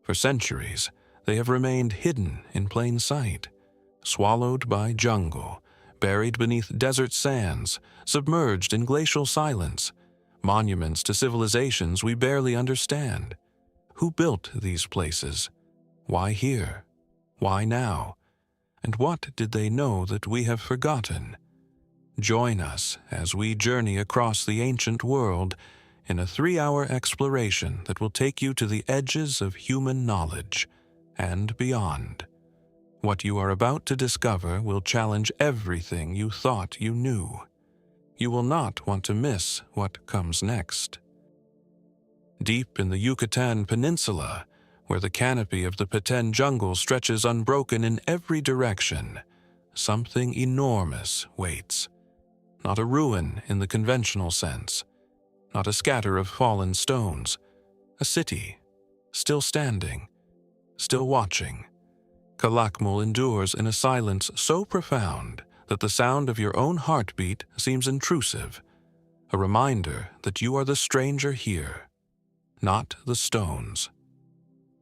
For centuries, they have remained hidden in plain sight, swallowed by jungle, buried beneath desert sands, submerged in glacial silence, monuments to civilizations we barely understand. Who built these places? Why here? Why now? And what did they know that we have forgotten? Join us as we journey across the ancient world in a 3-hour exploration that will take you to the edges of human knowledge and beyond. What you are about to discover will challenge everything you thought you knew. You will not want to miss what comes next. Deep in the Yucatan Peninsula, where the canopy of the Petén jungle stretches unbroken in every direction, something enormous waits. Not a ruin in the conventional sense, not a scatter of fallen stones, a city, still standing, still watching. Calakmul endures in a silence so profound that the sound of your own heartbeat seems intrusive, a reminder that you are the stranger here, not the stones.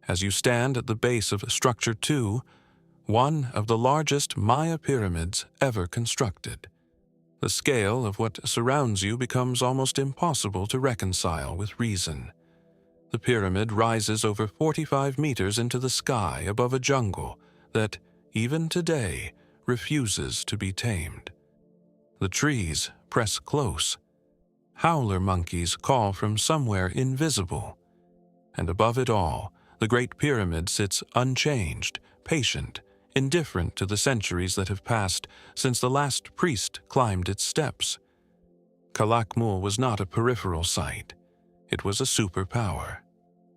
As you stand at the base of Structure 2, one of the largest Maya pyramids ever constructed, the scale of what surrounds you becomes almost impossible to reconcile with reason. The pyramid rises over 45 meters into the sky above a jungle that, even today, refuses to be tamed. The trees press close. Howler monkeys call from somewhere invisible. And above it all, the Great Pyramid sits unchanged, patient, indifferent to the centuries that have passed since the last priest climbed its steps. Calakmul was not a peripheral site. It was a superpower.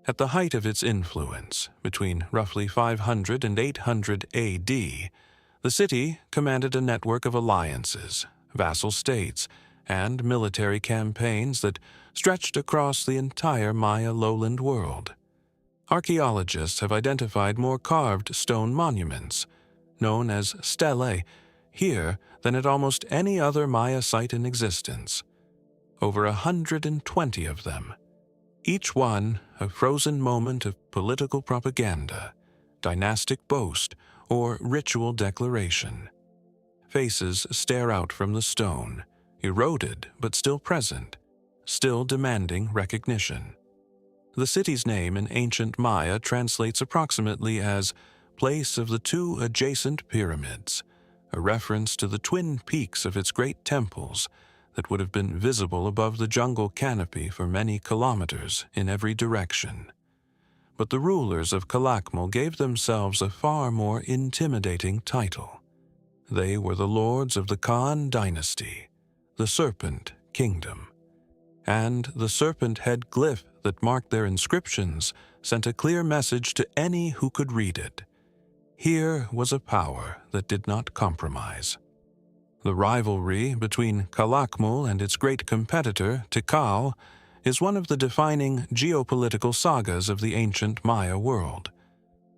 At the height of its influence, between roughly 500 and 800 AD, the city commanded a network of alliances, vassal states, and military campaigns that stretched across the entire Maya lowland world. Archaeologists have identified more carved stone monuments, known as stelae, here than at almost any other Maya site in existence. Over 120 of them, each one a frozen moment of political propaganda, dynastic boast, or ritual declaration. Faces stare out from the stone, eroded but still present, still demanding recognition. The city's name in ancient Maya translates approximately as place of the two adjacent pyramids, a reference to the twin peaks of its great temples that would have been visible above the jungle canopy for many kilometers in every direction. But the rulers of Calakmul gave themselves a far more intimidating title. They were the lords of the Khan dynasty, the Serpent Kingdom. And the serpent head glyph that marked their inscriptions sent a clear message to any who could read it. Here was a power that did not compromise. The rivalry between Calakmul and its great competitor, Tikal, is one of the defining geopolitical sagas of the ancient Maya world.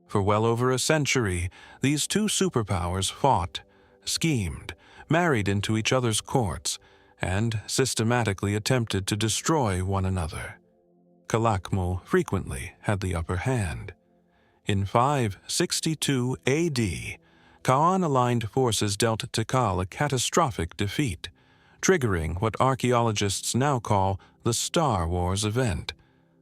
For well over a century, these two superpowers fought, schemed, married into each other's courts, and systematically attempted to destroy one another. Calakmul frequently had the upper hand. In 562 AD, Khan-aligned forces dealt Tikal a catastrophic defeat, triggering what archaeologists now call the Star Wars event,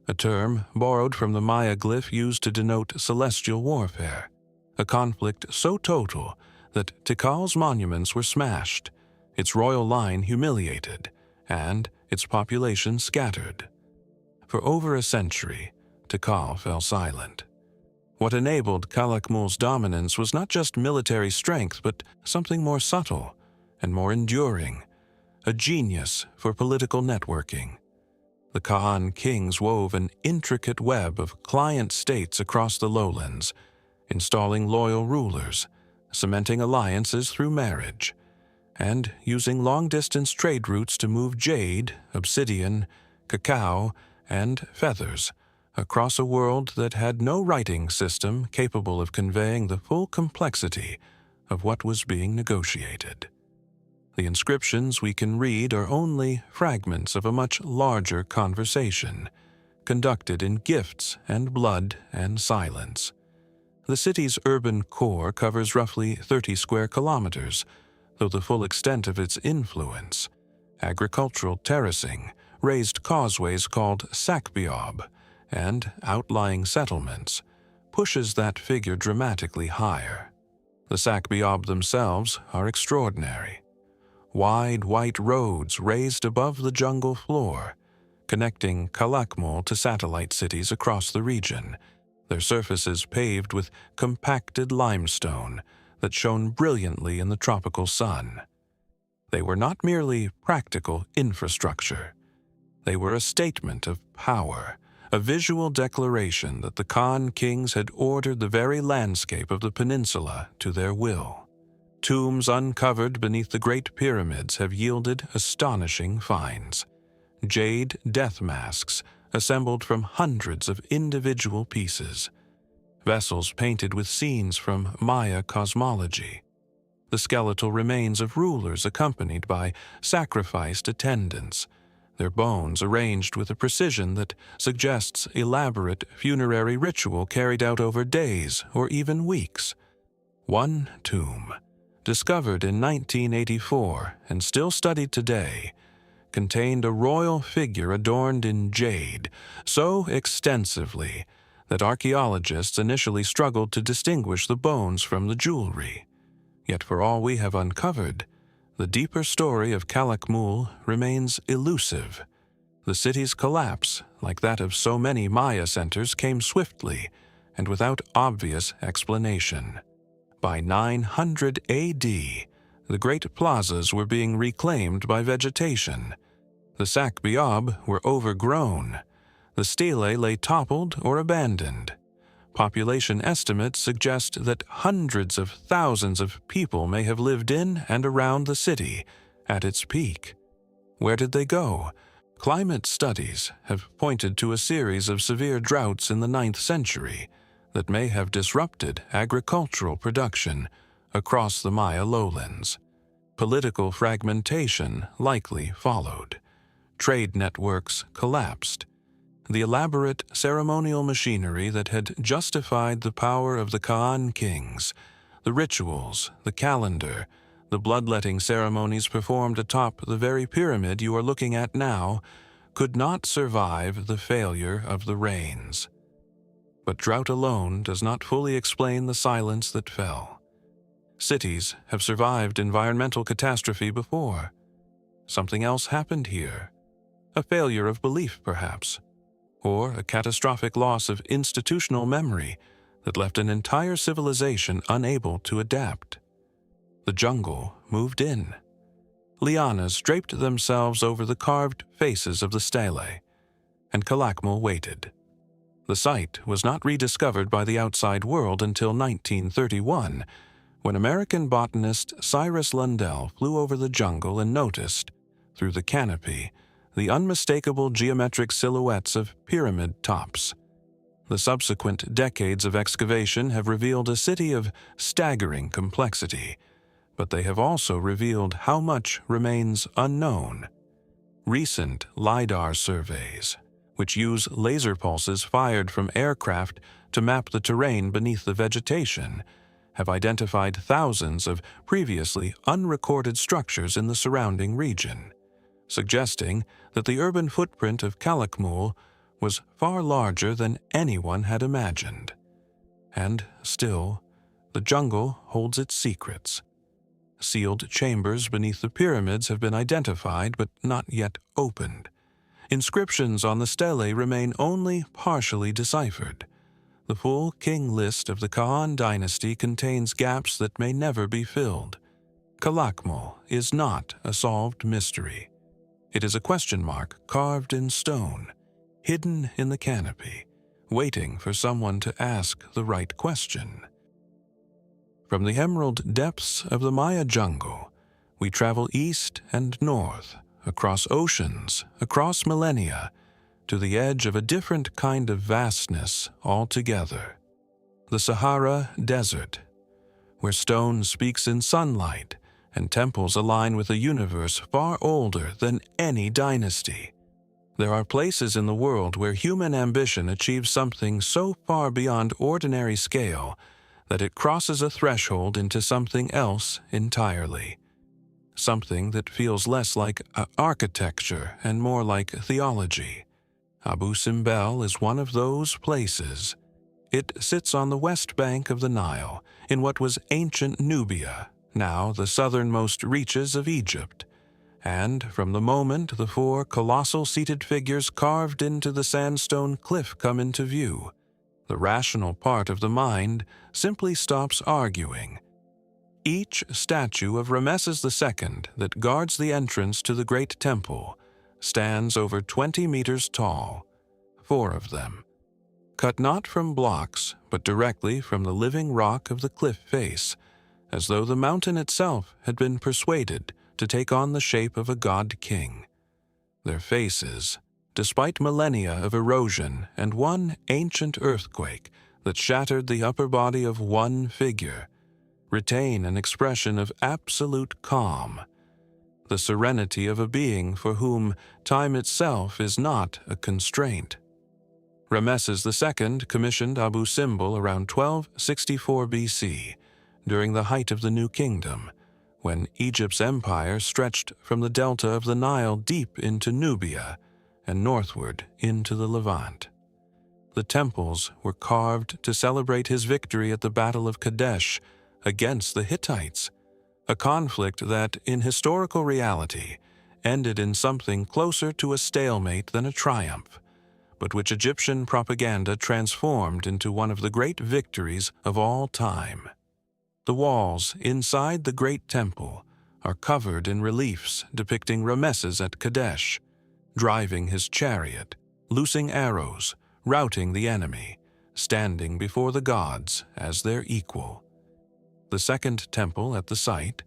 a term borrowed from the Maya glyph used to denote celestial warfare, a conflict so total that Tikal's monuments were smashed, its royal line humiliated, and its population scattered. For over a century, Tikal fell silent. What enabled Calakmul's dominance was not just military strength, but something more subtle and more enduring, a genius for political networking. The Khan kings wove an intricate web of client states across the lowlands, installing loyal rulers, cementing alliances through marriage, and using long-distance trade routes to move jade, obsidian, cacao, and feathers across a world that had no writing system capable of conveying the full complexity of what was being negotiated. The inscriptions we can read are only fragments of a much larger conversation, conducted in gifts and blood and silence. The city's urban core covers roughly 30 square kilometers, though the full extent of its influence, agricultural terracing, raised causeways called Saqqara, and outlying settlements, pushes that figure dramatically higher. The Saqqara themselves are extraordinary. Wide white roads raised above the jungle floor, connecting Calakmul to satellite cities across the region, their surfaces paved with compacted limestone that shone brilliantly in the tropical sun. They were not merely practical infrastructure. They were a statement of power, a visual declaration that the Khan kings had ordered the very landscape of the peninsula to their will. Tombs uncovered beneath the Great Pyramids have yielded astonishing finds. Jade death masks assembled from hundreds of individual pieces. Vessels painted with scenes from Maya cosmology. The skeletal remains of rulers accompanied by sacrificed attendants, their bones arranged with a precision that suggests elaborate funerary ritual carried out over days or even weeks. One tomb, discovered in 1984 and still studied today, contained a royal figure adorned in jade so extensively that archaeologists initially struggled to distinguish the bones from the jewelry. Yet for all we have uncovered, the deeper story of Calakmul remains elusive. The city's collapse, like that of so many Maya centers, came swiftly and without obvious explanation. By 900 AD, the great plazas were being reclaimed by vegetation. The Saqqara were overgrown. The stelae lay toppled or abandoned. Population estimates suggest that hundreds of thousands of people may have lived in and around the city at its peak. Where did they go? Climate studies have pointed to a series of severe droughts in the 9th century that may have disrupted agricultural production across the Maya lowlands. Political fragmentation likely followed. Trade networks collapsed. The elaborate ceremonial machinery that had justified the power of the Khan kings, the rituals, the calendar, the bloodletting ceremonies performed atop the very pyramid you are looking at now, could not survive the failure of the rains. But drought alone does not fully explain the silence that fell. Cities have survived environmental catastrophe before. Something else happened here. A failure of belief, perhaps, or a catastrophic loss of institutional memory that left an entire civilization unable to adapt. The jungle moved in. Lianas draped themselves over the carved faces of the stelae, and Calakmul waited. The site was not rediscovered by the outside world until 1931, when American botanist Cyrus Lundell flew over the jungle and noticed, through the canopy, the unmistakable geometric silhouettes of pyramid tops. The subsequent decades of excavation have revealed a city of staggering complexity, but they have also revealed how much remains unknown. Recent LiDAR surveys, which use laser pulses fired from aircraft to map the terrain beneath the vegetation, have identified thousands of previously unrecorded structures in the surrounding region, suggesting that the urban footprint of Calakmul was far larger than anyone had imagined. And still, the jungle holds its secrets. Sealed chambers beneath the pyramids have been identified but not yet opened. Inscriptions on the stelae remain only partially deciphered. The full king list of the Khan dynasty contains gaps that may never be filled. Calakmul is not a solved mystery. It is a question mark carved in stone, hidden in the canopy, waiting for someone to ask the right question. From the emerald depths of the Maya jungle, we travel east and north, across oceans, across millennia, to the edge of a different kind of vastness altogether. The Sahara Desert, where stone speaks in sunlight and temples align with a universe far older than any dynasty. There are places in the world where human ambition achieves something so far beyond ordinary scale that it crosses a threshold into something else entirely. Something that feels less like architecture and more like theology. Abu Simbel is one of those places. It sits on the west bank of the Nile, in what was ancient Nubia, now the southernmost reaches of Egypt. And from the moment the four colossal seated figures carved into the sandstone cliff come into view, the rational part of the mind simply stops arguing. Each statue of Ramesses II that guards the entrance to the great temple stands over 20 meters tall, 4 of them, cut not from blocks but directly from the living rock of the cliff face, as though the mountain itself had been persuaded to take on the shape of a god-king. Their faces, despite millennia of erosion and one ancient earthquake that shattered the upper body of one figure, retain an expression of absolute calm, the serenity of a being for whom time itself is not a constraint. Ramesses II commissioned Abu Simbel around 1264 BC, during the height of the New Kingdom, when Egypt's empire stretched from the delta of the Nile deep into Nubia and northward into the Levant. The temples were carved to celebrate his victory at the Battle of Kadesh against the Hittites, a conflict that, in historical reality, ended in something closer to a stalemate than a triumph, but which Egyptian propaganda transformed into one of the great victories of all time. The walls inside the great temple are covered in reliefs depicting Ramesses at Kadesh, driving his chariot, loosing arrows, routing the enemy, standing before the gods as their equal. The second temple at the site,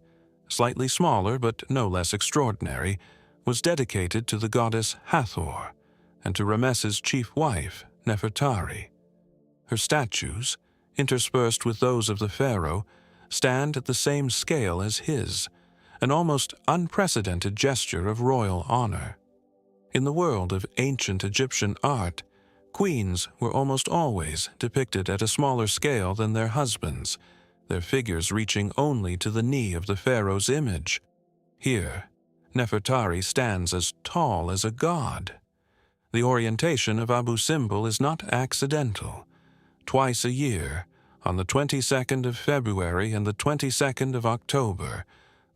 slightly smaller but no less extraordinary, was dedicated to the goddess Hathor and to Ramesses' chief wife, Nefertari. Her statues, interspersed with those of the pharaoh, stand at the same scale as his, an almost unprecedented gesture of royal honor. In the world of ancient Egyptian art, queens were almost always depicted at a smaller scale than their husbands, their figures reaching only to the knee of the pharaoh's image. Here, Nefertari stands as tall as a god. The orientation of Abu Simbel is not accidental. Twice a year, on the 22nd of February and the 22nd of October,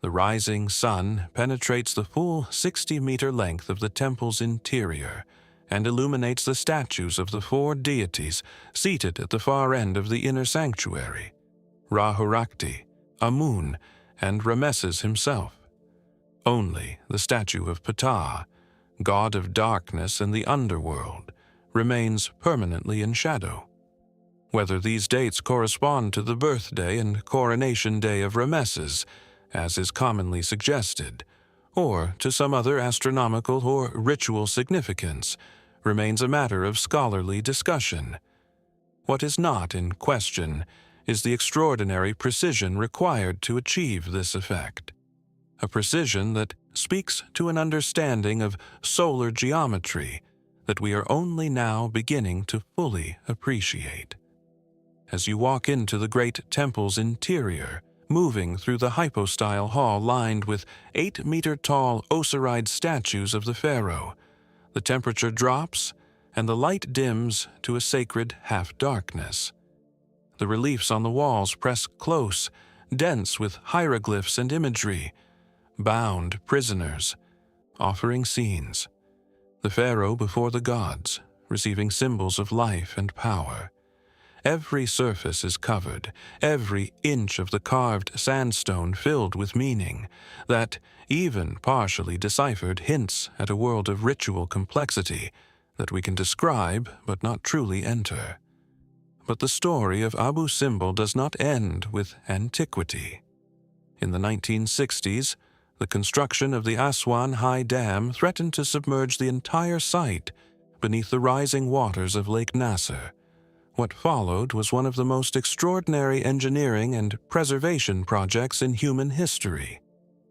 the rising sun penetrates the full 60-meter length of the temple's interior and illuminates the statues of the 4 deities seated at the far end of the inner sanctuary, Ra-Horakhti, Amun, and Ramesses himself. Only the statue of Ptah, god of darkness and the underworld, remains permanently in shadow. Whether these dates correspond to the birthday and coronation day of Ramesses, as is commonly suggested, or to some other astronomical or ritual significance, remains a matter of scholarly discussion. What is not in question is the extraordinary precision required to achieve this effect, a precision that speaks to an understanding of solar geometry that we are only now beginning to fully appreciate. As you walk into the great temple's interior, moving through the hypostyle hall lined with 8-meter-tall Osireion statues of the pharaoh, the temperature drops and the light dims to a sacred half-darkness. The reliefs on the walls press close, dense with hieroglyphs and imagery, bound prisoners, offering scenes, the pharaoh before the gods, receiving symbols of life and power. Every surface is covered, every inch of the carved sandstone filled with meaning that, even partially deciphered, hints at a world of ritual complexity that we can describe but not truly enter. But the story of Abu Simbel does not end with antiquity. In the 1960s, the construction of the Aswan High Dam threatened to submerge the entire site beneath the rising waters of Lake Nasser. What followed was one of the most extraordinary engineering and preservation projects in human history.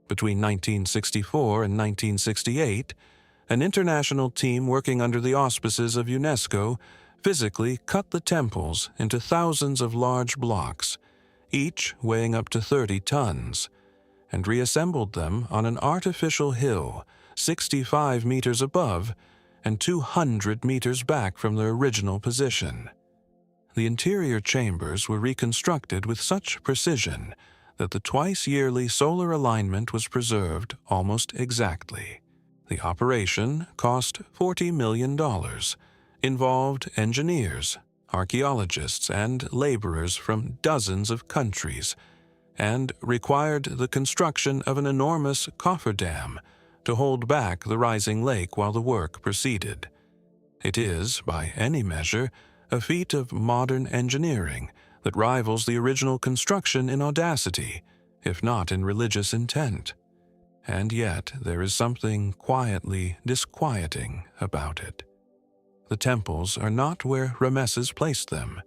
Between 1964 and 1968, an international team working under the auspices of UNESCO physically cut the temples into thousands of large blocks, each weighing up to 30 tons, and reassembled them on an artificial hill 65 meters above and 200 meters back from their original position. The interior chambers were reconstructed with such precision that the twice-yearly solar alignment was preserved almost exactly. The operation cost $40 million, involved engineers, archaeologists, and laborers from dozens of countries, and required the construction of an enormous cofferdam to hold back the rising lake while the work proceeded. It is, by any measure, a feat of modern engineering that rivals the original construction in audacity, if not in religious intent. And yet there is something quietly disquieting about it. The temples are not where Ramesses placed them.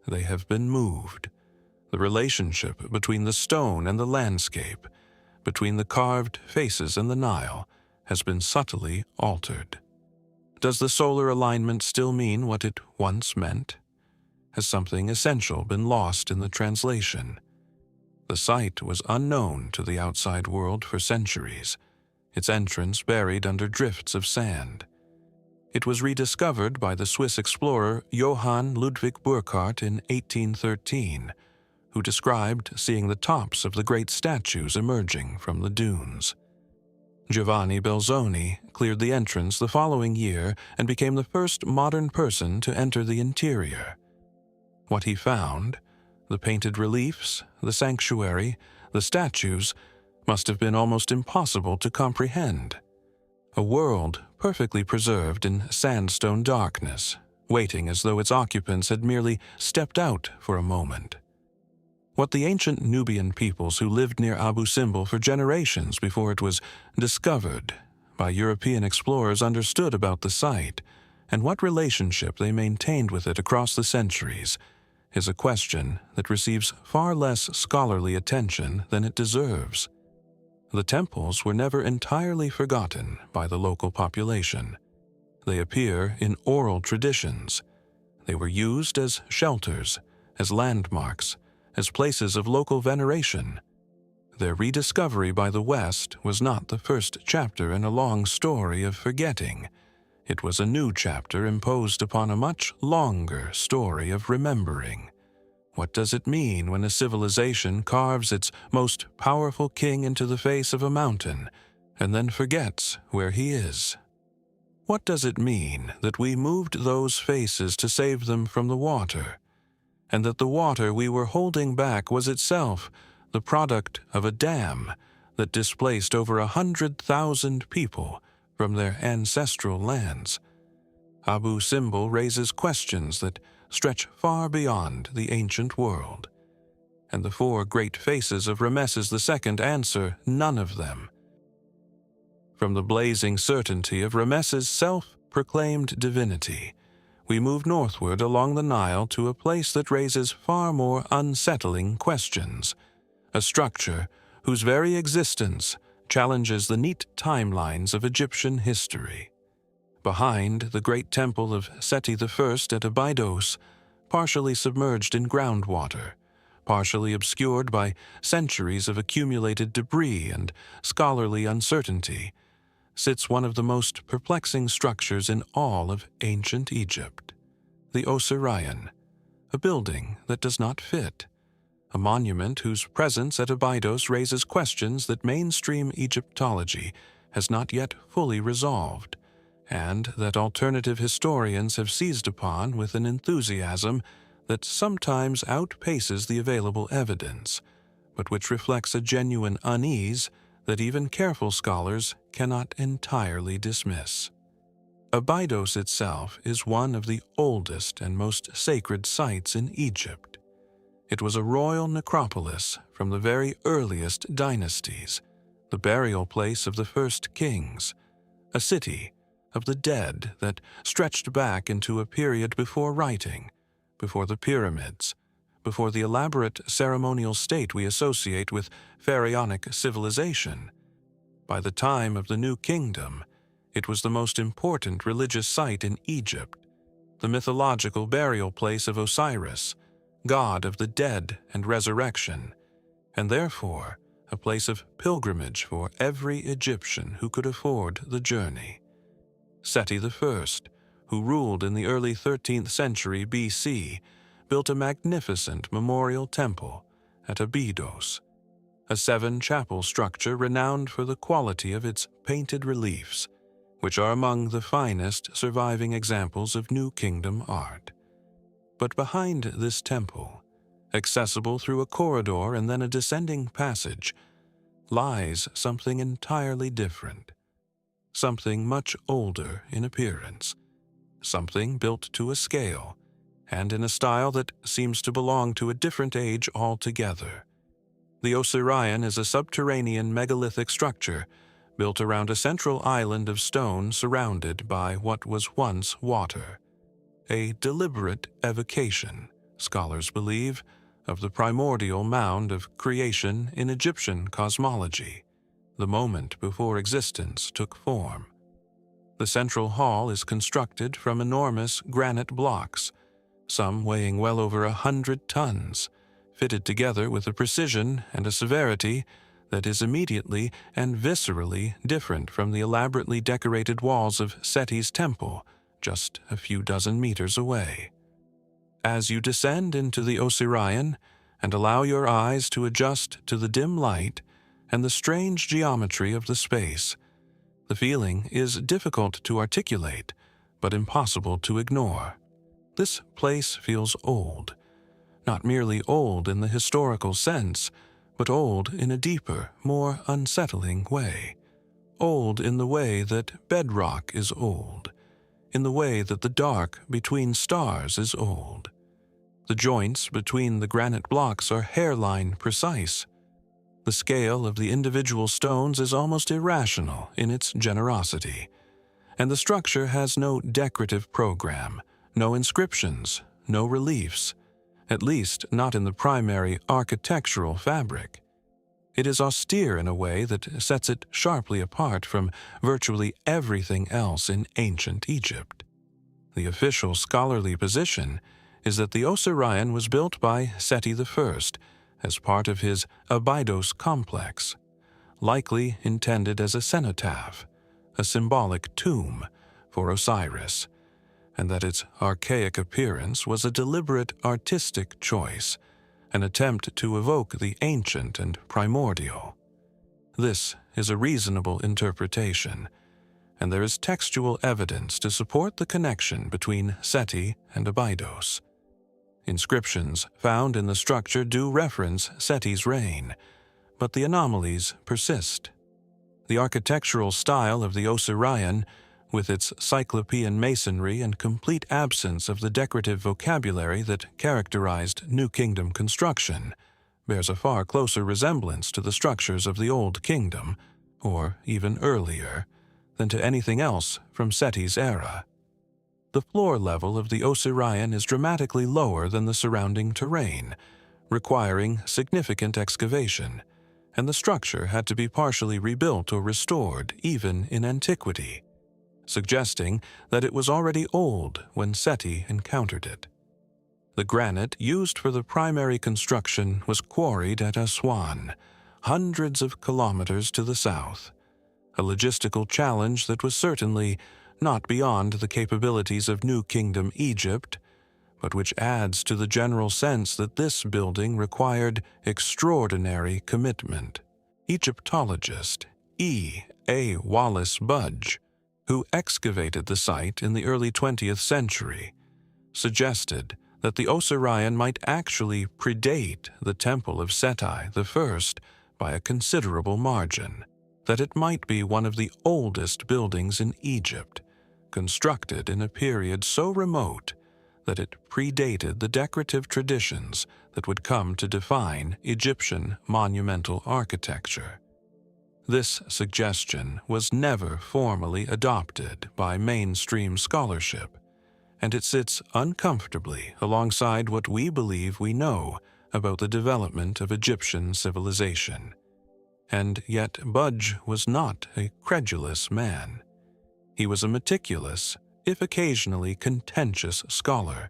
They have been moved. The relationship between the stone and the landscape, between the carved faces and the Nile, has been subtly altered. Does the solar alignment still mean what it once meant? Has something essential been lost in the translation? The site was unknown to the outside world for centuries, its entrance buried under drifts of sand. It was rediscovered by the Swiss explorer Johann Ludwig Burckhardt in 1813, who described seeing the tops of the great statues emerging from the dunes. Giovanni Belzoni cleared the entrance the following year and became the first modern person to enter the interior. What he found, the painted reliefs, the sanctuary, the statues, must have been almost impossible to comprehend. A world perfectly preserved in sandstone darkness, waiting as though its occupants had merely stepped out for a moment. What the ancient Nubian peoples who lived near Abu Simbel for generations before it was discovered by European explorers understood about the site, and what relationship they maintained with it across the centuries, is a question that receives far less scholarly attention than it deserves. The temples were never entirely forgotten by the local population. They appear in oral traditions. They were used as shelters, as landmarks, as places of local veneration. Their rediscovery by the West was not the first chapter in a long story of forgetting. It was a new chapter imposed upon a much longer story of remembering. What does it mean when a civilization carves its most powerful king into the face of a mountain and then forgets where he is? What does it mean that we moved those faces to save them from the water, and that the water we were holding back was itself the product of a dam that displaced over 100,000 people from their ancestral lands? Abu Simbel raises questions that stretch far beyond the ancient world, and the four great faces of Ramesses II answer none of them. From the blazing certainty of Ramesses' self-proclaimed divinity, we move northward along the Nile to a place that raises far more unsettling questions, a structure whose very existence challenges the neat timelines of Egyptian history. Behind the great temple of Seti I at Abydos, partially submerged in groundwater, partially obscured by centuries of accumulated debris and scholarly uncertainty, sits one of the most perplexing structures in all of ancient Egypt, the Osireion, a building that does not fit, a monument whose presence at Abydos raises questions that mainstream Egyptology has not yet fully resolved, and that alternative historians have seized upon with an enthusiasm that sometimes outpaces the available evidence, but which reflects a genuine unease that even careful scholars cannot entirely dismiss. Abydos itself is one of the oldest and most sacred sites in Egypt. It was a royal necropolis from the very earliest dynasties, the burial place of the first kings, a city of the dead that stretched back into a period before writing, before the pyramids, before the elaborate ceremonial state we associate with pharaonic civilization. By the time of the New Kingdom, It was the most important religious site in Egypt, the mythological burial place of Osiris, god of the dead and resurrection, and therefore a place of pilgrimage for every Egyptian who could afford the journey. Seti I, who ruled in the early 13th century BC, built a magnificent memorial temple at Abydos, a 7-chapel structure renowned for the quality of its painted reliefs, which are among the finest surviving examples of New Kingdom art. But behind this temple, accessible through a corridor and then a descending passage, lies something entirely different, something much older in appearance, something built to a scale and in a style that seems to belong to a different age altogether. The Osireion is a subterranean megalithic structure built around a central island of stone surrounded by what was once water, a deliberate evocation, scholars believe, of the primordial mound of creation in Egyptian cosmology, the moment before existence took form. The central hall is constructed from enormous granite blocks, some weighing well over 100 tons, fitted together with a precision and a severity that is immediately and viscerally different from the elaborately decorated walls of Seti's temple just a few dozen meters away. As you descend into the Osireion and allow your eyes to adjust to the dim light and the strange geometry of the space, the feeling is difficult to articulate, but impossible to ignore. This place feels old, not merely old in the historical sense, but old in a deeper, more unsettling way. Old in the way that bedrock is old, in the way that the dark between stars is old. The joints between the granite blocks are hairline precise. The scale of the individual stones is almost irrational in its generosity, and the structure has no decorative program, no inscriptions, no reliefs, at least not in the primary architectural fabric. It is austere in a way that sets it sharply apart from virtually everything else in ancient Egypt. The official scholarly position is that the Osireion was built by Seti I as part of his Abydos complex, likely intended as a cenotaph, a symbolic tomb for Osiris, and that its archaic appearance was a deliberate artistic choice, an attempt to evoke the ancient and primordial. This is a reasonable interpretation, and there is textual evidence to support the connection between Seti and Abydos. Inscriptions found in the structure do reference Seti's reign, but the anomalies persist. The architectural style of the Osireion, with its cyclopean masonry and complete absence of the decorative vocabulary that characterized New Kingdom construction, bears a far closer resemblance to the structures of the Old Kingdom, or even earlier, than to anything else from Seti's era. The floor level of the Osireion is dramatically lower than the surrounding terrain, requiring significant excavation, and the structure had to be partially rebuilt or restored even in antiquity, suggesting that it was already old when Seti encountered it. The granite used for the primary construction was quarried at Aswan, hundreds of kilometers to the south, a logistical challenge that was certainly not beyond the capabilities of New Kingdom Egypt, but which adds to the general sense that this building required extraordinary commitment. Egyptologist E. A. Wallace Budge, who excavated the site in the early 20th century, suggested that the Osireion might actually predate the Temple of Seti I by a considerable margin, that it might be one of the oldest buildings in Egypt, constructed in a period so remote that it predated the decorative traditions that would come to define Egyptian monumental architecture. This suggestion was never formally adopted by mainstream scholarship, and it sits uncomfortably alongside what we believe we know about the development of Egyptian civilization. And yet Budge was not a credulous man. He was a meticulous, if occasionally contentious scholar,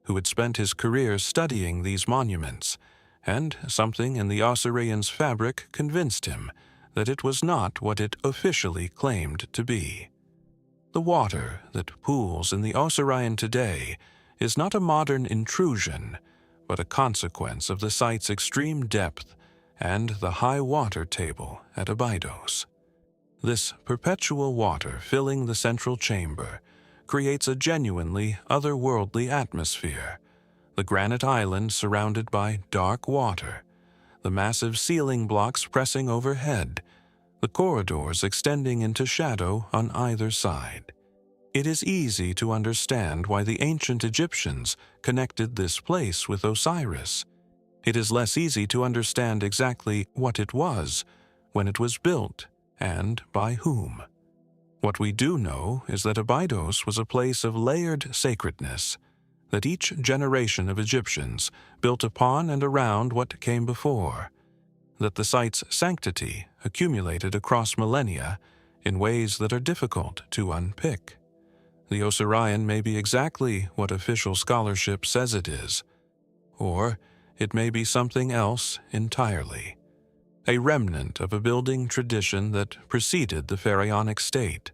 who had spent his career studying these monuments, and something in the Osireion's fabric convinced him that it was not what it officially claimed to be. The water that pools in the Osireion today is not a modern intrusion, but a consequence of the site's extreme depth and the high water table at Abydos. This perpetual water filling the central chamber creates a genuinely otherworldly atmosphere. The granite island surrounded by dark water, the massive ceiling blocks pressing overhead, the corridors extending into shadow on either side. It is easy to understand why the ancient Egyptians connected this place with Osiris. It is less easy to understand exactly what it was, when it was built, and by whom. What we do know is that Abydos was a place of layered sacredness, that each generation of Egyptians built upon and around what came before, that the site's sanctity accumulated across millennia in ways that are difficult to unpick. The Osireion may be exactly what official scholarship says it is, or it may be something else entirely, a remnant of a building tradition that preceded the pharaonic state,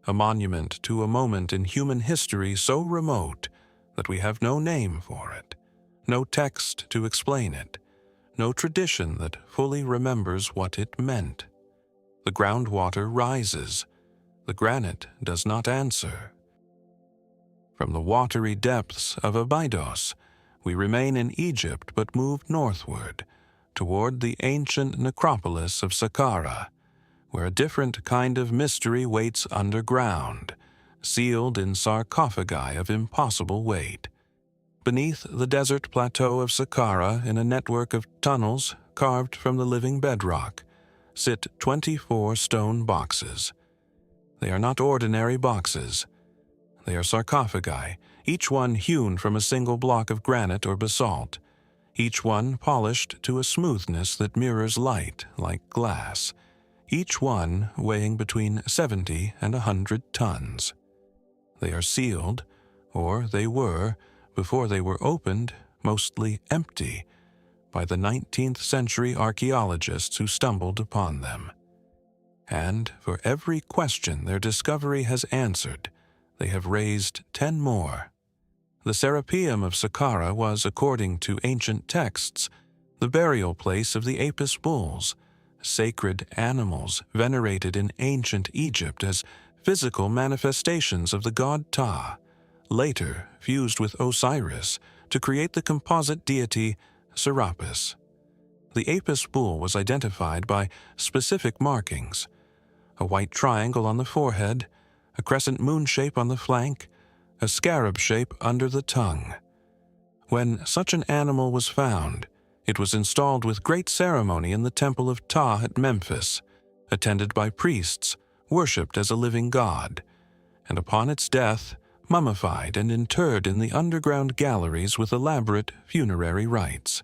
a monument to a moment in human history so remote that we have no name for it, no text to explain it, no tradition that fully remembers what it meant. The groundwater rises, the granite does not answer. From the watery depths of Abydos, we remain in Egypt but move northward, toward the ancient necropolis of Saqqara, where a different kind of mystery waits underground, sealed in sarcophagi of impossible weight. Beneath the desert plateau of Saqqara, in a network of tunnels carved from the living bedrock, sit 24 stone boxes. They are not ordinary boxes. They are sarcophagi, each one hewn from a single block of granite or basalt, each one polished to a smoothness that mirrors light like glass, each one weighing between 70 and 100 tons. They are sealed, or they were, before they were opened, mostly empty, by the 19th century archaeologists who stumbled upon them. And for every question their discovery has answered, they have raised 10 more. The Serapeum of Saqqara was, according to ancient texts, the burial place of the Apis bulls, sacred animals venerated in ancient Egypt as physical manifestations of the god Ptah, later fused with Osiris to create the composite deity Serapis. The Apis bull was identified by specific markings: a white triangle on the forehead, a crescent moon shape on the flank, a scarab shape under the tongue. When such an animal was found, it was installed with great ceremony in the temple of Ptah at Memphis, attended by priests, worshipped as a living god, and upon its death, mummified and interred in the underground galleries with elaborate funerary rites.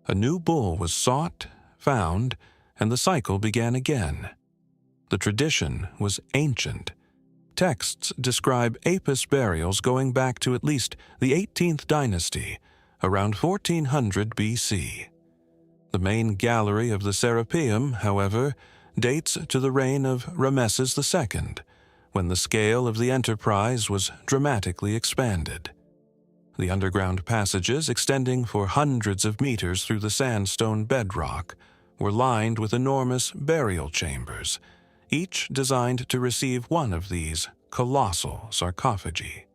A new bull was sought, found, and the cycle began again. The tradition was ancient. Texts describe Apis burials going back to at least the 18th dynasty, around 1400 BC. The main gallery of the Serapeum, however, dates to the reign of Rameses II, when the scale of the enterprise was dramatically expanded. The underground passages, extending for hundreds of meters through the sandstone bedrock, were lined with enormous burial chambers, each designed to receive one of these colossal sarcophagi.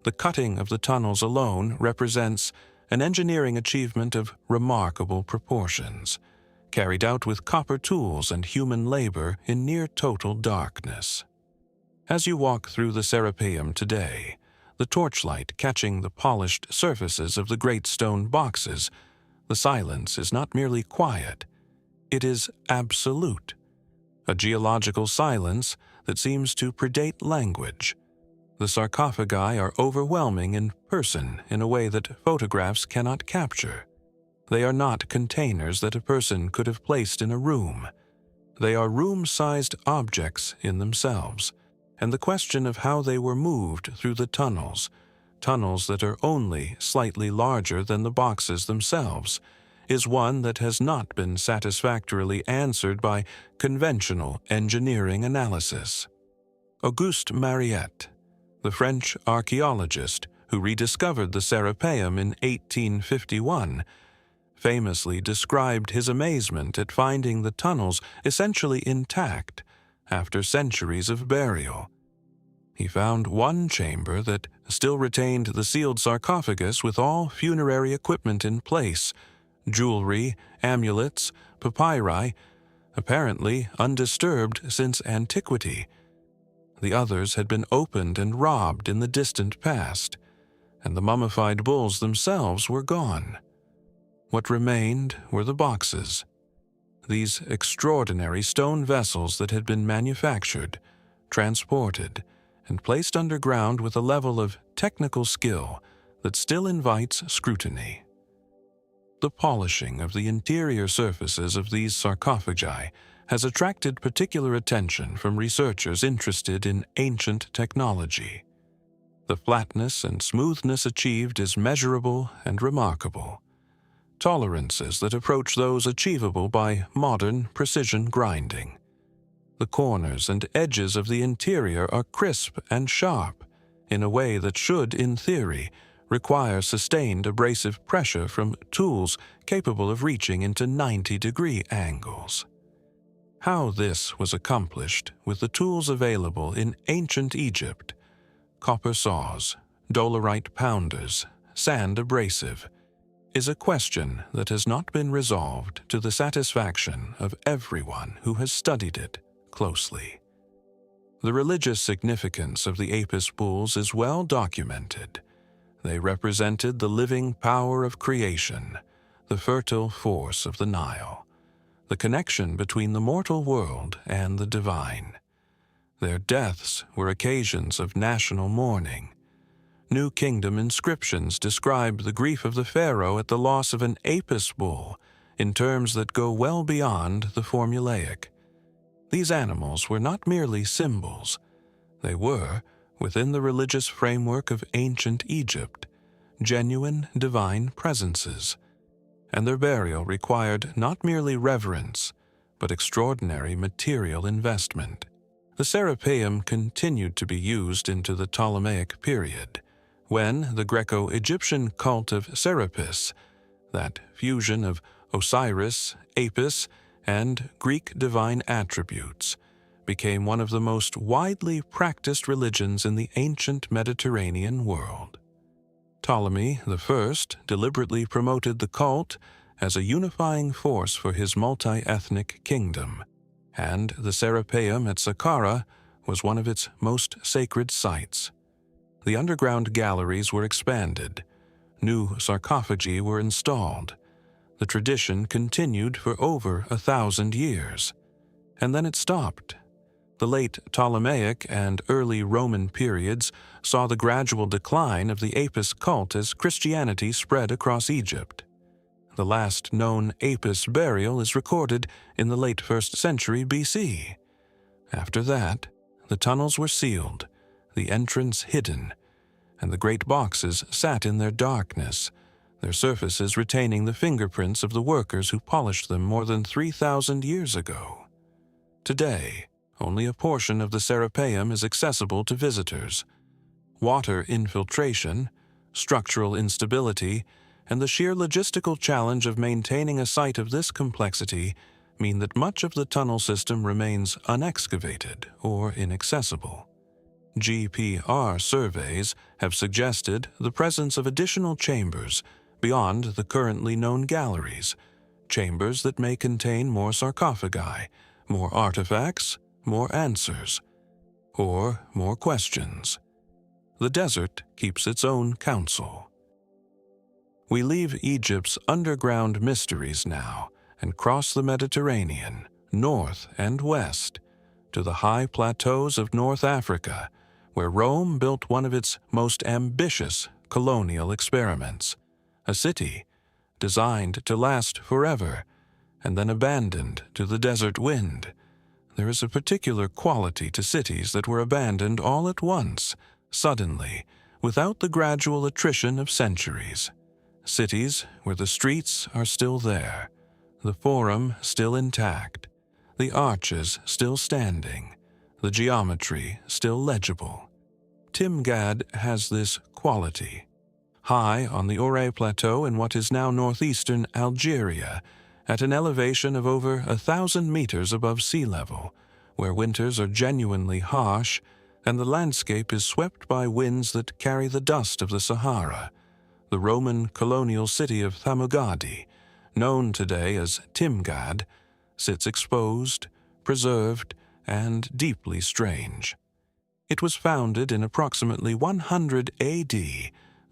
The cutting of the tunnels alone represents an engineering achievement of remarkable proportions, carried out with copper tools and human labor in near total darkness. As you walk through the Serapeum today, the torchlight catching the polished surfaces of the great stone boxes, the silence is not merely quiet, it is absolute. A geological silence that seems to predate language. The sarcophagi are overwhelming in person in a way that photographs cannot capture. They are not containers that a person could have placed in a room. They are room-sized objects in themselves, and the question of how they were moved through the tunnels that are only slightly larger than the boxes themselves, is one that has not been satisfactorily answered by conventional engineering analysis. Auguste Mariette, the French archaeologist who rediscovered the Serapeum in 1851, famously described his amazement at finding the tunnels essentially intact after centuries of burial. He found one chamber that still retained the sealed sarcophagus with all funerary equipment in place, jewelry, amulets, papyri, apparently undisturbed since antiquity. The others had been opened and robbed in the distant past, and the mummified bulls themselves were gone. What remained were the boxes, these extraordinary stone vessels that had been manufactured, transported, and placed underground with a level of technical skill that still invites scrutiny. The polishing of the interior surfaces of these sarcophagi has attracted particular attention from researchers interested in ancient technology. The flatness and smoothness achieved is measurable and remarkable, tolerances that approach those achievable by modern precision grinding. The corners and edges of the interior are crisp and sharp in a way that should, in theory, require sustained abrasive pressure from tools capable of reaching into 90-degree angles. How this was accomplished with the tools available in ancient Egypt, copper saws, dolerite pounders, sand abrasive, is a question that has not been resolved to the satisfaction of everyone who has studied it closely. The religious significance of the Apis bulls is well documented. They represented the living power of creation, the fertile force of the Nile, the connection between the mortal world and the divine. Their deaths were occasions of national mourning. New Kingdom inscriptions describe the grief of the pharaoh at the loss of an Apis bull in terms that go well beyond the formulaic. These animals were not merely symbols. They were, within the religious framework of ancient Egypt, genuine divine presences, and their burial required not merely reverence, but extraordinary material investment. The Serapeum continued to be used into the Ptolemaic period, when the Greco-Egyptian cult of Serapis, that fusion of Osiris, Apis, and Greek divine attributes, became one of the most widely practiced religions in the ancient Mediterranean world. Ptolemy I deliberately promoted the cult as a unifying force for his multi-ethnic kingdom, and the Serapeum at Saqqara was one of its most sacred sites. The underground galleries were expanded, new sarcophagi were installed. The tradition continued for over 1,000 years, and then it stopped. The late Ptolemaic and early Roman periods saw the gradual decline of the Apis cult as Christianity spread across Egypt. The last known Apis burial is recorded in the late 1st century BC. After that, the tunnels were sealed, the entrance hidden, and the great boxes sat in their darkness, their surfaces retaining the fingerprints of the workers who polished them more than 3,000 years ago. Today, only a portion of the Serapeum is accessible to visitors. Water infiltration, structural instability, and the sheer logistical challenge of maintaining a site of this complexity mean that much of the tunnel system remains unexcavated or inaccessible. GPR surveys have suggested the presence of additional chambers beyond the currently known galleries, chambers that may contain more sarcophagi, more artifacts, more answers, or more questions. The desert keeps its own counsel. We leave Egypt's underground mysteries now and cross the Mediterranean, north and west, to the high plateaus of North Africa, where Rome built one of its most ambitious colonial experiments, a city designed to last forever and then abandoned to the desert wind, there is a particular quality to cities that were abandoned all at once, suddenly, without the gradual attrition of centuries. Cities where the streets are still there, the forum still intact, the arches still standing, the geometry still legible. Timgad has this quality. High on the Ore Plateau in what is now northeastern Algeria, at an elevation of over 1,000 meters above sea level, where winters are genuinely harsh and the landscape is swept by winds that carry the dust of the Sahara, the Roman colonial city of Thamugadi, known today as Timgad, sits exposed, preserved, and deeply strange. It was founded in approximately 100 AD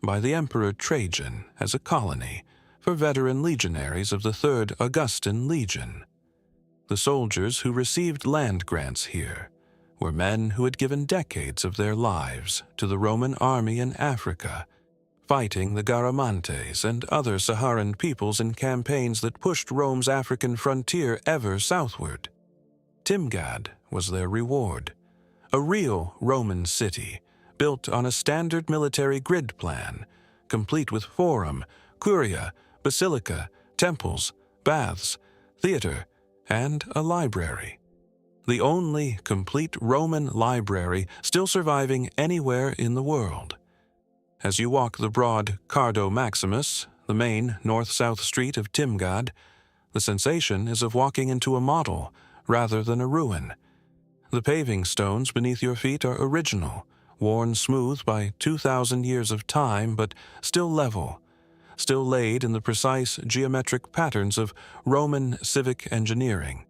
by the Emperor Trajan as a colony for veteran legionaries of the Third Augustan Legion. The soldiers who received land grants here were men who had given decades of their lives to the Roman army in Africa, fighting the Garamantes and other Saharan peoples in campaigns that pushed Rome's African frontier ever southward. Timgad was their reward, a real Roman city built on a standard military grid plan, complete with forum, curia, basilica, temples, baths, theater, and a library. The only complete Roman library still surviving anywhere in the world. As you walk the broad Cardo Maximus, the main north-south street of Timgad, the sensation is of walking into a model rather than a ruin. The paving stones beneath your feet are original, worn smooth by 2,000 years of time, but still level, still laid in the precise geometric patterns of Roman civic engineering.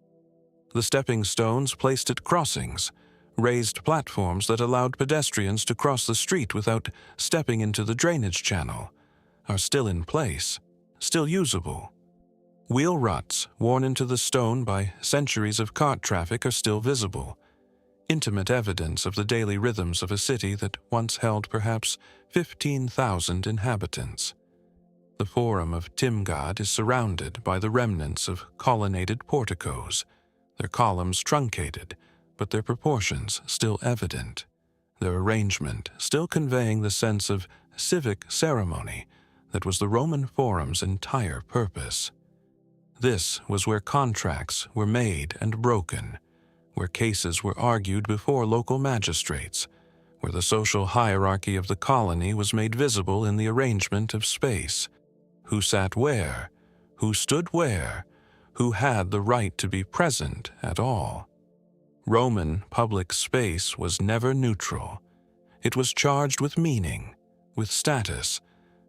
The stepping stones placed at crossings, raised platforms that allowed pedestrians to cross the street without stepping into the drainage channel, are still in place, still usable. Wheel ruts worn into the stone by centuries of cart traffic are still visible, intimate evidence of the daily rhythms of a city that once held perhaps 15,000 inhabitants. The Forum of Timgad is surrounded by the remnants of colonnaded porticos, their columns truncated, but their proportions still evident, their arrangement still conveying the sense of civic ceremony that was the Roman Forum's entire purpose. This was where contracts were made and broken, where cases were argued before local magistrates, where the social hierarchy of the colony was made visible in the arrangement of space. Who sat where, who stood where, who had the right to be present at all. Roman public space was never neutral. It was charged with meaning, with status,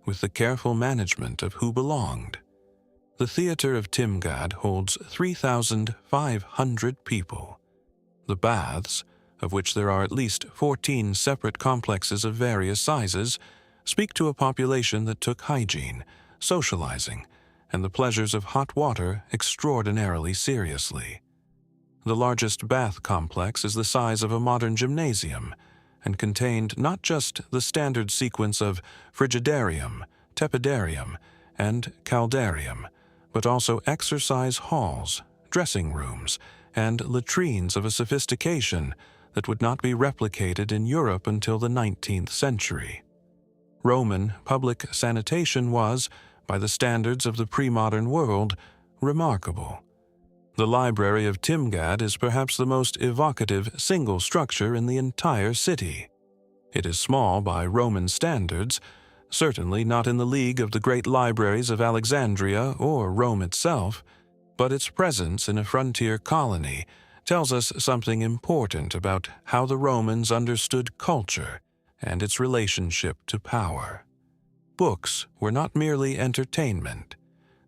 with the careful management of who belonged. The theater of Timgad holds 3,500 people. The baths, of which there are at least 14 separate complexes of various sizes, speak to a population that took hygiene, socializing, and the pleasures of hot water extraordinarily seriously. The largest bath complex is the size of a modern gymnasium and contained not just the standard sequence of frigidarium, tepidarium, and caldarium, but also exercise halls, dressing rooms, and latrines of a sophistication that would not be replicated in Europe until the 19th century. Roman public sanitation was, by the standards of the pre-modern world, remarkable. The Library of Timgad is perhaps the most evocative single structure in the entire city. It is small by Roman standards, certainly not in the league of the great libraries of Alexandria or Rome itself, but its presence in a frontier colony tells us something important about how the Romans understood culture and its relationship to power. Books were not merely entertainment.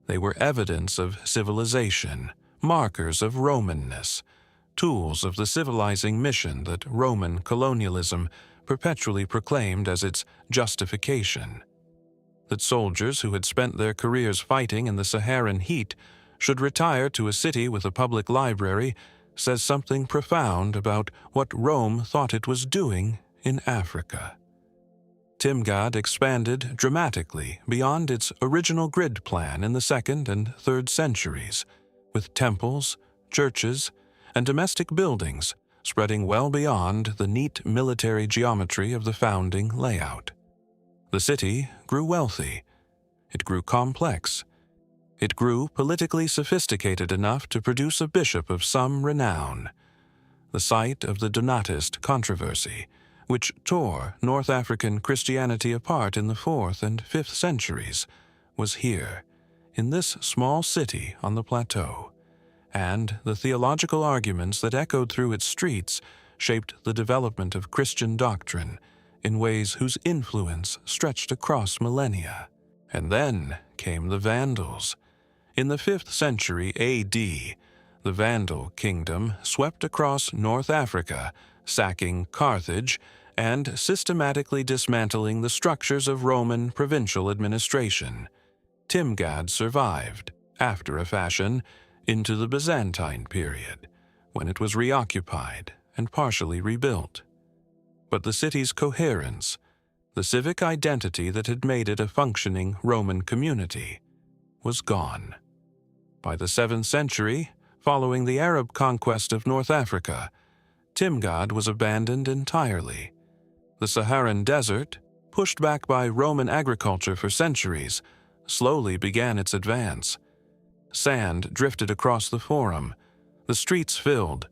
They were evidence of civilization, markers of Romanness, tools of the civilizing mission that Roman colonialism perpetually proclaimed as its justification. That soldiers who had spent their careers fighting in the Saharan heat should retire to a city with a public library says something profound about what Rome thought it was doing in Africa. Timgad expanded dramatically beyond its original grid plan in the 2nd and 3rd centuries, with temples, churches, and domestic buildings spreading well beyond the neat military geometry of the founding layout. The city grew wealthy. It grew complex. It grew politically sophisticated enough to produce a bishop of some renown. The site of the Donatist controversy, which tore North African Christianity apart in the 4th and 5th centuries, was here, in this small city on the plateau, and the theological arguments that echoed through its streets shaped the development of Christian doctrine in ways whose influence stretched across millennia. And then came the Vandals. In the 5th century A.D., the Vandal kingdom swept across North Africa, sacking Carthage and systematically dismantling the structures of Roman provincial administration. Timgad survived, after a fashion, into the Byzantine period, when it was reoccupied and partially rebuilt. But the city's coherence, the civic identity that had made it a functioning Roman community, was gone. By the 7th century, following the Arab conquest of North Africa, Timgad was abandoned entirely. The Saharan desert, pushed back by Roman agriculture for centuries, slowly began its advance. Sand drifted across the forum, the streets filled,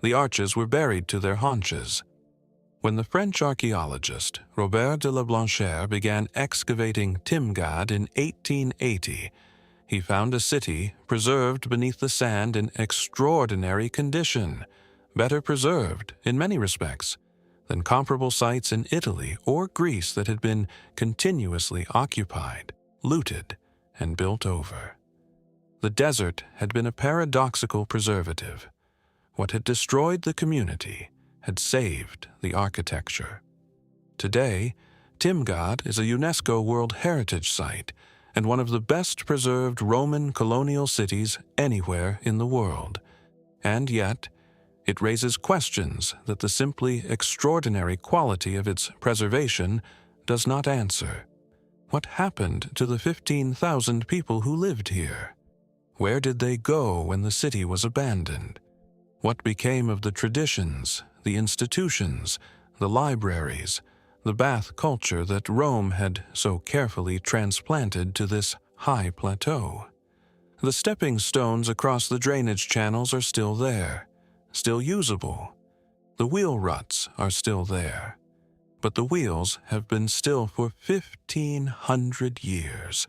the arches were buried to their haunches. When the French archaeologist Robert de la Blanchère began excavating Timgad in 1880, he found a city preserved beneath the sand in extraordinary condition, better preserved, in many respects, than comparable sites in Italy or Greece that had been continuously occupied, looted, and built over. The desert had been a paradoxical preservative. What had destroyed the community had saved the architecture. Today, Timgad is a UNESCO World Heritage Site and one of the best preserved Roman colonial cities anywhere in the world. And yet, it raises questions that the simply extraordinary quality of its preservation does not answer. What happened to the 15,000 people who lived here? Where did they go when the city was abandoned? What became of the traditions, the institutions, the libraries, the bath culture that Rome had so carefully transplanted to this high plateau? The stepping stones across the drainage channels are still there, still usable. The wheel ruts are still there, but the wheels have been still for 1,500 years.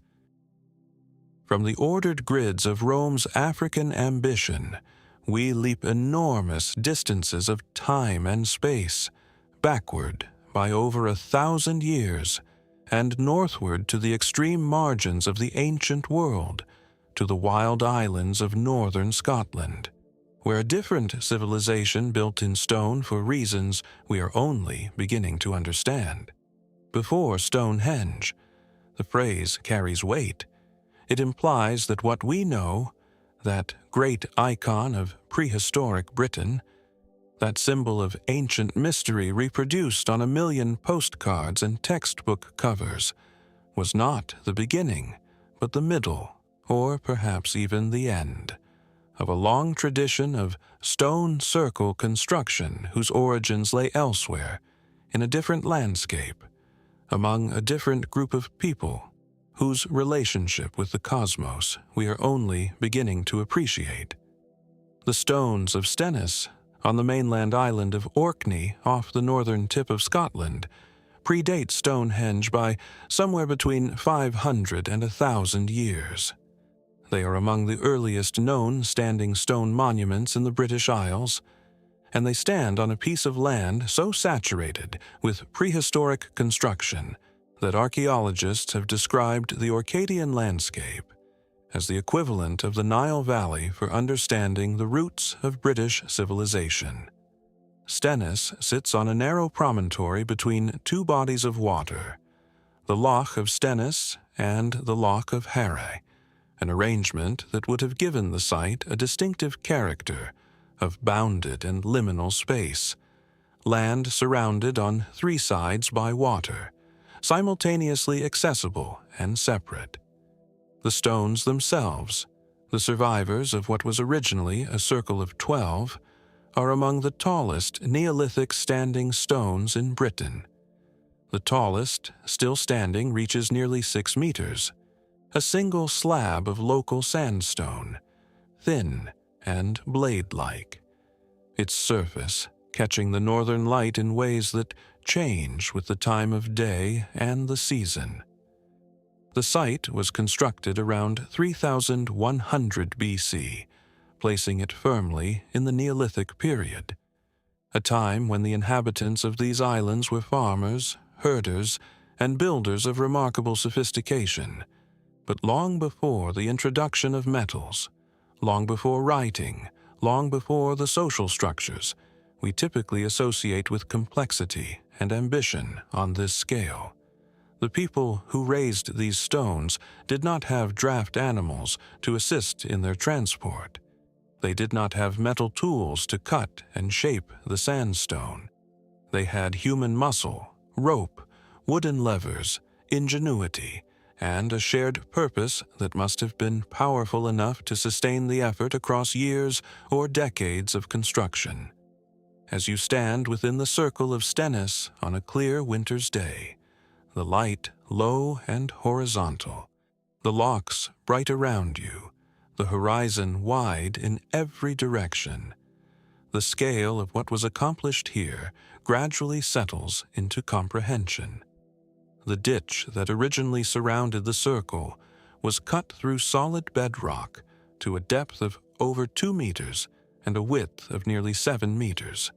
From the ordered grids of Rome's African ambition, we leap enormous distances of time and space, backward by over 1,000 years, and northward to the extreme margins of the ancient world, to the wild islands of northern Scotland, where a different civilization built in stone for reasons we are only beginning to understand. Before Stonehenge, the phrase carries weight. It implies that what we know, that great icon of prehistoric Britain, that symbol of ancient mystery reproduced on 1 million postcards and textbook covers, was not the beginning, but the middle, or perhaps even the end, of a long tradition of stone circle construction whose origins lay elsewhere, in a different landscape, among a different group of people, whose relationship with the cosmos we are only beginning to appreciate. The stones of Stenness, on the mainland island of Orkney off the northern tip of Scotland, predate Stonehenge by somewhere between 500 and 1,000 years. They are among the earliest known standing stone monuments in the British Isles, and they stand on a piece of land so saturated with prehistoric construction that archaeologists have described the Orcadian landscape as the equivalent of the Nile Valley for understanding the roots of British civilization. Stenness sits on a narrow promontory between two bodies of water, the Loch of Stenness and the Loch of Harry, an arrangement that would have given the site a distinctive character of bounded and liminal space, land surrounded on 3 sides by water, simultaneously accessible and separate. The stones themselves, the survivors of what was originally a circle of 12, are among the tallest Neolithic standing stones in Britain. The tallest, still standing, reaches nearly 6 meters, a single slab of local sandstone, thin and blade-like, its surface catching the northern light in ways that change with the time of day and the season. The site was constructed around 3100 BC, placing it firmly in the Neolithic period, a time when the inhabitants of these islands were farmers, herders, and builders of remarkable sophistication, but long before the introduction of metals, long before writing, long before the social structures we typically associate with complexity and ambition on this scale. The people who raised these stones did not have draft animals to assist in their transport. They did not have metal tools to cut and shape the sandstone. They had human muscle, rope, wooden levers, ingenuity, and a shared purpose that must have been powerful enough to sustain the effort across years or decades of construction. As you stand within the circle of Stenness on a clear winter's day, the light low and horizontal, the locks bright around you, the horizon wide in every direction, the scale of what was accomplished here gradually settles into comprehension. The ditch that originally surrounded the circle was cut through solid bedrock to a depth of over 2 meters and a width of nearly 7 meters,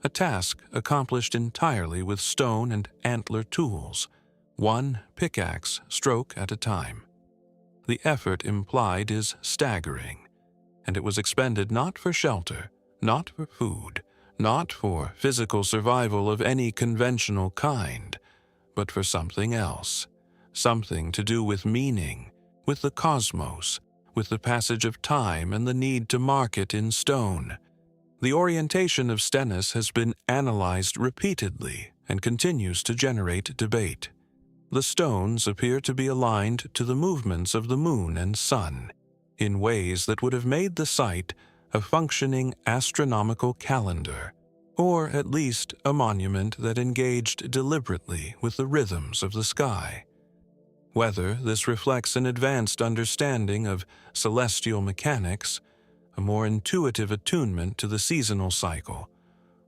a task accomplished entirely with stone and antler tools, one pickaxe stroke at a time. The effort implied is staggering, and it was expended not for shelter, not for food, not for physical survival of any conventional kind, but for something else, something to do with meaning, with the cosmos, with the passage of time and the need to mark it in stone. The orientation of Stenness has been analyzed repeatedly and continues to generate debate. The stones appear to be aligned to the movements of the moon and sun in ways that would have made the site a functioning astronomical calendar, or at least a monument that engaged deliberately with the rhythms of the sky. Whether this reflects an advanced understanding of celestial mechanics, a more intuitive attunement to the seasonal cycle,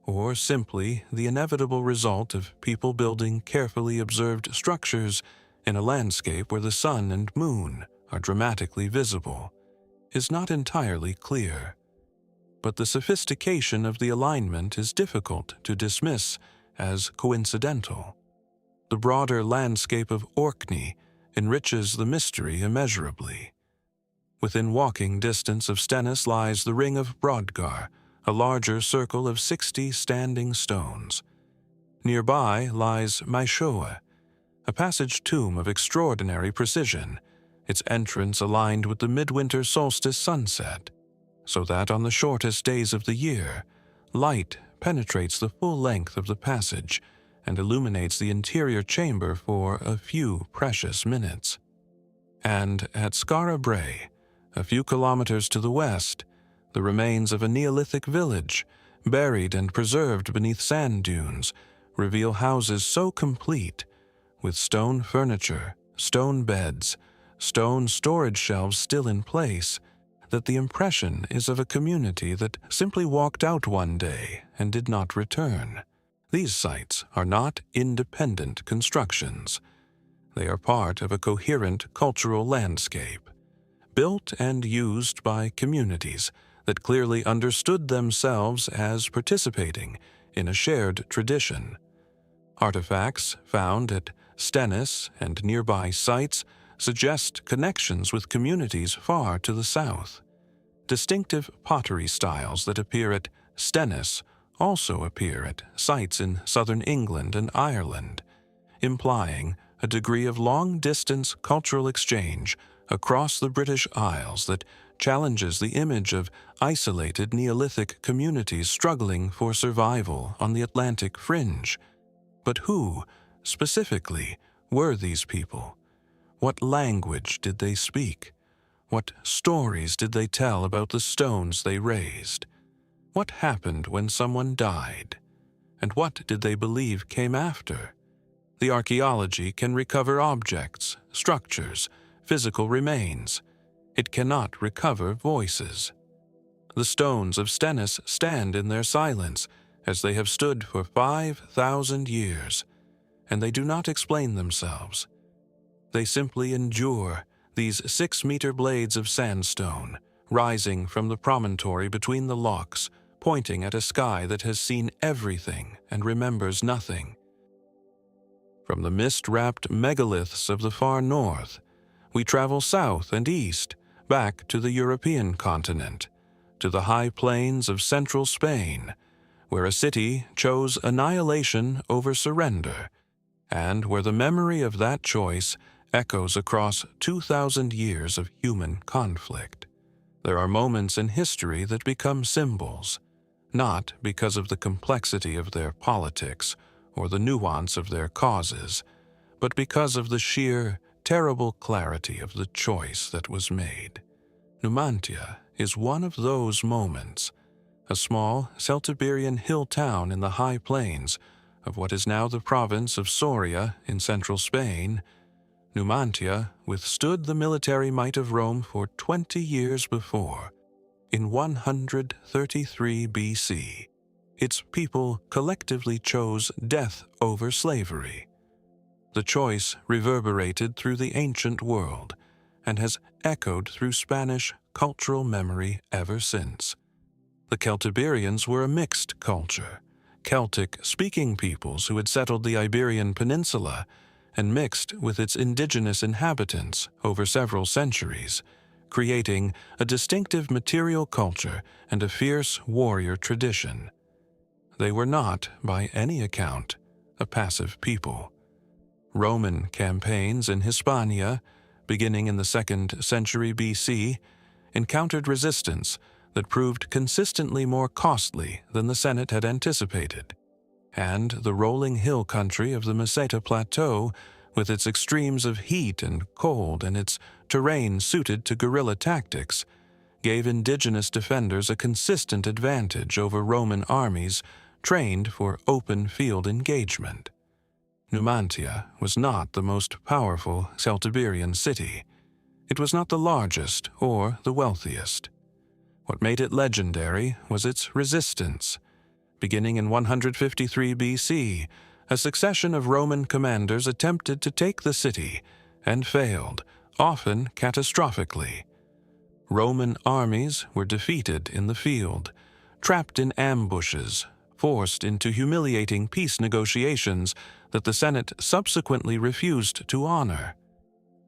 or simply the inevitable result of people building carefully observed structures in a landscape where the sun and moon are dramatically visible, is not entirely clear. But the sophistication of the alignment is difficult to dismiss as coincidental. The broader landscape of Orkney enriches the mystery immeasurably. Within walking distance of Stenness lies the ring of Brodgar, a larger circle of 60 standing stones. Nearby lies Maeshoa, a passage tomb of extraordinary precision, its entrance aligned with the midwinter solstice sunset, so that on the shortest days of the year, light penetrates the full length of the passage and illuminates the interior chamber for a few precious minutes. And at Skara Brae, a few kilometers to the west, the remains of a Neolithic village, buried and preserved beneath sand dunes, reveal houses so complete, with stone furniture, stone beds, stone storage shelves still in place, that the impression is of a community that simply walked out one day and did not return. These sites are not independent constructions. They are part of a coherent cultural landscape, built and used by communities that clearly understood themselves as participating in a shared tradition. Artifacts found at Stenness and nearby sites suggest connections with communities far to the south. Distinctive pottery styles that appear at Stenness also appear at sites in southern England and Ireland, implying a degree of long-distance cultural exchange across the British Isles that challenges the image of isolated Neolithic communities struggling for survival on the Atlantic fringe. But who, specifically, were these people? What language did they speak? What stories did they tell about the stones they raised? What happened when someone died? And what did they believe came after? The archaeology can recover objects, structures, physical remains. It cannot recover voices. The stones of Stenness stand in their silence, as they have stood for 5,000 years, and they do not explain themselves. They simply endure, these 6-meter blades of sandstone, rising from the promontory between the locks, pointing at a sky that has seen everything and remembers nothing. From the mist-wrapped megaliths of the far north, we travel south and east, back to the European continent, to the high plains of central Spain, where a city chose annihilation over surrender, and where the memory of that choice echoes across 2,000 years of human conflict. There are moments in history that become symbols, not because of the complexity of their politics or the nuance of their causes, but because of the sheer, terrible clarity of the choice that was made. Numantia is one of those moments, a small Celtiberian hill town in the high plains of what is now the province of Soria in central Spain. Numantia withstood the military might of Rome for 20 years before. In 133 BC, its people collectively chose death over slavery. The choice reverberated through the ancient world and has echoed through Spanish cultural memory ever since. The Celtiberians were a mixed culture, Celtic-speaking peoples who had settled the Iberian Peninsula and mixed with its indigenous inhabitants over several centuries, creating a distinctive material culture and a fierce warrior tradition. They were not, by any account, a passive people. Roman campaigns in Hispania, beginning in the 2nd century BC, encountered resistance that proved consistently more costly than the Senate had anticipated, and the rolling hill country of the Meseta Plateau, with its extremes of heat and cold and its terrain suited to guerrilla tactics, gave indigenous defenders a consistent advantage over Roman armies trained for open field engagement. Numantia was not the most powerful Celtiberian city. It was not the largest or the wealthiest. What made it legendary was its resistance. Beginning in 153 BC, a succession of Roman commanders attempted to take the city and failed, often catastrophically. Roman armies were defeated in the field, trapped in ambushes, forced into humiliating peace negotiations that the Senate subsequently refused to honor.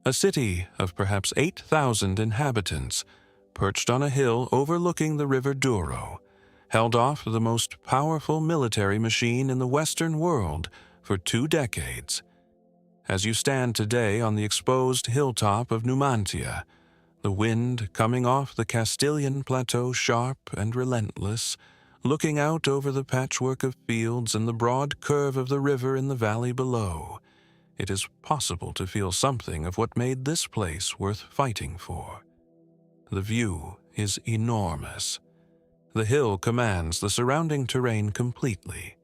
A city of perhaps 8,000 inhabitants, perched on a hill overlooking the river Douro, held off the most powerful military machine in the Western world for 2 decades. As you stand today on the exposed hilltop of Numantia, the wind coming off the Castilian plateau sharp and relentless, looking out over the patchwork of fields and the broad curve of the river in the valley below, it is possible to feel something of what made this place worth fighting for. The view is enormous. The hill commands the surrounding terrain completely,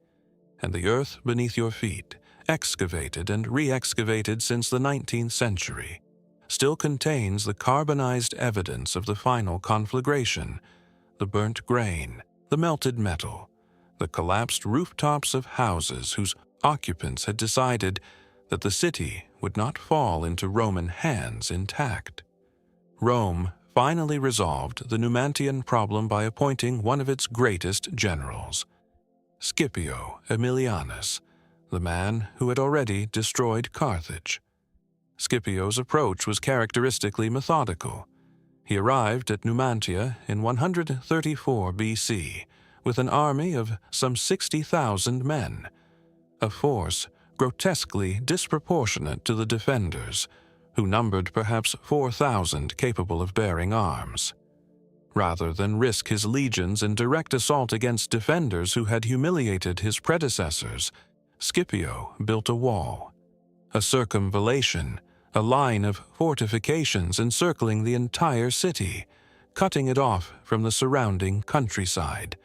and the earth beneath your feet, excavated and re-excavated since the 19th century, still contains the carbonized evidence of the final conflagration, the burnt grain, the melted metal, the collapsed rooftops of houses whose occupants had decided that the city would not fall into Roman hands intact. Rome finally resolved the Numantian problem by appointing one of its greatest generals, Scipio Aemilianus, the man who had already destroyed Carthage. Scipio's approach was characteristically methodical. He arrived at Numantia in 134 BC with an army of some 60,000 men, a force grotesquely disproportionate to the defenders, who numbered perhaps 4,000 capable of bearing arms. Rather than risk his legions in direct assault against defenders who had humiliated his predecessors, Scipio built a wall, a circumvallation, a line of fortifications encircling the entire city, cutting it off from the surrounding countryside,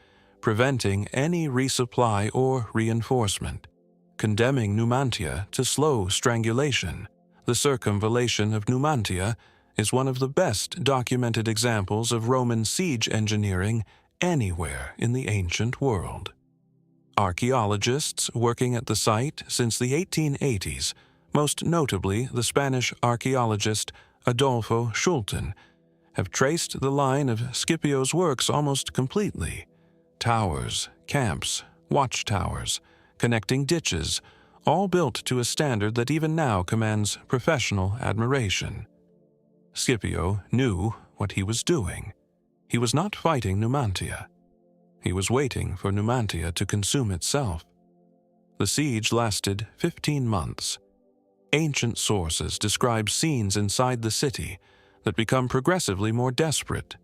preventing any resupply or reinforcement, condemning Numantia to slow strangulation. The circumvallation of Numantia is one of the best documented examples of Roman siege engineering anywhere in the ancient world. Archaeologists working at the site since the 1880s, most notably the Spanish archaeologist Adolfo Schulten, have traced the line of Scipio's works almost completely. Towers, camps, watchtowers, connecting ditches, all built to a standard that even now commands professional admiration. Scipio knew what he was doing. He was not fighting Numantia. He was waiting for Numantia to consume itself. The siege lasted 15 months. Ancient sources describe scenes inside the city that become progressively more desperate.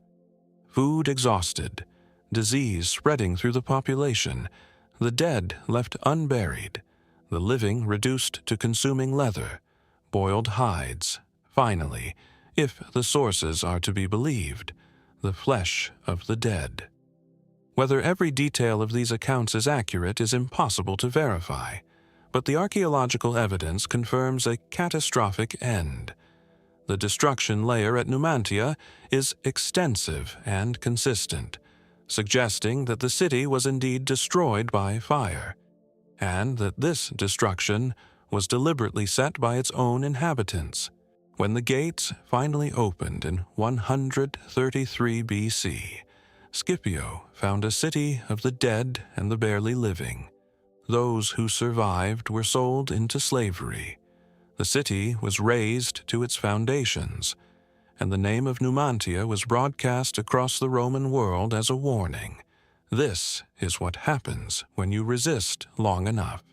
Food exhausted, disease spreading through the population, the dead left unburied, the living reduced to consuming leather, boiled hides, finally, if the sources are to be believed, the flesh of the dead. Whether every detail of these accounts is accurate is impossible to verify, but the archaeological evidence confirms a catastrophic end. The destruction layer at Numantia is extensive and consistent, suggesting that the city was indeed destroyed by fire, and that this destruction was deliberately set by its own inhabitants. When the gates finally opened in 133 BC, Scipio found a city of the dead and the barely living. Those who survived were sold into slavery. The city was razed to its foundations, and the name of Numantia was broadcast across the Roman world as a warning. This is what happens when you resist long enough.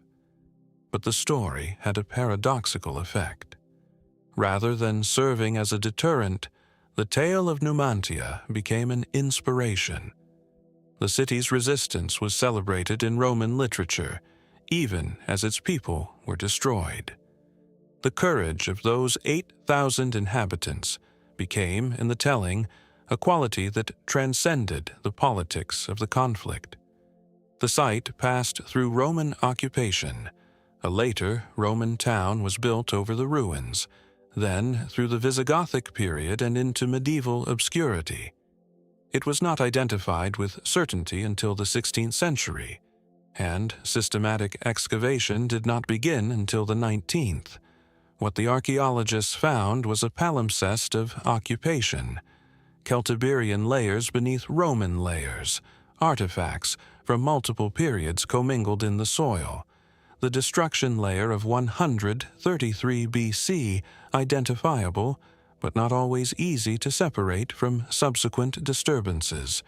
But the story had a paradoxical effect. Rather than serving as a deterrent, the tale of Numantia became an inspiration. The city's resistance was celebrated in Roman literature, even as its people were destroyed. The courage of those 8,000 inhabitants became, in the telling, a quality that transcended the politics of the conflict. The site passed through Roman occupation. A later Roman town was built over the ruins, then through the Visigothic period and into medieval obscurity. It was not identified with certainty until the 16th century, and systematic excavation did not begin until the 19th. What the archaeologists found was a palimpsest of occupation, Celtiberian layers beneath Roman layers, artifacts from multiple periods commingled in the soil. The destruction layer of 133 BC identifiable, but not always easy to separate from subsequent disturbances.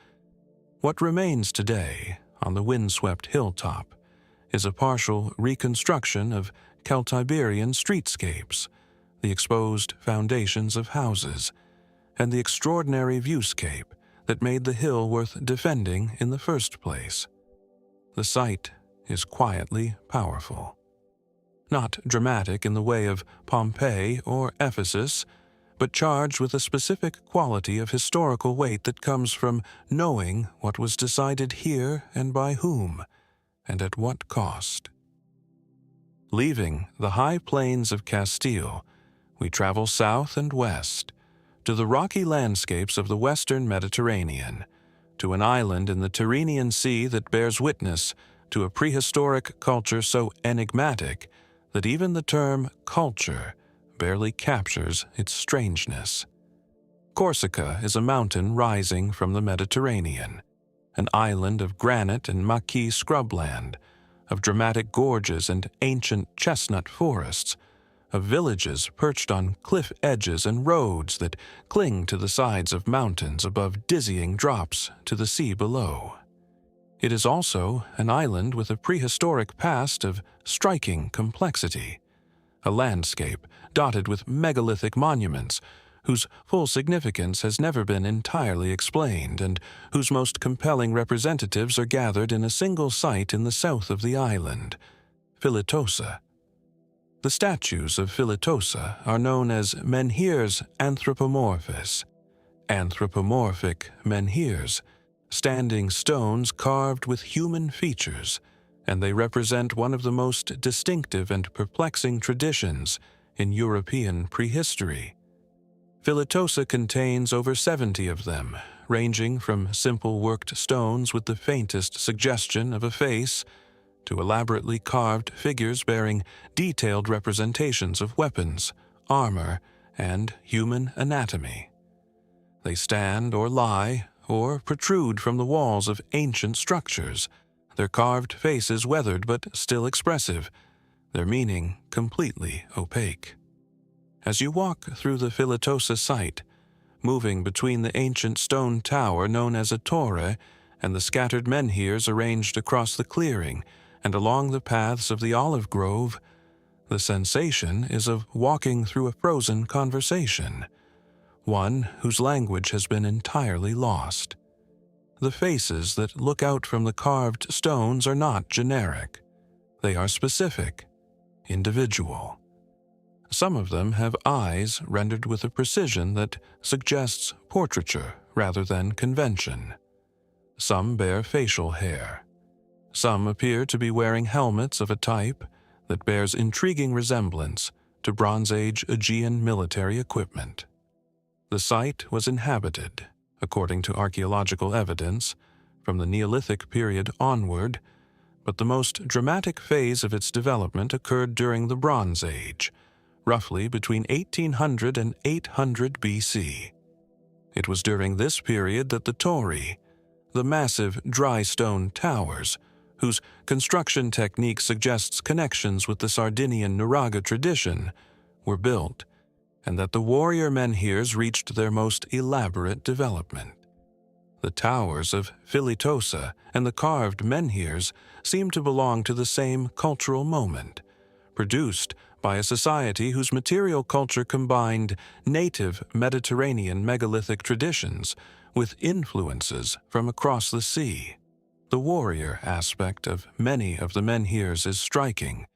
What remains today, on the windswept hilltop, is a partial reconstruction of Celtiberian streetscapes, the exposed foundations of houses, and the extraordinary viewscape that made the hill worth defending in the first place. The site is quietly powerful. Not dramatic in the way of Pompeii or Ephesus, but charged with a specific quality of historical weight that comes from knowing what was decided here and by whom, and at what cost. Leaving the high plains of Castile, we travel south and west, to the rocky landscapes of the western Mediterranean, to an island in the Tyrrhenian Sea that bears witness to a prehistoric culture so enigmatic that even the term culture barely captures its strangeness. Corsica is a mountain rising from the Mediterranean, an island of granite and maquis scrubland, of dramatic gorges and ancient chestnut forests, of villages perched on cliff edges and roads that cling to the sides of mountains above dizzying drops to the sea below. It is also an island with a prehistoric past of striking complexity, a landscape dotted with megalithic monuments whose full significance has never been entirely explained and whose most compelling representatives are gathered in a single site in the south of the island, Filitosa. The statues of Filitosa are known as menhirs anthropomorphous, anthropomorphic menhirs, standing stones carved with human features, and they represent one of the most distinctive and perplexing traditions in European prehistory. Filitosa contains over 70 of them, ranging from simple worked stones with the faintest suggestion of a face to elaborately carved figures bearing detailed representations of weapons, armor, and human anatomy. They stand or lie or protrude from the walls of ancient structures, their carved faces weathered but still expressive, their meaning completely opaque. As you walk through the Filitosa site, moving between the ancient stone tower known as a torre and the scattered menhirs arranged across the clearing and along the paths of the olive grove, the sensation is of walking through a frozen conversation, one whose language has been entirely lost. The faces that look out from the carved stones are not generic. They are specific, individual. Some of them have eyes rendered with a precision that suggests portraiture rather than convention. Some bear facial hair. Some appear to be wearing helmets of a type that bears intriguing resemblance to Bronze Age Aegean military equipment. The site was inhabited, according to archaeological evidence, from the Neolithic period onward, but the most dramatic phase of its development occurred during the Bronze Age, roughly between 1800 and 800 BC. It was during this period that the Tori, the massive dry stone towers, whose construction technique suggests connections with the Sardinian Nuraga tradition, were built, and that the warrior menhirs reached their most elaborate development. The towers of Filitosa and the carved menhirs seem to belong to the same cultural moment, produced by a society whose material culture combined native Mediterranean megalithic traditions with influences from across the sea. The warrior aspect of many of the menhirs is striking.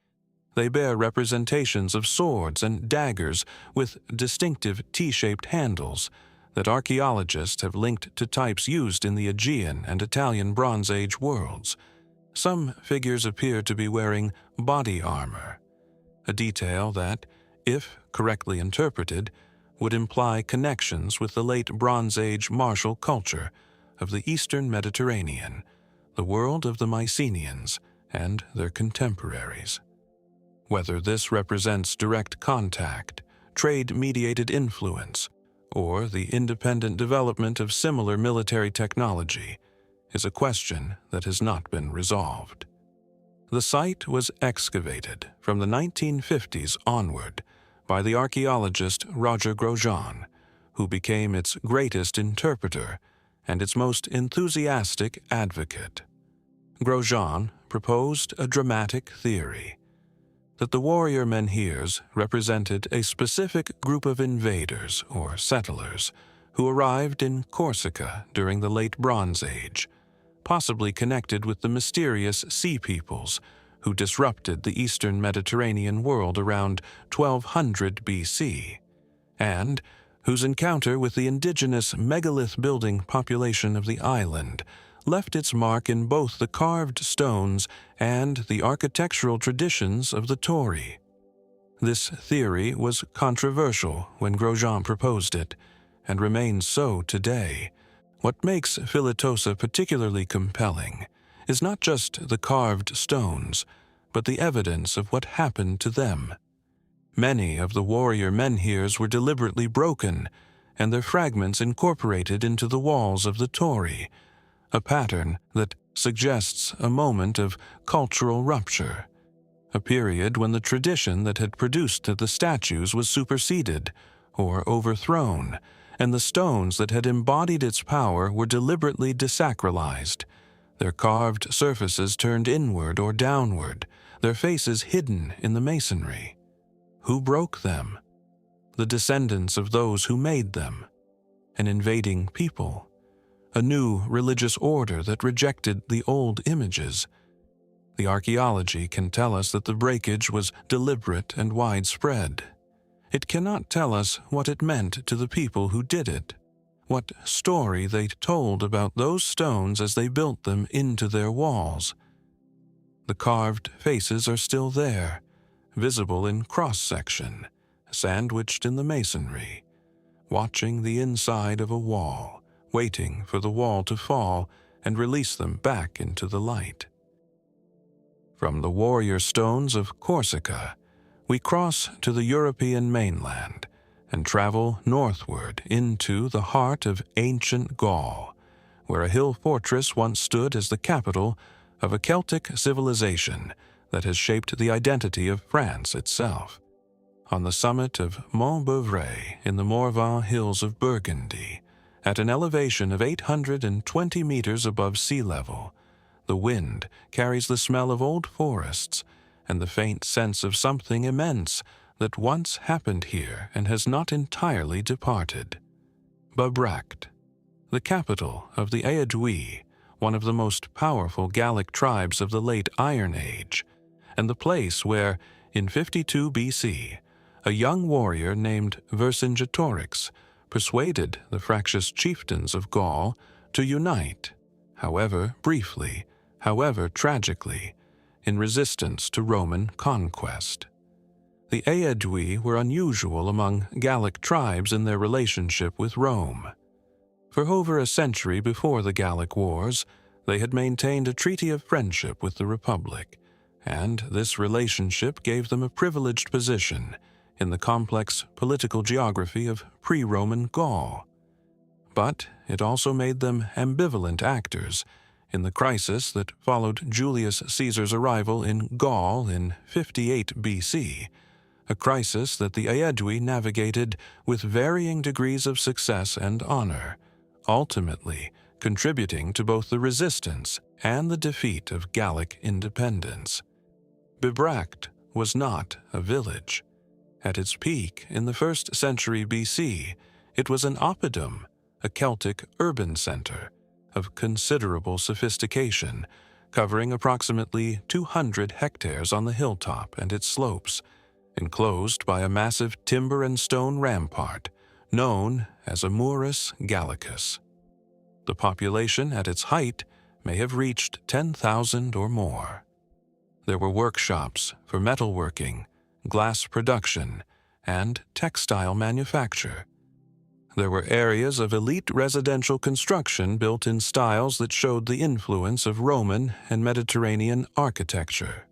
They bear representations of swords and daggers with distinctive T-shaped handles that archaeologists have linked to types used in the Aegean and Italian Bronze Age worlds. Some figures appear to be wearing body armor, a detail that, if correctly interpreted, would imply connections with the late Bronze Age martial culture of the Eastern Mediterranean, the world of the Mycenaeans and their contemporaries. Whether this represents direct contact, trade-mediated influence, or the independent development of similar military technology is a question that has not been resolved. The site was excavated from the 1950s onward by the archaeologist Roger Grosjean, who became its greatest interpreter and its most enthusiastic advocate. Grosjean proposed a dramatic theory that the warrior menhirs represented a specific group of invaders or settlers who arrived in Corsica during the Late Bronze Age, possibly connected with the mysterious sea peoples who disrupted the Eastern Mediterranean world around 1200 BC, and whose encounter with the indigenous megalith-building population of the island left its mark in both the carved stones and the architectural traditions of the Tori. This theory was controversial when Grosjean proposed it, and remains so today. What makes Filitosa particularly compelling is not just the carved stones, but the evidence of what happened to them. Many of the warrior menhirs were deliberately broken, and their fragments incorporated into the walls of the Tori, a pattern that suggests a moment of cultural rupture, a period when the tradition that had produced the statues was superseded or overthrown, and the stones that had embodied its power were deliberately desacralized, their carved surfaces turned inward or downward, their faces hidden in the masonry. Who broke them? The descendants of those who made them. An invading people. A new religious order that rejected the old images. The archaeology can tell us that the breakage was deliberate and widespread. It cannot tell us what it meant to the people who did it, what story they told about those stones as they built them into their walls. The carved faces are still there, visible in cross-section, sandwiched in the masonry, watching the inside of a wall, waiting for the wall to fall and release them back into the light. From the warrior stones of Corsica, we cross to the European mainland and travel northward into the heart of ancient Gaul, where a hill fortress once stood as the capital of a Celtic civilization that has shaped the identity of France itself. On the summit of Mont Beuvray in the Morvan Hills of Burgundy, at an elevation of 820 meters above sea level, the wind carries the smell of old forests and the faint sense of something immense that once happened here and has not entirely departed. Bibracte, the capital of the Aedui, one of the most powerful Gallic tribes of the late Iron Age, and the place where, in 52 BC, a young warrior named Vercingetorix persuaded the fractious chieftains of Gaul to unite, however briefly, however tragically, in resistance to Roman conquest. The Aedui were unusual among Gallic tribes in their relationship with Rome. For over a century before the Gallic Wars, they had maintained a treaty of friendship with the Republic, and this relationship gave them a privileged position in the complex political geography of pre-Roman Gaul. But it also made them ambivalent actors in the crisis that followed Julius Caesar's arrival in Gaul in 58 BC, a crisis that the Aedui navigated with varying degrees of success and honor, ultimately contributing to both the resistance and the defeat of Gallic independence. Bibracte was not a village. At its peak in the 1st century BC, it was an oppidum, a Celtic urban center of considerable sophistication, covering approximately 200 hectares on the hilltop and its slopes, enclosed by a massive timber and stone rampart known as a Murus Gallicus. The population at its height may have reached 10,000 or more. There were workshops for metalworking, glass production, and textile manufacture. There were areas of elite residential construction built in styles that showed the influence of Roman and Mediterranean architecture.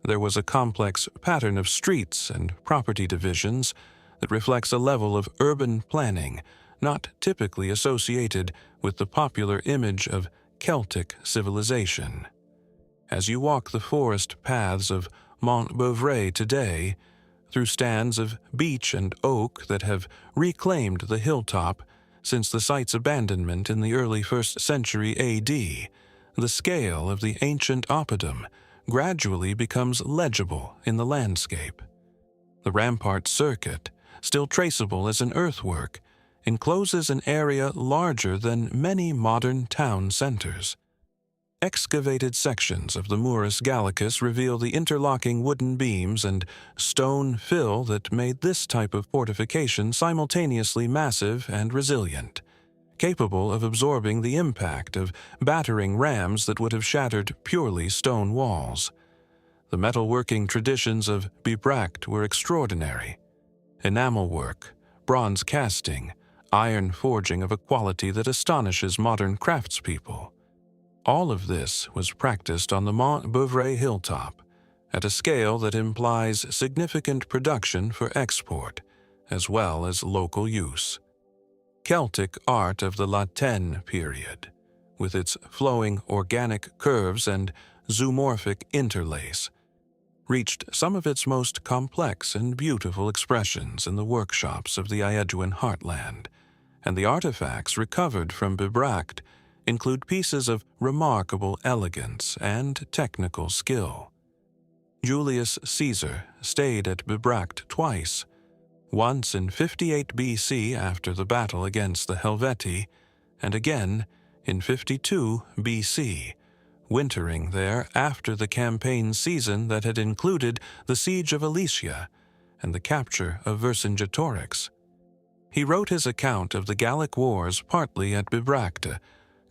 There was a complex pattern of streets and property divisions that reflects a level of urban planning not typically associated with the popular image of Celtic civilization. As you walk the forest paths of Mont Beuvray today, through stands of beech and oak that have reclaimed the hilltop since the site's abandonment in the early 1st century AD, the scale of the ancient oppidum gradually becomes legible in the landscape. The rampart circuit, still traceable as an earthwork, encloses an area larger than many modern town centers. Excavated sections of the Murus Gallicus reveal the interlocking wooden beams and stone fill that made this type of fortification simultaneously massive and resilient, capable of absorbing the impact of battering rams that would have shattered purely stone walls. The metalworking traditions of Bibracte were extraordinary. Enamel work, bronze casting, iron forging of a quality that astonishes modern craftspeople. All of this was practiced on the Mont Beuvray hilltop, at a scale that implies significant production for export, as well as local use. Celtic art of the La Tène period, with its flowing organic curves and zoomorphic interlace, reached some of its most complex and beautiful expressions in the workshops of the Aeduan heartland, and the artifacts recovered from Bibracte include pieces of remarkable elegance and technical skill. Julius Caesar stayed at Bibracte twice, once in 58 BC after the battle against the Helvetii, and again in 52 BC, wintering there after the campaign season that had included the siege of Alesia and the capture of Vercingetorix. He wrote his account of the Gallic Wars partly at Bibracte,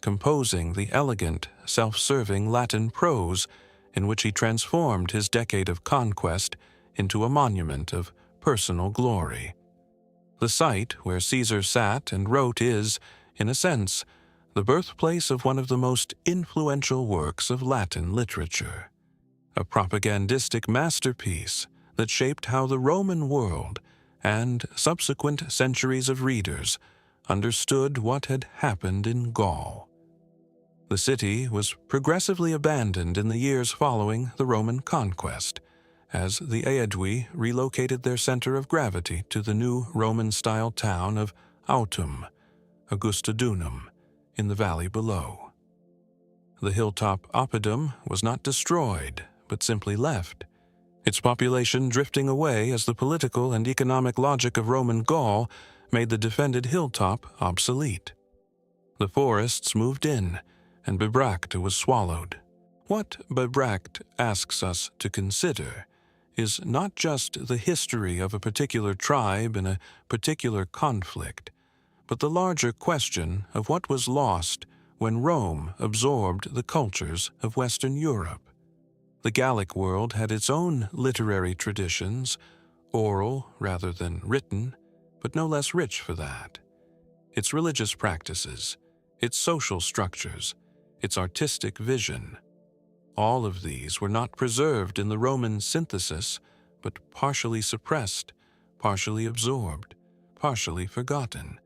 composing the elegant, self-serving Latin prose in which he transformed his decade of conquest into a monument of personal glory. The site where Caesar sat and wrote is, in a sense, the birthplace of one of the most influential works of Latin literature, a propagandistic masterpiece that shaped how the Roman world and subsequent centuries of readers understood what had happened in Gaul. The city was progressively abandoned in the years following the Roman conquest, as the Aedui relocated their center of gravity to the new Roman-style town of Autum, Augustodunum, in the valley below. The hilltop oppidum was not destroyed, but simply left, its population drifting away as the political and economic logic of Roman Gaul made the defended hilltop obsolete. The forests moved in, and Bibracte was swallowed. What Bibracte asks us to consider is not just the history of a particular tribe in a particular conflict, but the larger question of what was lost when Rome absorbed the cultures of Western Europe. The Gallic world had its own literary traditions, oral rather than written, but no less rich for that. Its religious practices, its social structures, its artistic vision. All of these were not preserved in the Roman synthesis, but partially suppressed, partially absorbed, partially forgotten.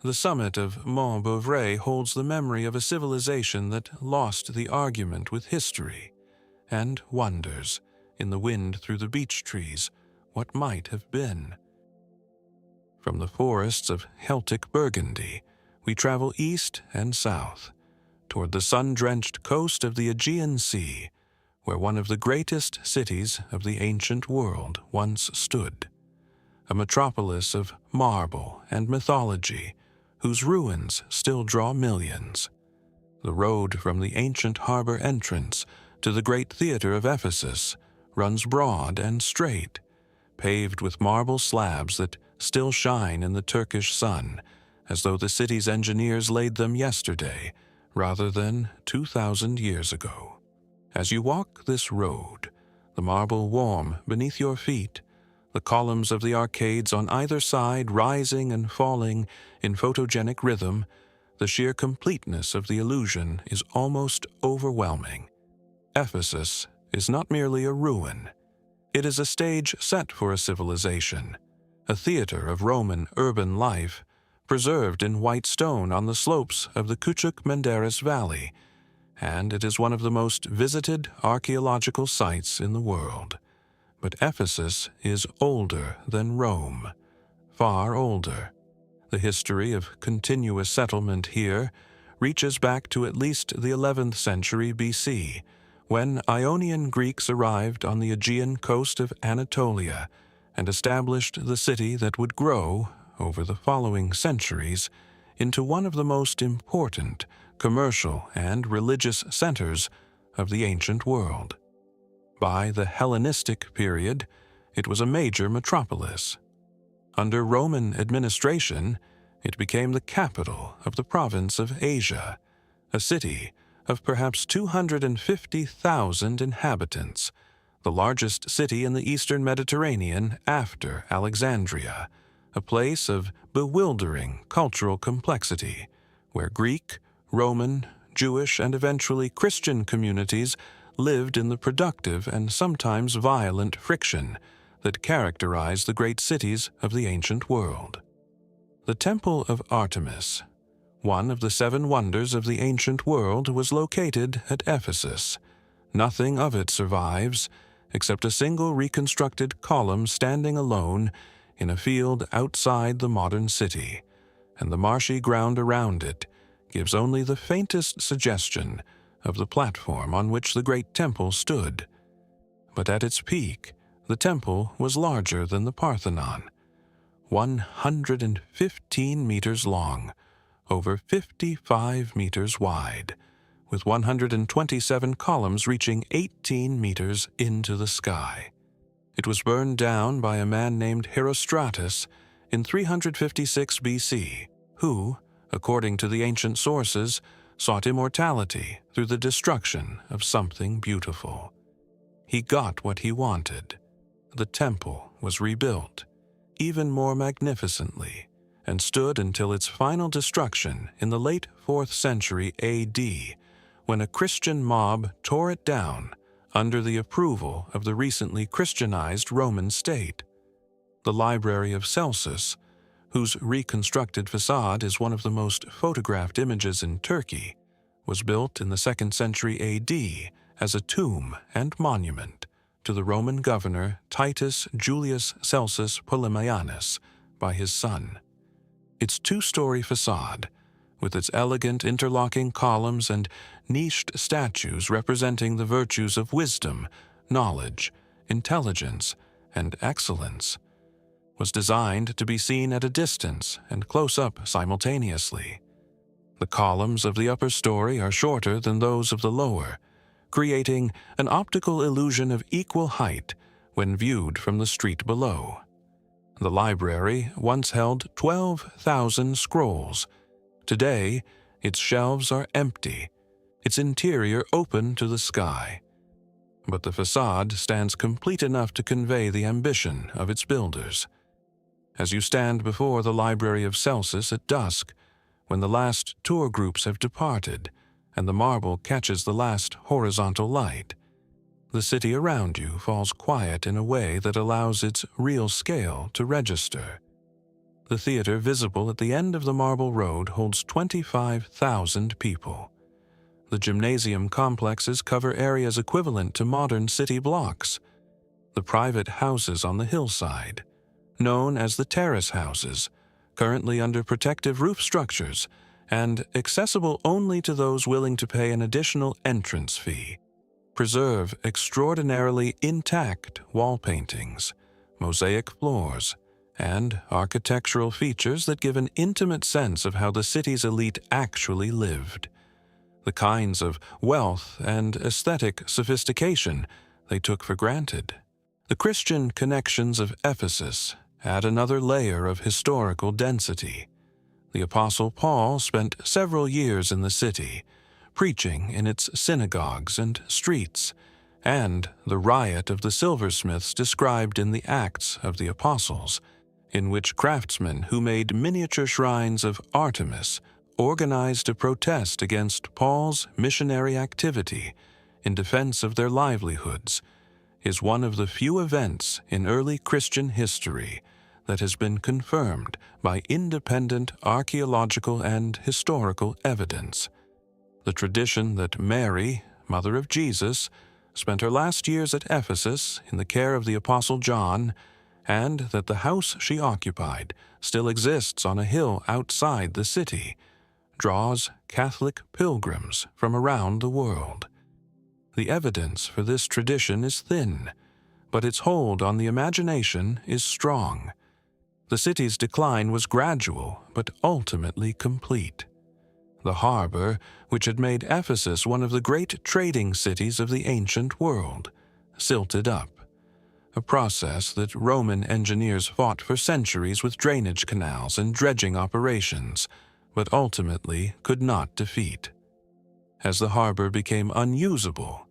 The summit of Mont Beauvray holds the memory of a civilization that lost the argument with history, and wonders, in the wind through the beech trees, what might have been. From the forests of Celtic Burgundy, we travel east and south, toward the sun-drenched coast of the Aegean Sea, where one of the greatest cities of the ancient world once stood, a metropolis of marble and mythology, whose ruins still draw millions. The road from the ancient harbor entrance to the great theater of Ephesus runs broad and straight, paved with marble slabs that still shine in the Turkish sun, as though the city's engineers laid them yesterday, rather than 2,000 years ago. As you walk this road, the marble warm beneath your feet, the columns of the arcades on either side rising and falling in photogenic rhythm, the sheer completeness of the illusion is almost overwhelming. Ephesus is not merely a ruin. It is a stage set for a civilization, a theater of Roman urban life, preserved in white stone on the slopes of the Küçük-Menderes Valley, and it is one of the most visited archaeological sites in the world. But Ephesus is older than Rome, far older. The history of continuous settlement here reaches back to at least the 11th century BC, when Ionian Greeks arrived on the Aegean coast of Anatolia and established the city that would grow, over the following centuries, into one of the most important commercial and religious centers of the ancient world. By the Hellenistic period, it was a major metropolis. Under Roman administration, it became the capital of the province of Asia, a city of perhaps 250,000 inhabitants, the largest city in the eastern Mediterranean after Alexandria, a place of bewildering cultural complexity, where Greek, Roman, Jewish, and eventually Christian communities lived in the productive and sometimes violent friction that characterized the great cities of the ancient world. The Temple of Artemis, one of the 7 wonders of the ancient world, was located at Ephesus. Nothing of it survives, except a single reconstructed column standing alone in a field outside the modern city, and the marshy ground around it gives only the faintest suggestion of the platform on which the great temple stood. But at its peak, the temple was larger than the Parthenon, 115 meters long, over 55 meters wide, with 127 columns reaching 18 meters into the sky. It was burned down by a man named Herostratus in 356 BC, who, according to the ancient sources, sought immortality through the destruction of something beautiful. He got what he wanted. The temple was rebuilt, even more magnificently, and stood until its final destruction in the late 4th century AD, when a Christian mob tore it down under the approval of the recently Christianized Roman state. The Library of Celsus, whose reconstructed facade is one of the most photographed images in Turkey, was built in the 2nd century AD as a tomb and monument to the Roman governor Titus Julius Celsus Ptolemaios by his son. Its 2-story facade, with its elegant interlocking columns and niched statues representing the virtues of wisdom, knowledge, intelligence, and excellence, was designed to be seen at a distance and close up simultaneously. The columns of the upper story are shorter than those of the lower, creating an optical illusion of equal height when viewed from the street below. The library once held 12,000 scrolls. Today, its shelves are empty, its interior open to the sky. But the facade stands complete enough to convey the ambition of its builders. As you stand before the Library of Celsus at dusk, when the last tour groups have departed and the marble catches the last horizontal light, the city around you falls quiet in a way that allows its real scale to register. The theater visible at the end of the marble road holds 25,000 people. The gymnasium complexes cover areas equivalent to modern city blocks. The private houses on the hillside, known as the terrace houses, currently under protective roof structures and accessible only to those willing to pay an additional entrance fee, preserve extraordinarily intact wall paintings, mosaic floors, and architectural features that give an intimate sense of how the city's elite actually lived, the kinds of wealth and aesthetic sophistication they took for granted. The Christian connections of Ephesus add another layer of historical density. The Apostle Paul spent several years in the city, preaching in its synagogues and streets, and the riot of the silversmiths described in the Acts of the Apostles, in which craftsmen who made miniature shrines of Artemis organized a protest against Paul's missionary activity in defense of their livelihoods, is one of the few events in early Christian history that has been confirmed by independent archaeological and historical evidence. The tradition that Mary, mother of Jesus, spent her last years at Ephesus in the care of the Apostle John, and that the house she occupied still exists on a hill outside the city, draws Catholic pilgrims from around the world. The evidence for this tradition is thin, but its hold on the imagination is strong. The city's decline was gradual, but ultimately complete. The harbor, which had made Ephesus one of the great trading cities of the ancient world, silted up, a process that Roman engineers fought for centuries with drainage canals and dredging operations, but ultimately could not defeat. As the harbor became unusable,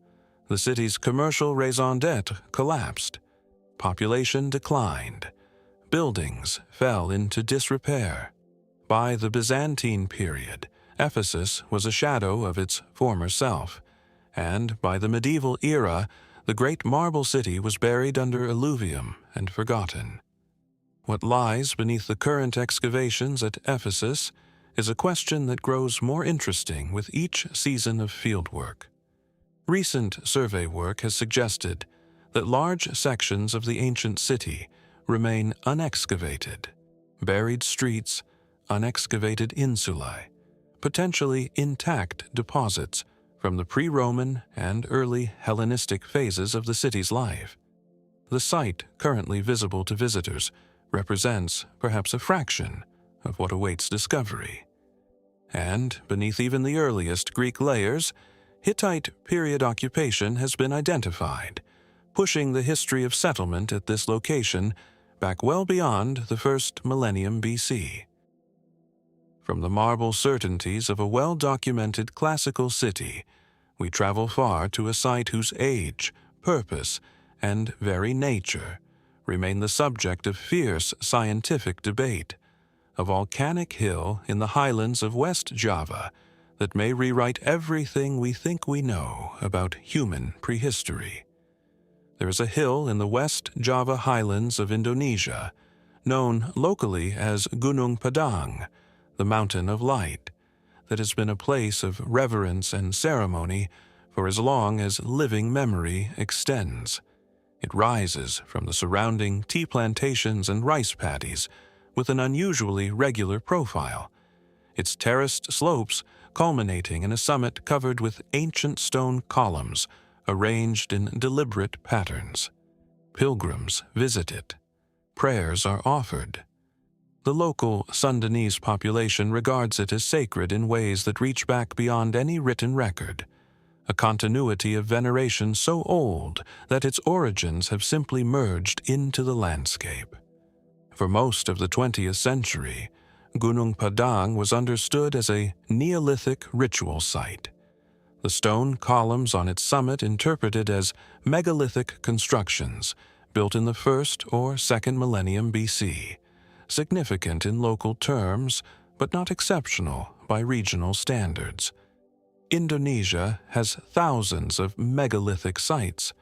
the city's commercial raison d'etre collapsed, population declined, buildings fell into disrepair. By the Byzantine period, Ephesus was a shadow of its former self, and by the medieval era, the great marble city was buried under alluvium and forgotten. What lies beneath the current excavations at Ephesus is a question that grows more interesting with each season of fieldwork. Recent survey work has suggested that large sections of the ancient city remain unexcavated, buried streets, unexcavated insulae, potentially intact deposits from the pre-Roman and early Hellenistic phases of the city's life. The site currently visible to visitors represents perhaps a fraction of what awaits discovery. And beneath even the earliest Greek layers, Hittite period occupation has been identified, pushing the history of settlement at this location back well beyond the first millennium BC. From the marble certainties of a well-documented classical city, we travel far to a site whose age, purpose, and very nature remain the subject of fierce scientific debate, a volcanic hill in the highlands of West Java that may rewrite everything we think we know about human prehistory. There is a hill in the West Java highlands of Indonesia, known locally as Gunung Padang, the Mountain of Light, that has been a place of reverence and ceremony for as long as living memory extends. It rises from the surrounding tea plantations and rice paddies with an unusually regular profile, its terraced slopes culminating in a summit covered with ancient stone columns arranged in deliberate patterns. Pilgrims visit it. Prayers are offered. The local Sundanese population regards it as sacred in ways that reach back beyond any written record, a continuity of veneration so old that its origins have simply merged into the landscape. For most of the 20th century, Gunung Padang was understood as a Neolithic ritual site. The stone columns on its summit interpreted as megalithic constructions built in the 1st or 2nd millennium BC, significant in local terms but not exceptional by regional standards. Indonesia has thousands of megalithic sites.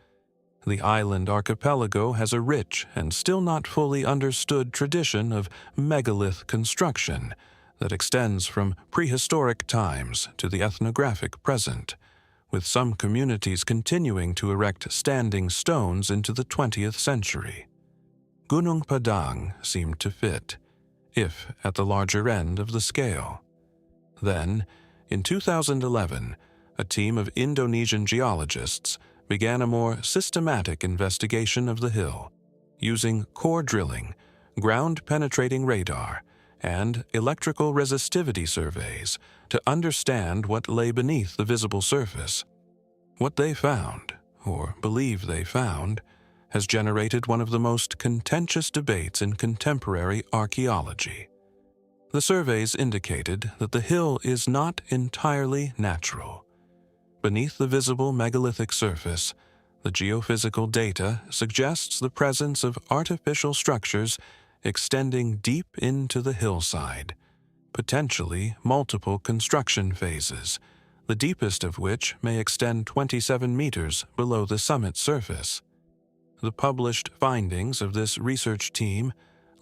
The island archipelago has a rich and still not fully understood tradition of megalith construction that extends from prehistoric times to the ethnographic present, with some communities continuing to erect standing stones into the 20th century. Gunung Padang seemed to fit, if at the larger end of the scale. Then, in 2011, a team of Indonesian geologists began a more systematic investigation of the hill, using core drilling, ground-penetrating radar, and electrical resistivity surveys to understand what lay beneath the visible surface. What they found, or believe they found, has generated one of the most contentious debates in contemporary archaeology. The surveys indicated that the hill is not entirely natural. Beneath the visible megalithic surface, the geophysical data suggests the presence of artificial structures extending deep into the hillside, potentially multiple construction phases, the deepest of which may extend 27 meters below the summit surface. The published findings of this research team,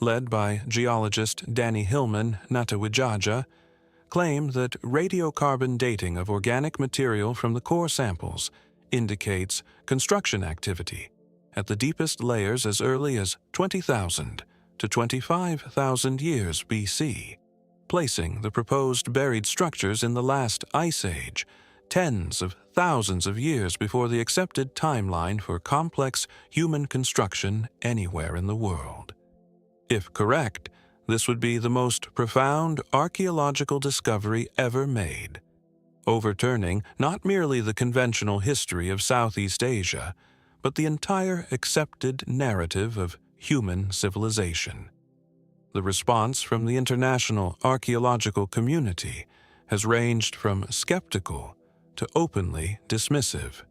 led by geologist Danny Hillman Natawijaja, claim that radiocarbon dating of organic material from the core samples indicates construction activity at the deepest layers as early as 20,000 to 25,000 years BC, placing the proposed buried structures in the last ice age, tens of thousands of years before the accepted timeline for complex human construction anywhere in the world. If correct, this would be the most profound archaeological discovery ever made, overturning not merely the conventional history of Southeast Asia, but the entire accepted narrative of human civilization. The response from the international archaeological community has ranged from skeptical to openly dismissive.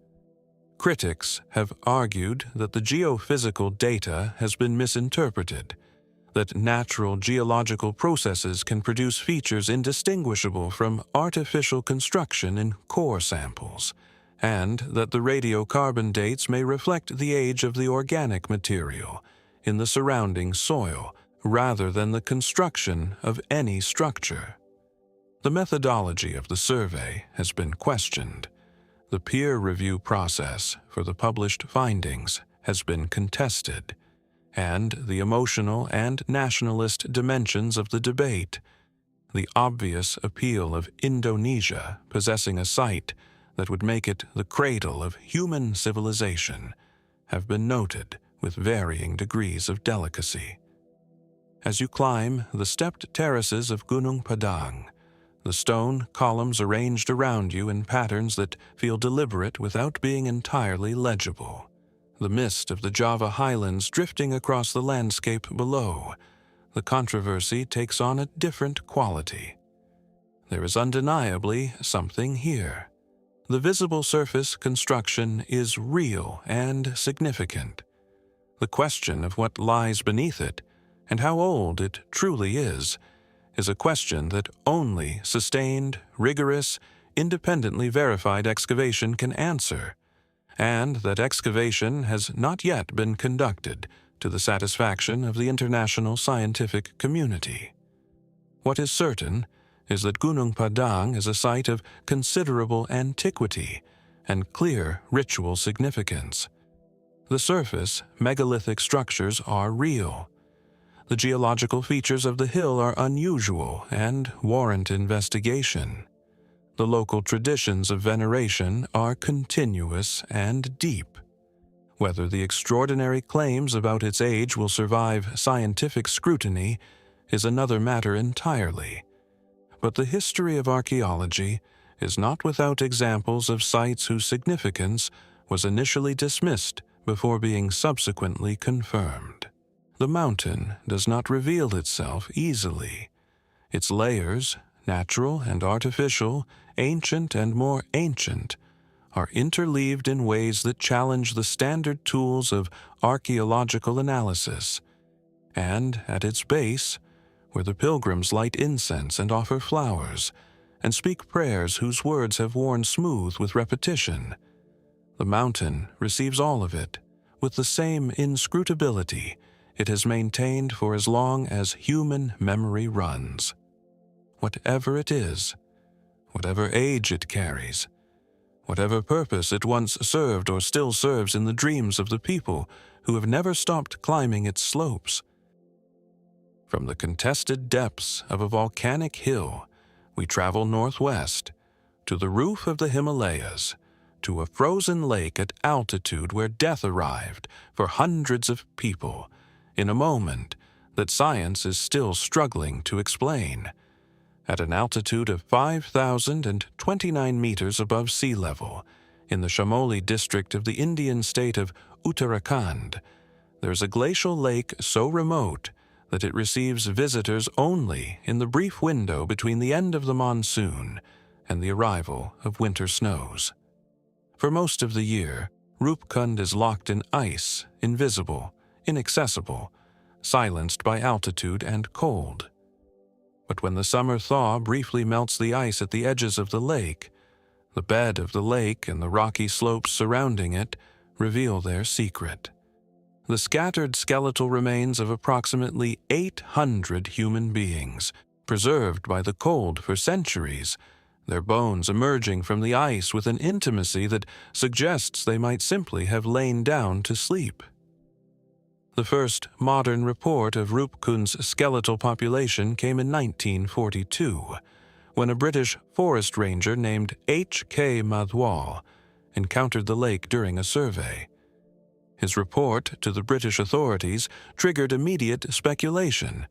Critics have argued that the geophysical data has been misinterpreted, that natural geological processes can produce features indistinguishable from artificial construction in core samples, and that the radiocarbon dates may reflect the age of the organic material in the surrounding soil rather than the construction of any structure. The methodology of the survey has been questioned. The peer review process for the published findings has been contested, and the emotional and nationalist dimensions of the debate, the obvious appeal of Indonesia possessing a site that would make it the cradle of human civilization, have been noted with varying degrees of delicacy. As you climb the stepped terraces of Gunung Padang, the stone columns arranged around you in patterns that feel deliberate without being entirely legible. the mist of the Java highlands drifting across the landscape below, the controversy takes on a different quality. There is undeniably something here. The visible surface construction is real and significant. The question of what lies beneath it, and how old it truly is a question that only sustained, rigorous, independently verified excavation can answer, and that excavation has not yet been conducted to the satisfaction of the international scientific community. What is certain is that Gunung Padang is a site of considerable antiquity and clear ritual significance. The surface, megalithic structures are real. The geological features of the hill are unusual and warrant investigation. The local traditions of veneration are continuous and deep. Whether the extraordinary claims about its age will survive scientific scrutiny is another matter entirely. But the history of archaeology is not without examples of sites whose significance was initially dismissed before being subsequently confirmed. The mountain does not reveal itself easily. Its layers, natural and artificial, ancient and more ancient, are interleaved in ways that challenge the standard tools of archaeological analysis. And at its base, where the pilgrims light incense and offer flowers, and speak prayers whose words have worn smooth with repetition, the mountain receives all of it with the same inscrutability it has maintained for as long as human memory runs. Whatever it is, whatever age it carries, whatever purpose it once served or still serves in the dreams of the people who have never stopped climbing its slopes. From the contested depths of a volcanic hill, we travel northwest to the roof of the Himalayas, to a frozen lake at altitude where death arrived for hundreds of people in a moment that science is still struggling to explain. At an altitude of 5,029 meters above sea level, in the Chamoli district of the Indian state of Uttarakhand, there is a glacial lake so remote that it receives visitors only in the brief window between the end of the monsoon and the arrival of winter snows. For most of the year, Roopkund is locked in ice, invisible, inaccessible, silenced by altitude and cold. But when the summer thaw briefly melts the ice at the edges of the lake, the bed of the lake and the rocky slopes surrounding it reveal their secret. The scattered skeletal remains of approximately 800 human beings, preserved by the cold for centuries, their bones emerging from the ice with an intimacy that suggests they might simply have lain down to sleep. The first modern report of Roopkund's skeletal population came in 1942, when a British forest ranger named H.K. Madhwal encountered the lake during a survey. His report to the British authorities triggered immediate speculation.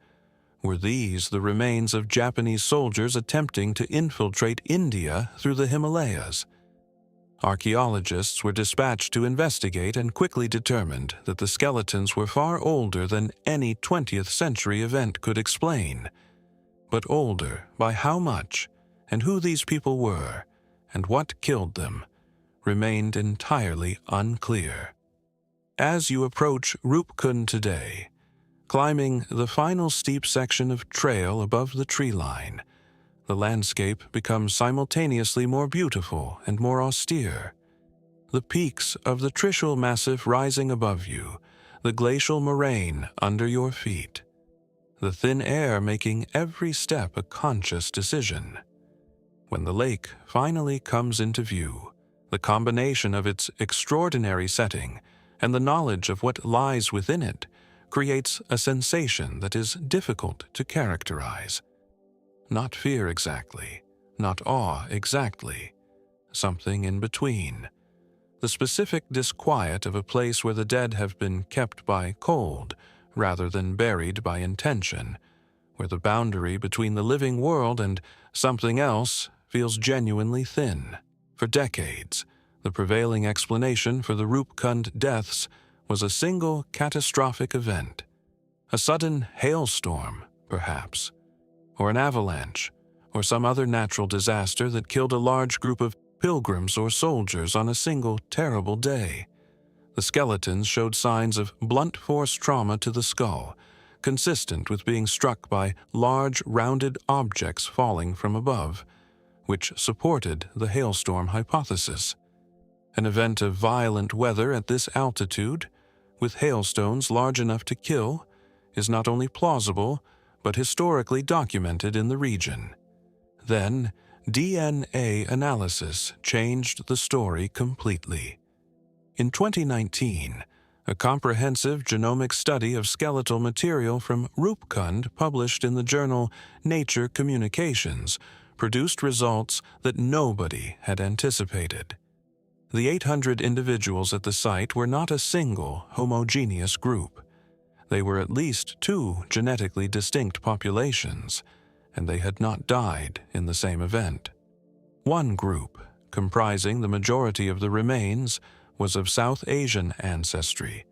Were these the remains of Japanese soldiers attempting to infiltrate India through the Himalayas? Archaeologists were dispatched to investigate and quickly determined that the skeletons were far older than any 20th century event could explain. But older by how much, and who these people were, and what killed them, remained entirely unclear. As you approach Roopkund today, climbing the final steep section of trail above the tree line, the landscape becomes simultaneously more beautiful and more austere. The peaks of the Trishul Massif rising above you, the glacial moraine under your feet, the thin air making every step a conscious decision. When the lake finally comes into view, the combination of its extraordinary setting and the knowledge of what lies within it creates a sensation that is difficult to characterize. Not fear exactly, not awe exactly, something in between. The specific disquiet of a place where the dead have been kept by cold rather than buried by intention, where the boundary between the living world and something else feels genuinely thin. For decades, The prevailing explanation for the Roopkund deaths was a single catastrophic event. A sudden hailstorm, perhaps, or an avalanche, or some other natural disaster that killed a large group of pilgrims or soldiers on a single terrible day. The skeletons showed signs of blunt force trauma to the skull, consistent with being struck by large rounded objects falling from above, which supported the hailstorm hypothesis. An event of violent weather at this altitude, with hailstones large enough to kill, is not only plausible, but historically documented in the region. Then, DNA analysis changed the story completely. In 2019, a comprehensive genomic study of skeletal material from Roopkund published in the journal Nature Communications produced results that nobody had anticipated. The 800 individuals at the site were not a single homogeneous group. They were at least two genetically distinct populations, and they had not died in the same event. One group, comprising the majority of the remains, was of South Asian ancestry,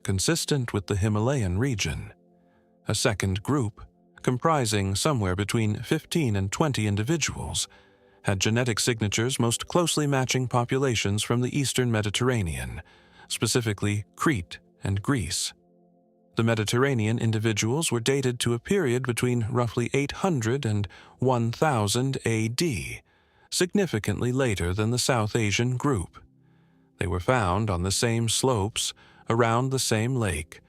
consistent with the Himalayan region. A second group, comprising somewhere between 15 and 20 individuals, had genetic signatures most closely matching populations from the Eastern Mediterranean, specifically Crete and Greece. The Mediterranean individuals were dated to a period between roughly 800 and 1000 AD, significantly later than the South Asian group. They were found on the same slopes around the same lake,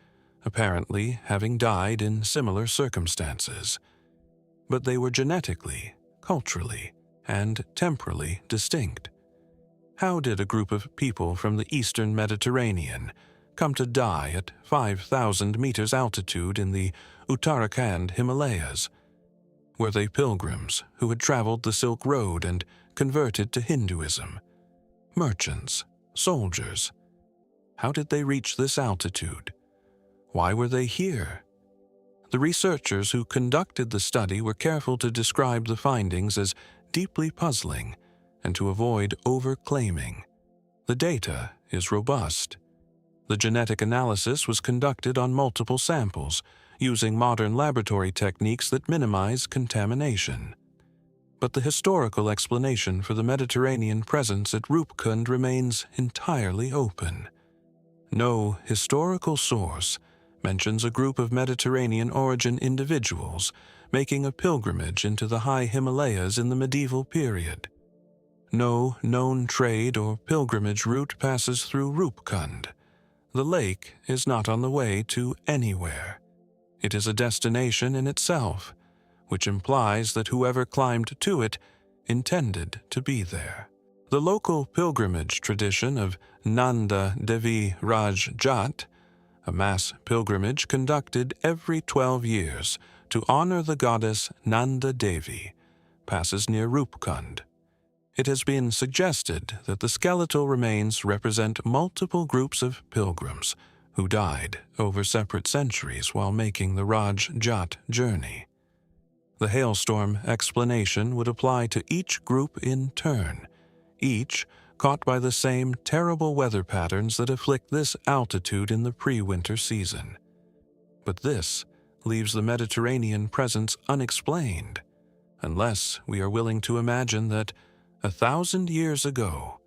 apparently having died in similar circumstances. But they were genetically, culturally, and temporally distinct. How did a group of people from the Eastern Mediterranean come to die at 5,000 meters altitude in the Uttarakhand Himalayas? Were they pilgrims who had traveled the Silk Road and converted to Hinduism? Merchants? Soldiers? How did they reach this altitude? Why were they here? The researchers who conducted the study were careful to describe the findings as deeply puzzling and to avoid over-claiming. The data is robust. The genetic analysis was conducted on multiple samples, using modern laboratory techniques that minimize contamination. But the historical explanation for the Mediterranean presence at Roopkund remains entirely open. No historical source mentions a group of Mediterranean-origin individuals making a pilgrimage into the high Himalayas in the medieval period. No known trade or pilgrimage route passes through Roopkund. The lake is not on the way to anywhere. It is a destination in itself, which implies that whoever climbed to it intended to be there. The local pilgrimage tradition of Nanda Devi Raj Jat, a mass pilgrimage conducted every 12 years to honor the goddess Nanda Devi, passes near Roopkund. It has been suggested that the skeletal remains represent multiple groups of pilgrims who died over separate centuries while making the Raj Jat journey. The hailstorm explanation would apply to each group in turn, each caught by the same terrible weather patterns that afflict this altitude in the pre-winter season. But this leaves the Mediterranean presence unexplained, unless we are willing to imagine that 1,000 years ago,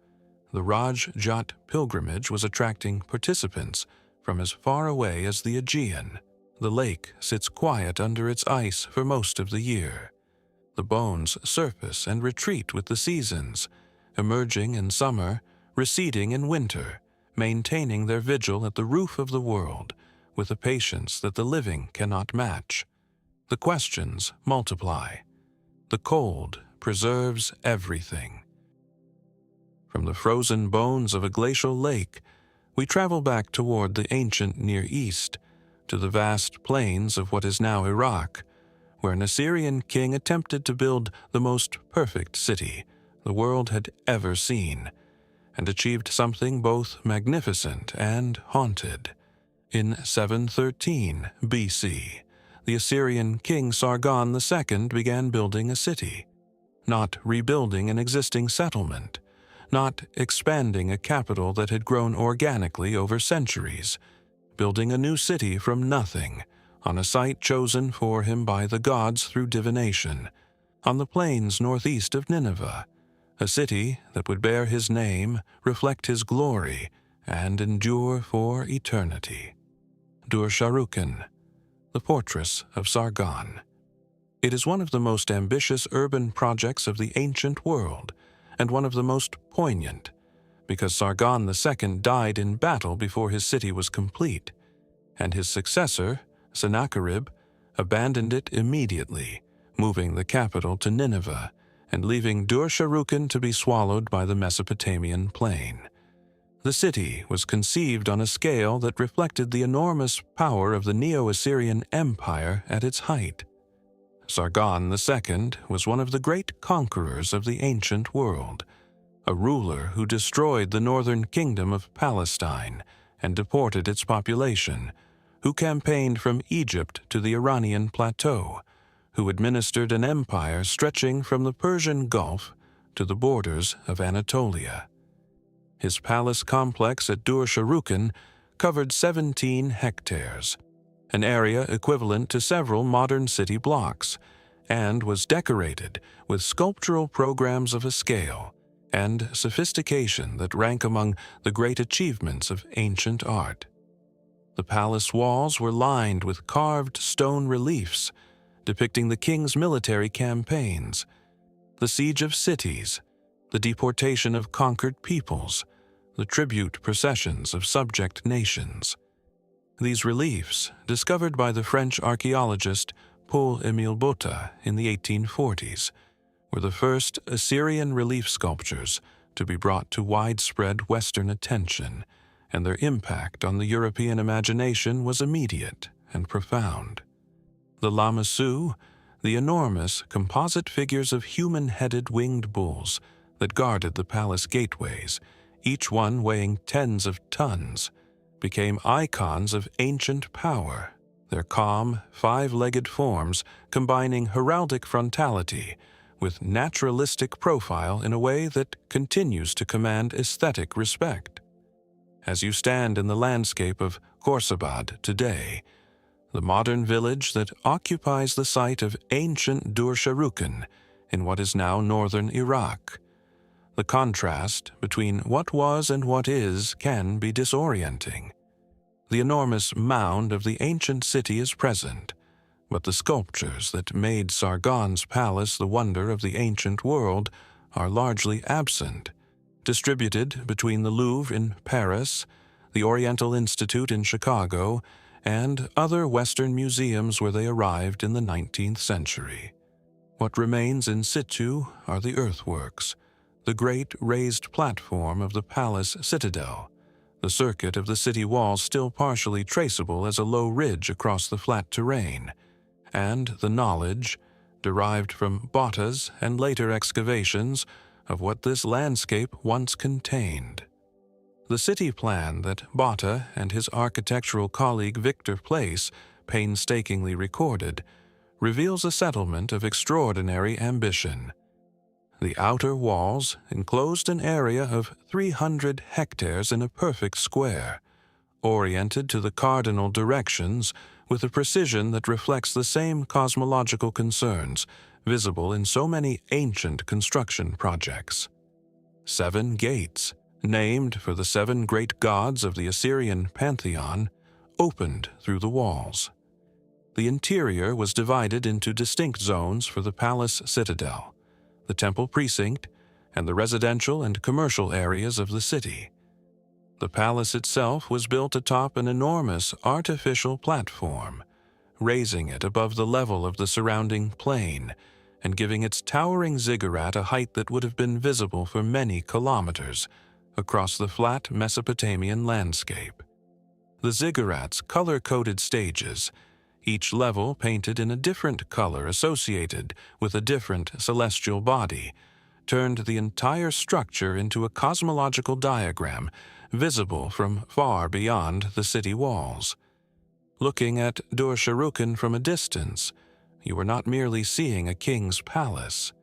the Raj Jat pilgrimage was attracting participants from as far away as the Aegean. The lake sits quiet under its ice for most of the year. The bones surface and retreat with the seasons, emerging in summer, receding in winter, maintaining their vigil at the roof of the world with a patience that the living cannot match. The questions multiply. The cold preserves everything. From the frozen bones of a glacial lake, we travel back toward the ancient Near East, to the vast plains of what is now Iraq, where an Assyrian king attempted to build the most perfect city the world had ever seen, and achieved something both magnificent and haunted. In 713 BC, the Assyrian king Sargon II began building a city, not rebuilding an existing settlement, not expanding a capital that had grown organically over centuries, building a new city from nothing, on a site chosen for him by the gods through divination, on the plains northeast of Nineveh, a city that would bear his name, reflect his glory, and endure for eternity. Dur-Sharrukin, the Fortress of Sargon. It is one of the most ambitious urban projects of the ancient world, and one of the most poignant, because Sargon II died in battle before his city was complete, and his successor, Sennacherib, abandoned it immediately, moving the capital to Nineveh and leaving Dur-Sharrukin to be swallowed by the Mesopotamian plain. The city was conceived on a scale that reflected the enormous power of the Neo-Assyrian Empire at its height. Sargon II was one of the great conquerors of the ancient world, a ruler who destroyed the northern kingdom of Palestine and deported its population, who campaigned from Egypt to the Iranian plateau, who administered an empire stretching from the Persian Gulf to the borders of Anatolia. His palace complex at Dur-Sharrukin covered 17 hectares, an area equivalent to several modern city blocks, and was decorated with sculptural programs of a scale and sophistication that rank among the great achievements of ancient art. The palace walls were lined with carved stone reliefs depicting the king's military campaigns, the siege of cities, the deportation of conquered peoples, the tribute processions of subject nations. These reliefs, discovered by the French archaeologist Paul-Émile Botta in the 1840s, were the first Assyrian relief sculptures to be brought to widespread Western attention, and their impact on the European imagination was immediate and profound. The lamassu, the enormous composite figures of human-headed winged bulls that guarded the palace gateways, each one weighing tens of tons, became icons of ancient power, their calm, five-legged forms combining heraldic frontality with naturalistic profile in a way that continues to command aesthetic respect. As you stand in the landscape of Khorsabad today, the modern village that occupies the site of ancient Dur-Sharrukin in what is now northern Iraq, the contrast between what was and what is can be disorienting. The enormous mound of the ancient city is present, but the sculptures that made Sargon's palace the wonder of the ancient world are largely absent, distributed between the Louvre in Paris, the Oriental Institute in Chicago, and other Western museums where they arrived in the 19th century. What remains in situ are the earthworks, the great raised platform of the palace citadel, the circuit of the city walls still partially traceable as a low ridge across the flat terrain, and the knowledge, derived from Botta's and later excavations, of what this landscape once contained. The city plan that Botta and his architectural colleague Victor Place painstakingly recorded reveals a settlement of extraordinary ambition. The outer walls enclosed an area of 300 hectares in a perfect square, oriented to the cardinal directions with a precision that reflects the same cosmological concerns visible in so many ancient construction projects. 7 gates, named for the 7 great gods of the Assyrian pantheon, opened through the walls. The interior was divided into distinct zones for the palace citadel, the temple precinct, and the residential and commercial areas of the city. The palace itself was built atop an enormous artificial platform, raising it above the level of the surrounding plain and giving its towering ziggurat a height that would have been visible for many kilometers across the flat Mesopotamian landscape. The ziggurat's color-coded stages, each level painted in a different color associated with a different celestial body, turned the entire structure into a cosmological diagram visible from far beyond the city walls. Looking at Dur-Sharrukin from a distance, you were not merely seeing a king's palace.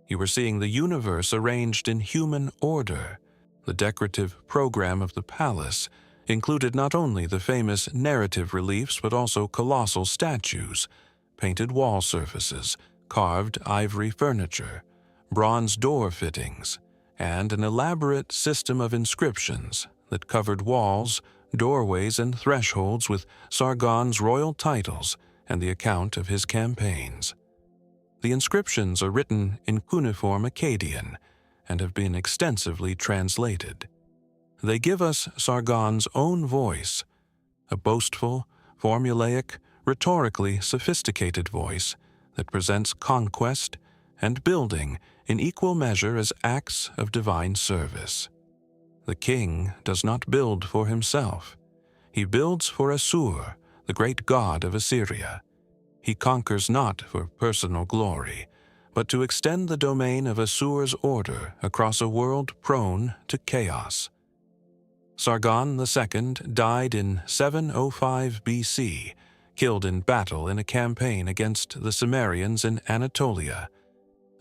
You were seeing the universe arranged in human order. The decorative program of the palace included not only the famous narrative reliefs but also colossal statues, painted wall surfaces, carved ivory furniture, bronze door fittings, and an elaborate system of inscriptions that covered walls, doorways, and thresholds with Sargon's royal titles and the account of his campaigns. The inscriptions are written in cuneiform Akkadian and have been extensively translated. They give us Sargon's own voice, a boastful, formulaic, rhetorically sophisticated voice that presents conquest and building in equal measure as acts of divine service. The king does not build for himself. He builds for Assur, the great god of Assyria. He conquers not for personal glory, but to extend the domain of Assur's order across a world prone to chaos. Sargon II died in 705 BC, killed in battle in a campaign against the Cimmerians in Anatolia.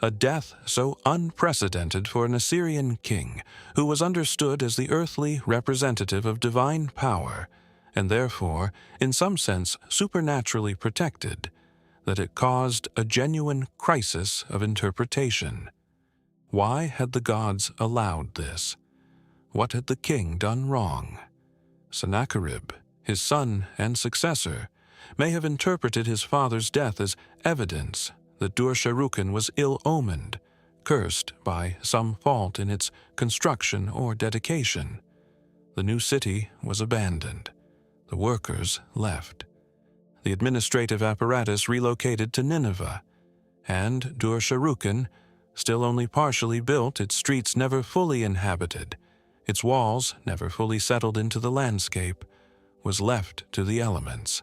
A death so unprecedented for an Assyrian king who was understood as the earthly representative of divine power, and therefore, in some sense, supernaturally protected, that it caused a genuine crisis of interpretation. Why had the gods allowed this? What had the king done wrong? Sennacherib, his son and successor, may have interpreted his father's death as evidence that Dur-Sharrukin was ill-omened, cursed by some fault in its construction or dedication. The new city was abandoned. The workers left. The administrative apparatus relocated to Nineveh, and Dur-Sharrukin, still only partially built, its streets never fully inhabited, its walls never fully settled into the landscape, was left to the elements.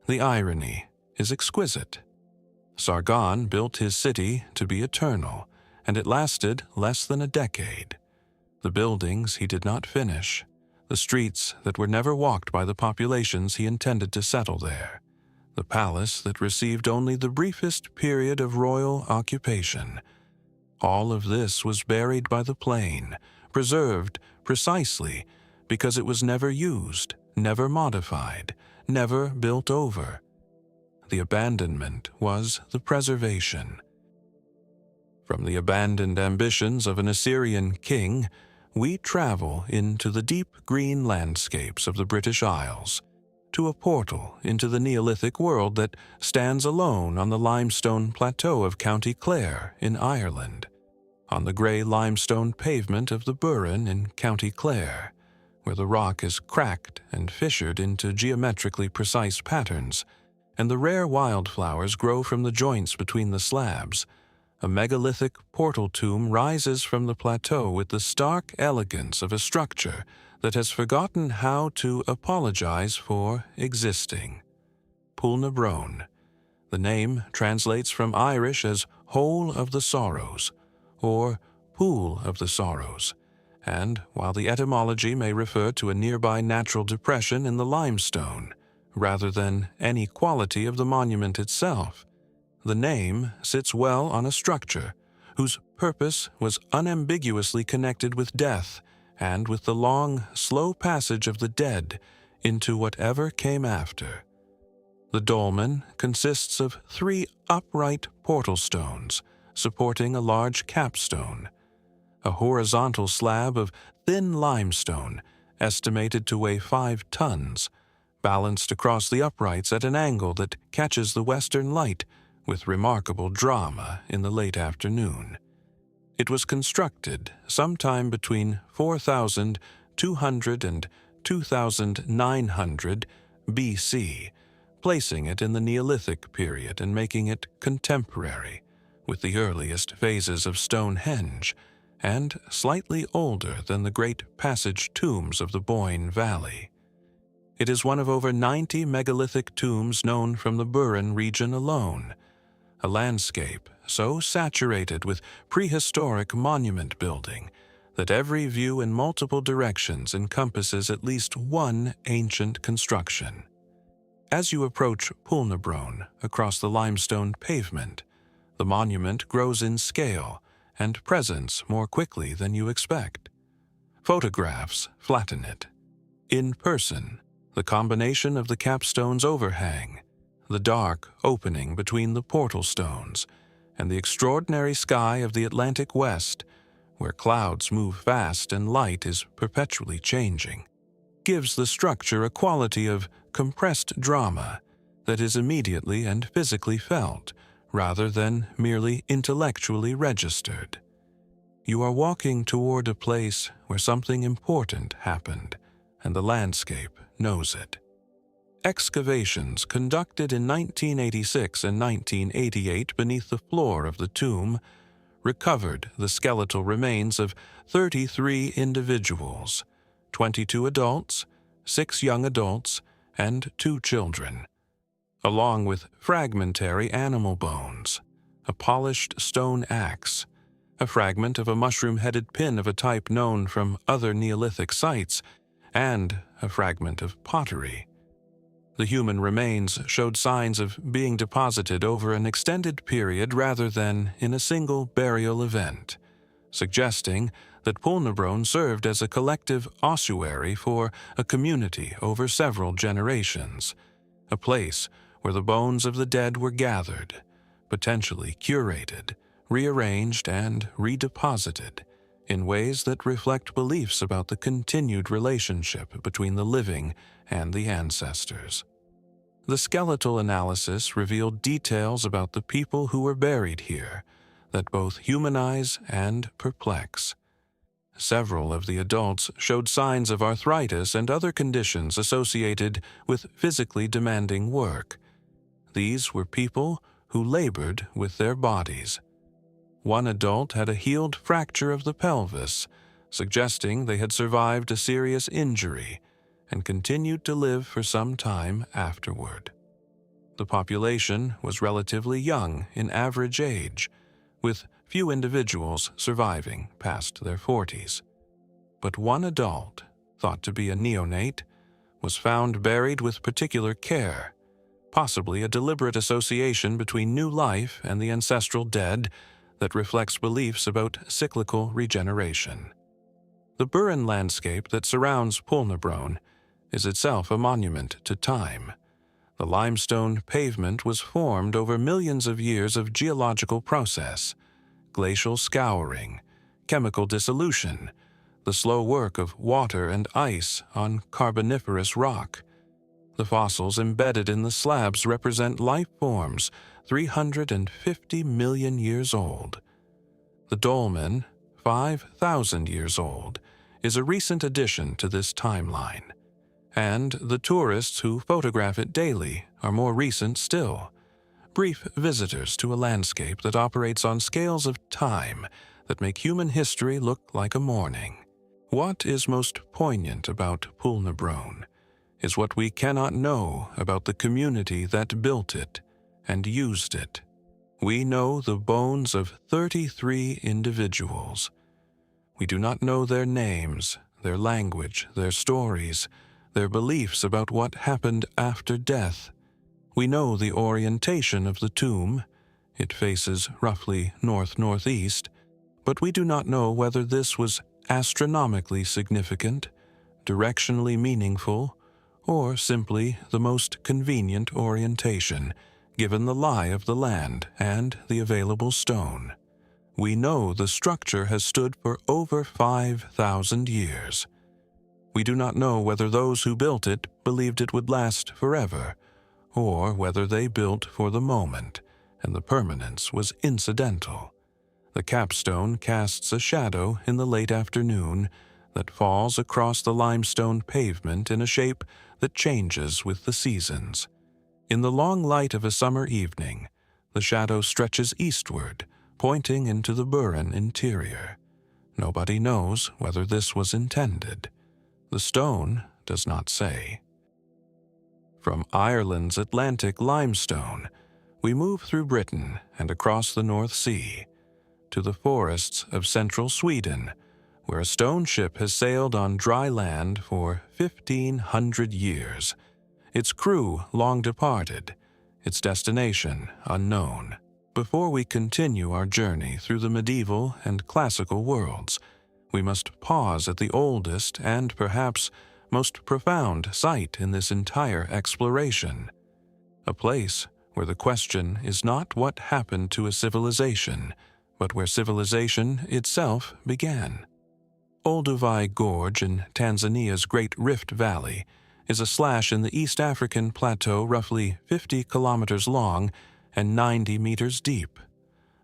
The irony is exquisite. Sargon built his city to be eternal, and it lasted less than a decade. The buildings he did not finish, the streets that were never walked by the populations he intended to settle there, the palace that received only the briefest period of royal occupation. All of this was buried by the plain, preserved precisely because it was never used, never modified, never built over. The abandonment was the preservation. From the abandoned ambitions of an Assyrian king, we travel into the deep green landscapes of the British Isles, to a portal into the Neolithic world that stands alone on the limestone plateau of County Clare in Ireland, on the grey limestone pavement of the Burren in County Clare, where the rock is cracked and fissured into geometrically precise patterns, and the rare wildflowers grow from the joints between the slabs. A megalithic portal tomb rises from the plateau with the stark elegance of a structure that has forgotten how to apologize for existing. Poulnabrone. The name translates from Irish as Hole of the Sorrows, or Pool of the Sorrows, and while the etymology may refer to a nearby natural depression in the limestone, rather than any quality of the monument itself, the name sits well on a structure whose purpose was unambiguously connected with death and with the long, slow passage of the dead into whatever came after. The dolmen consists of 3 upright portal stones supporting a large capstone, a horizontal slab of thin limestone estimated to weigh 5 tons, balanced across the uprights at an angle that catches the western light with remarkable drama in the late afternoon. It was constructed sometime between 4,200 and 2,900 BC, placing it in the Neolithic period and making it contemporary with the earliest phases of Stonehenge, and slightly older than the great passage tombs of the Boyne Valley. It is one of over 90 megalithic tombs known from the Burren region alone, a landscape so saturated with prehistoric monument building that every view in multiple directions encompasses at least one ancient construction. As you approach Poulnabrone across the limestone pavement, The monument grows in scale and presence more quickly than you expect. Photographs flatten it. In person, the combination of the capstone's overhang, the dark opening between the portal stones, and the extraordinary sky of the Atlantic West, where clouds move fast and light is perpetually changing, gives the structure a quality of compressed drama that is immediately and physically felt, rather than merely intellectually registered. You are walking toward a place where something important happened, and the landscape knows it. Excavations conducted in 1986 and 1988 beneath the floor of the tomb recovered the skeletal remains of 33 individuals, 22 adults, 6 young adults, and 2 children, along with fragmentary animal bones, a polished stone axe, a fragment of a mushroom-headed pin of a type known from other Neolithic sites, and a fragment of pottery. The human remains showed signs of being deposited over an extended period rather than in a single burial event, suggesting that Poulnabrone served as a collective ossuary for a community over several generations, a place where the bones of the dead were gathered, potentially curated, rearranged, and redeposited in ways that reflect beliefs about the continued relationship between the living and the ancestors. The skeletal analysis revealed details about the people who were buried here that both humanize and perplex. Several of the adults showed signs of arthritis and other conditions associated with physically demanding work. These were people who labored with their bodies. One adult had a healed fracture of the pelvis, suggesting they had survived a serious injury and continued to live for some time afterward. The population was relatively young in average age, with few individuals surviving past their 40s. But one adult, thought to be a neonate, was found buried with particular care, possibly a deliberate association between new life and the ancestral dead that reflects beliefs about cyclical regeneration. The Burin landscape that surrounds Poulnabrone is itself a monument to time. The limestone pavement was formed over millions of years of geological process, glacial scouring, chemical dissolution, the slow work of water and ice on carboniferous rock. The fossils embedded in the slabs represent life forms 350 million years old. The dolmen, 5,000 years old, is a recent addition to this timeline, and the tourists who photograph it daily are more recent still, brief visitors to a landscape that operates on scales of time that make human history look like a morning. What is most poignant about Poulnabrone is what we cannot know about the community that built it and used it. We know the bones of 33 individuals. We do not know their names, their language, their stories, their beliefs about what happened after death. We know the orientation of the tomb. It faces roughly north-northeast, but we do not know whether this was astronomically significant, directionally meaningful, or simply the most convenient orientation, given the lie of the land and the available stone. We know the structure has stood for over 5,000 years. We do not know whether those who built it believed it would last forever, or whether they built for the moment, and the permanence was incidental. The capstone casts a shadow in the late afternoon that falls across the limestone pavement in a shape that changes with the seasons. In the long light of a summer evening, the shadow stretches eastward, pointing into the Burin interior. Nobody knows whether this was intended. The stone does not say. From Ireland's Atlantic limestone, we move through Britain and across the North Sea to the forests of central Sweden, where a stone ship has sailed on dry land for 1,500 years, its crew long departed, its destination unknown. Before we continue our journey through the medieval and classical worlds, we must pause at the oldest and perhaps most profound site in this entire exploration, a place where the question is not what happened to a civilization, but where civilization itself began. Olduvai Gorge in Tanzania's Great Rift Valley is a slash in the East African plateau roughly 50 kilometers long and 90 meters deep,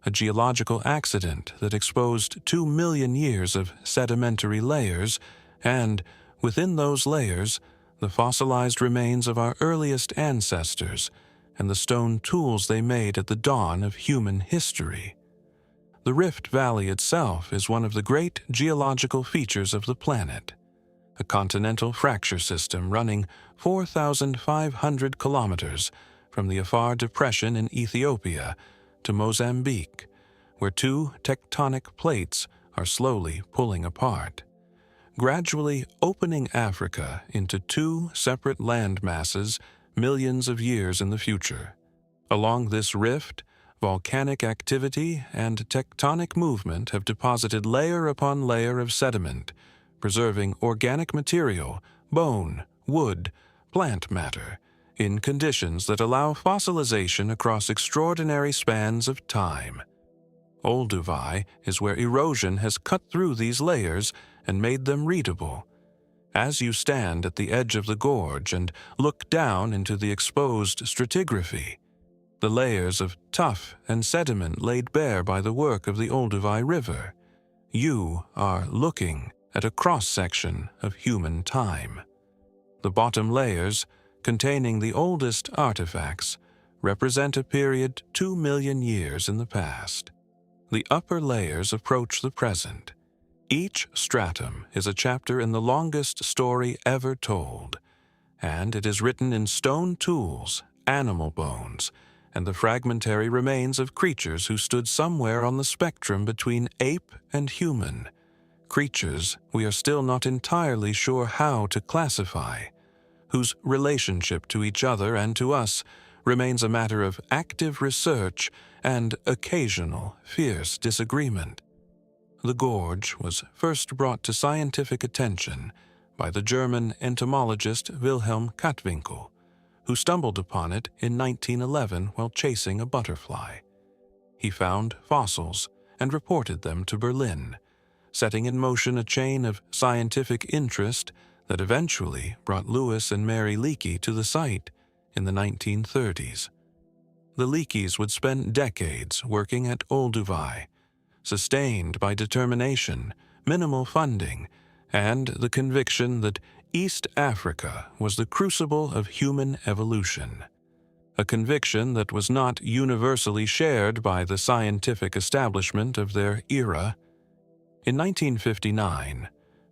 a geological accident that exposed 2 million years of sedimentary layers and, within those layers, the fossilized remains of our earliest ancestors and the stone tools they made at the dawn of human history. The Rift Valley itself is one of the great geological features of the planet, a continental fracture system running 4,500 kilometers from the Afar Depression in Ethiopia to Mozambique, where two tectonic plates are slowly pulling apart, gradually opening Africa into two separate land masses millions of years in the future. Along this rift, volcanic activity and tectonic movement have deposited layer upon layer of sediment, preserving organic material, bone, wood, plant matter, in conditions that allow fossilization across extraordinary spans of time. Olduvai is where erosion has cut through these layers and made them readable. As you stand at the edge of the gorge and look down into the exposed stratigraphy, the layers of tuff and sediment laid bare by the work of the Olduvai River, you are looking at a cross-section of human time. The bottom layers, containing the oldest artifacts, represent a period 2 million years in the past. The upper layers approach the present. Each stratum is a chapter in the longest story ever told, and it is written in stone tools, animal bones, and the fragmentary remains of creatures who stood somewhere on the spectrum between ape and human, creatures we are still not entirely sure how to classify, whose relationship to each other and to us remains a matter of active research and occasional fierce disagreement. The gorge was first brought to scientific attention by the German entomologist Wilhelm Kattwinkel, who stumbled upon it in 1911 while chasing a butterfly. He found fossils and reported them to Berlin, setting in motion a chain of scientific interest that eventually brought Louis and Mary Leakey to the site in the 1930s. The Leakeys would spend decades working at Olduvai, sustained by determination, minimal funding, and the conviction that East Africa was the crucible of human evolution, a conviction that was not universally shared by the scientific establishment of their era. In 1959,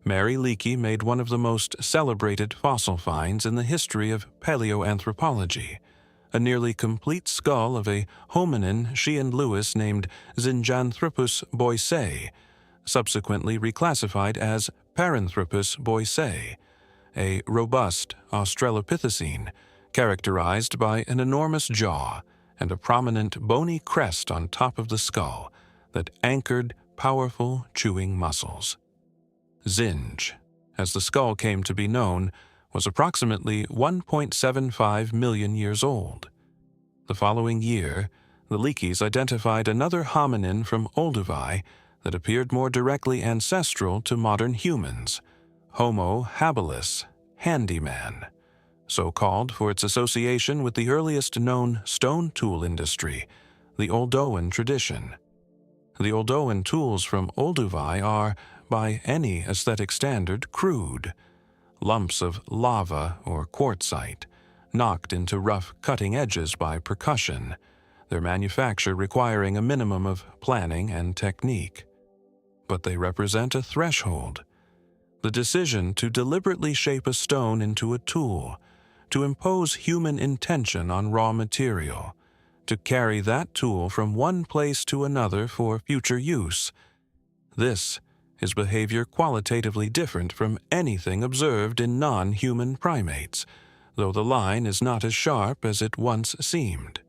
Mary Leakey made one of the most celebrated fossil finds in the history of paleoanthropology, a nearly complete skull of a hominin she and Lewis named Zinjanthropus boisei, subsequently reclassified as Paranthropus boisei, a robust Australopithecine characterized by an enormous jaw and a prominent bony crest on top of the skull that anchored powerful chewing muscles. Zinj, as the skull came to be known, was approximately 1.75 million years old. The following year, the Leakeys identified another hominin from Olduvai that appeared more directly ancestral to modern humans, Homo habilis, handyman, so called for its association with the earliest known stone tool industry, the Oldowan tradition. The Oldowan tools from Olduvai are, by any aesthetic standard, crude, lumps of lava or quartzite, knocked into rough cutting edges by percussion, their manufacture requiring a minimum of planning and technique. But they represent a threshold, the decision to deliberately shape a stone into a tool, to impose human intention on raw material, to carry that tool from one place to another for future use. This is behavior qualitatively different from anything observed in non-human primates, though the line is not as sharp as it once seemed.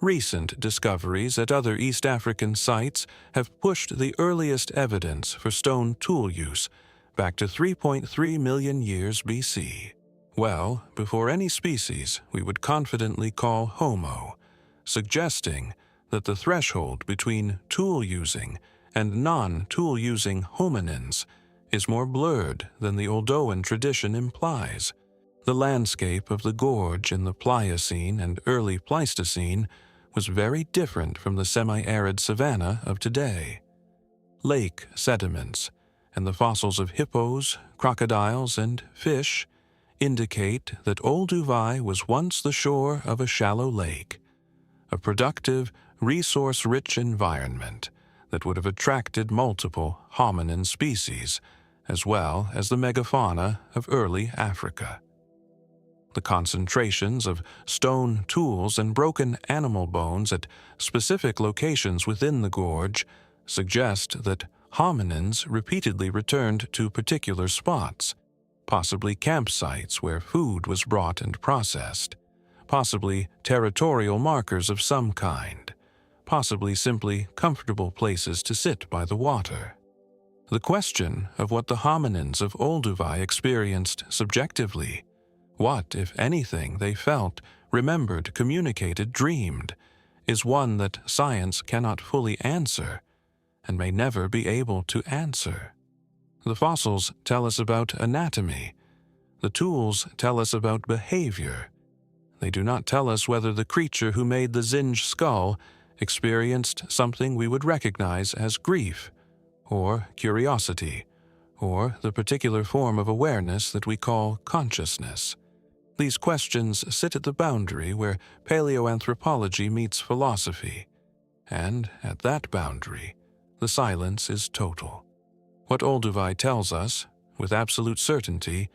Recent discoveries at other East African sites have pushed the earliest evidence for stone tool use back to 3.3 million years BC, well before any species we would confidently call Homo, suggesting that the threshold between tool-using and non-tool-using hominins is more blurred than the Oldowan tradition implies. The landscape of the gorge in the Pliocene and early Pleistocene was very different from the semi-arid savanna of today. Lake sediments and the fossils of hippos, crocodiles, and fish indicate that Olduvai was once the shore of a shallow lake, a productive, resource-rich environment that would have attracted multiple hominin species, as well as the megafauna of early Africa. The concentrations of stone tools and broken animal bones at specific locations within the gorge suggest that hominins repeatedly returned to particular spots, possibly campsites where food was brought and processed, possibly territorial markers of some kind, possibly simply comfortable places to sit by the water. The question of what the hominins of Olduvai experienced subjectively, what, if anything, they felt, remembered, communicated, dreamed, is one that science cannot fully answer and may never be able to answer. The fossils tell us about anatomy. The tools tell us about behavior. They do not tell us whether the creature who made the Zinj skull experienced something we would recognize as grief, or curiosity, or the particular form of awareness that we call consciousness. These questions sit at the boundary where paleoanthropology meets philosophy, and at that boundary, the silence is total. What Olduvai tells us, with absolute certainty,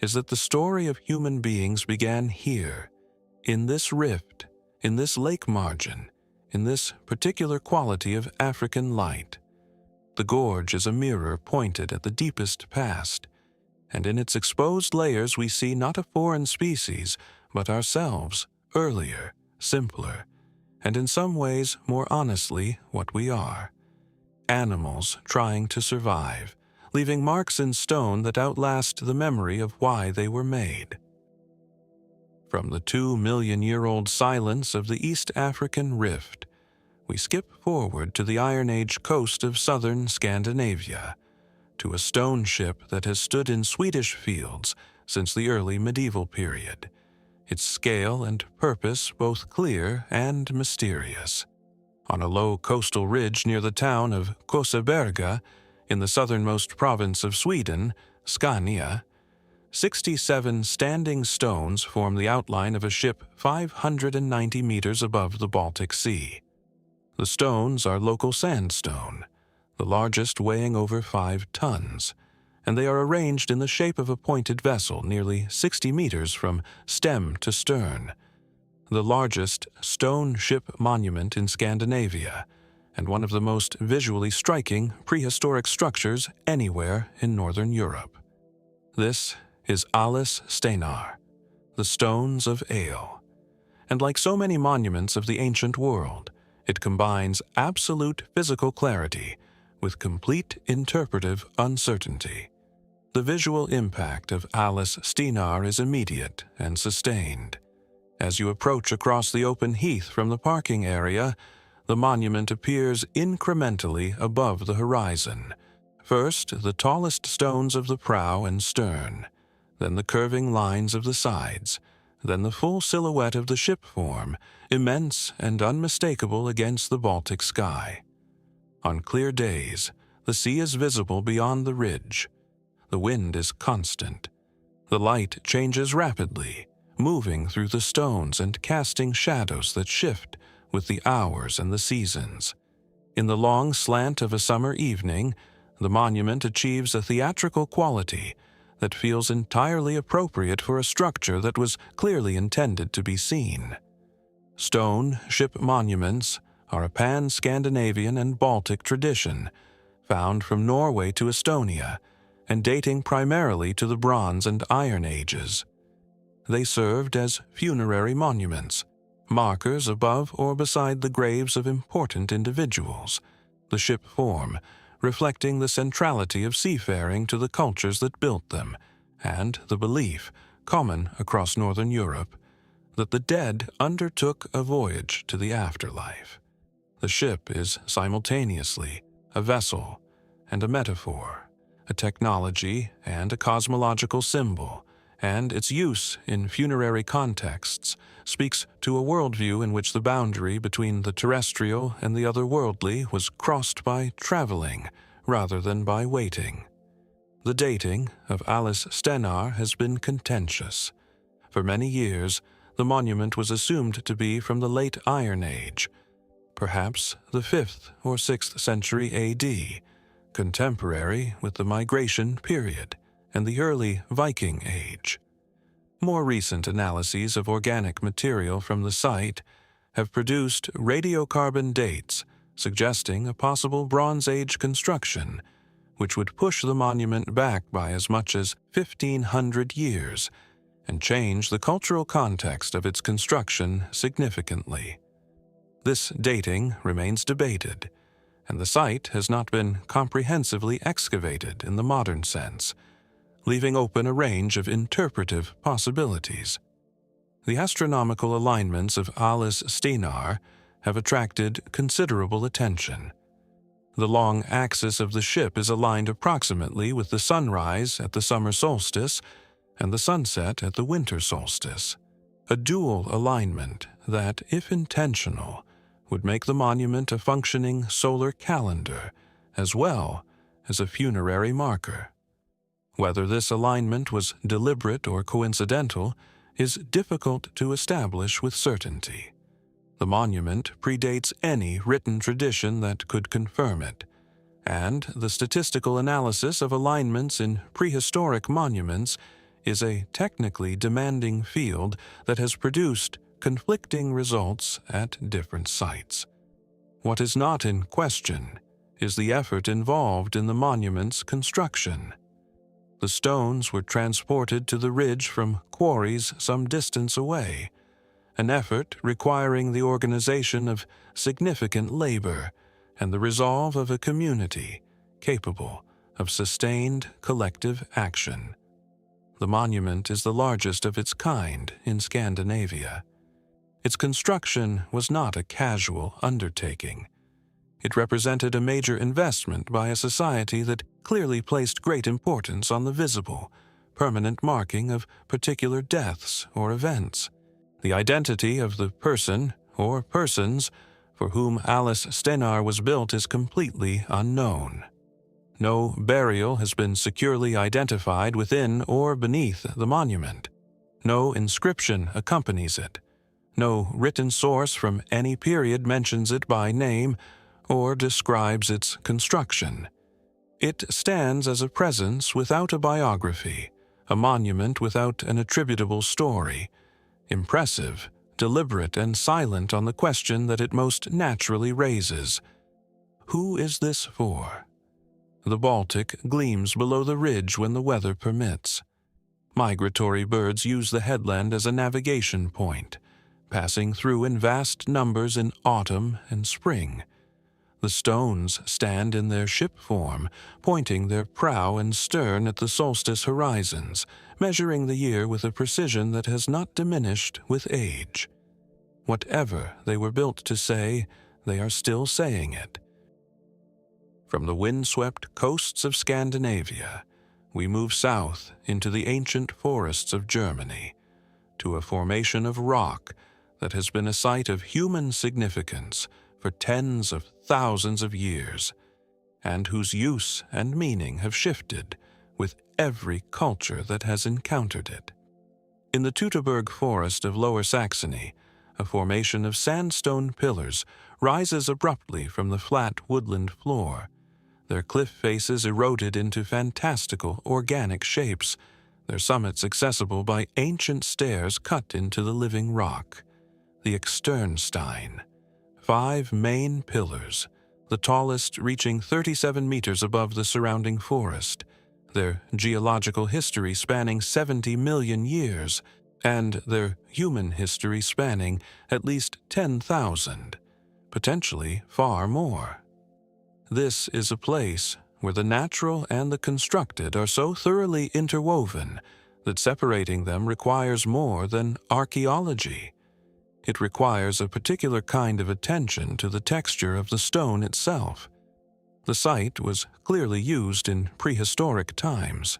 is that the story of human beings began here, in this rift, in this lake margin, in this particular quality of African light. The gorge is a mirror pointed at the deepest past, and in its exposed layers we see not a foreign species, but ourselves, earlier, simpler, and in some ways more honestly what we are. Animals trying to survive, leaving marks in stone that outlast the memory of why they were made. From the 2-million-year-old silence of the East African Rift, we skip forward to the Iron Age coast of southern Scandinavia, to a stone ship that has stood in Swedish fields since the early medieval period, its scale and purpose both clear and mysterious. On a low coastal ridge near the town of Koseberga, in the southernmost province of Sweden, Scania, 67 standing stones form the outline of a ship 590 meters above the Baltic Sea. The stones are local sandstone, the largest weighing over 5 tons, and they are arranged in the shape of a pointed vessel nearly 60 meters from stem to stern, the largest stone ship monument in Scandinavia, and one of the most visually striking prehistoric structures anywhere in Northern Europe. This is Alis Stenar, the Stones of Ale, and like so many monuments of the ancient world, it combines absolute physical clarity with complete interpretive uncertainty. The visual impact of Alis Stenar is immediate and sustained. As you approach across the open heath from the parking area, the monument appears incrementally above the horizon. First, the tallest stones of the prow and stern, then the curving lines of the sides, then the full silhouette of the ship form, immense and unmistakable against the Baltic sky. On clear days, the sea is visible beyond the ridge. The wind is constant. The light changes rapidly, moving through the stones and casting shadows that shift with the hours and the seasons. In the long slant of a summer evening, the monument achieves a theatrical quality that feels entirely appropriate for a structure that was clearly intended to be seen. Stone ship monuments are a pan-Scandinavian and Baltic tradition, found from Norway to Estonia, and dating primarily to the Bronze and Iron Ages. They served as funerary monuments, markers above or beside the graves of important individuals, the ship form reflecting the centrality of seafaring to the cultures that built them, and the belief, common across northern Europe, that the dead undertook a voyage to the afterlife. The ship is simultaneously a vessel and a metaphor, a technology and a cosmological symbol, and its use in funerary contexts speaks to a worldview in which the boundary between the terrestrial and the otherworldly was crossed by traveling rather than by waiting. The dating of Alice Stenar has been contentious. For many years, the monument was assumed to be from the late Iron Age, perhaps the 5th or 6th century AD, contemporary with the Migration period and the early Viking Age. More recent analyses of organic material from the site have produced radiocarbon dates suggesting a possible Bronze Age construction, which would push the monument back by as much as 1,500 years and change the cultural context of its construction significantly. This dating remains debated, and the site has not been comprehensively excavated in the modern sense, leaving open a range of interpretive possibilities. The astronomical alignments of Alice Stenar have attracted considerable attention. The long axis of the ship is aligned approximately with the sunrise at the summer solstice and the sunset at the winter solstice, a dual alignment that, if intentional, would make the monument a functioning solar calendar as well as a funerary marker. Whether this alignment was deliberate or coincidental is difficult to establish with certainty. The monument predates any written tradition that could confirm it, and the statistical analysis of alignments in prehistoric monuments is a technically demanding field that has produced conflicting results at different sites. What is not in question is the effort involved in the monument's construction. The stones were transported to the ridge from quarries some distance away, an effort requiring the organization of significant labor and the resolve of a community capable of sustained collective action. The monument is the largest of its kind in Scandinavia. Its construction was not a casual undertaking. It represented a major investment by a society that clearly placed great importance on the visible, permanent marking of particular deaths or events. The identity of the person or persons for whom Alice Stenar was built is completely unknown. No burial has been securely identified within or beneath the monument. No inscription accompanies it. No written source from any period mentions it by name or describes its construction. It stands as a presence without a biography, a monument without an attributable story, impressive, deliberate, and silent on the question that it most naturally raises. Who is this for? The Baltic gleams below the ridge when the weather permits. Migratory birds use the headland as a navigation point, passing through in vast numbers in autumn and spring. The stones stand in their ship form, pointing their prow and stern at the solstice horizons, measuring the year with a precision that has not diminished with age. Whatever they were built to say, they are still saying it. From the windswept coasts of Scandinavia, we move south into the ancient forests of Germany, to a formation of rock that has been a site of human significance for tens of thousands of years, and whose use and meaning have shifted with every culture that has encountered it. In the Teutoburg forest of Lower Saxony, a formation of sandstone pillars rises abruptly from the flat woodland floor, their cliff faces eroded into fantastical organic shapes, their summits accessible by ancient stairs cut into the living rock. The Externsteine, 5 main pillars, the tallest reaching 37 meters above the surrounding forest, their geological history spanning 70 million years, and their human history spanning at least 10,000, potentially far more. This is a place where the natural and the constructed are so thoroughly interwoven that separating them requires more than archaeology. It requires a particular kind of attention to the texture of the stone itself. The site was clearly used in prehistoric times.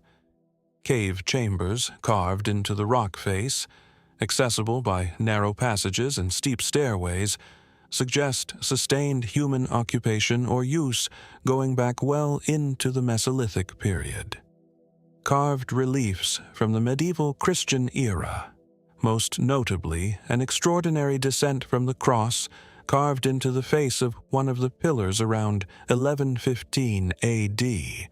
Cave chambers carved into the rock face, accessible by narrow passages and steep stairways, suggest sustained human occupation or use going back well into the Mesolithic period. Carved reliefs from the medieval Christian era, most notably an extraordinary descent from the cross carved into the face of one of the pillars around 1115 AD,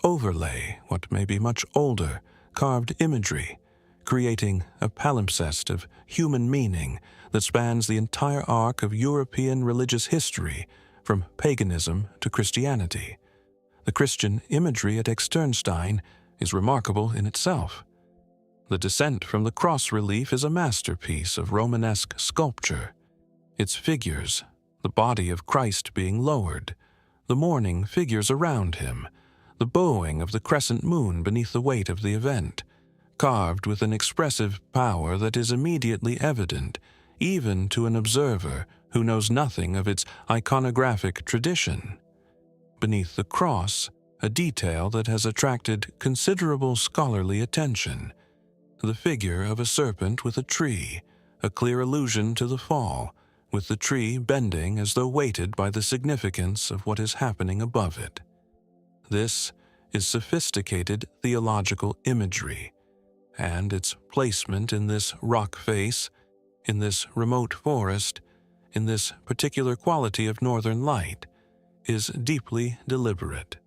overlay what may be much older carved imagery, creating a palimpsest of human meaning that spans the entire arc of European religious history, from paganism to Christianity. The Christian imagery at Externsteine is remarkable in itself. The descent from the cross relief is a masterpiece of Romanesque sculpture. Its figures, the body of Christ being lowered, the mourning figures around him, the bowing of the crescent moon beneath the weight of the event, carved with an expressive power that is immediately evident even to an observer who knows nothing of its iconographic tradition. Beneath the cross, a detail that has attracted considerable scholarly attention: the figure of a serpent with a tree, a clear allusion to the fall, with the tree bending as though weighted by the significance of what is happening above it. This is sophisticated theological imagery, and its placement in this rock face, in this remote forest, in this particular quality of northern light, is deeply deliberate.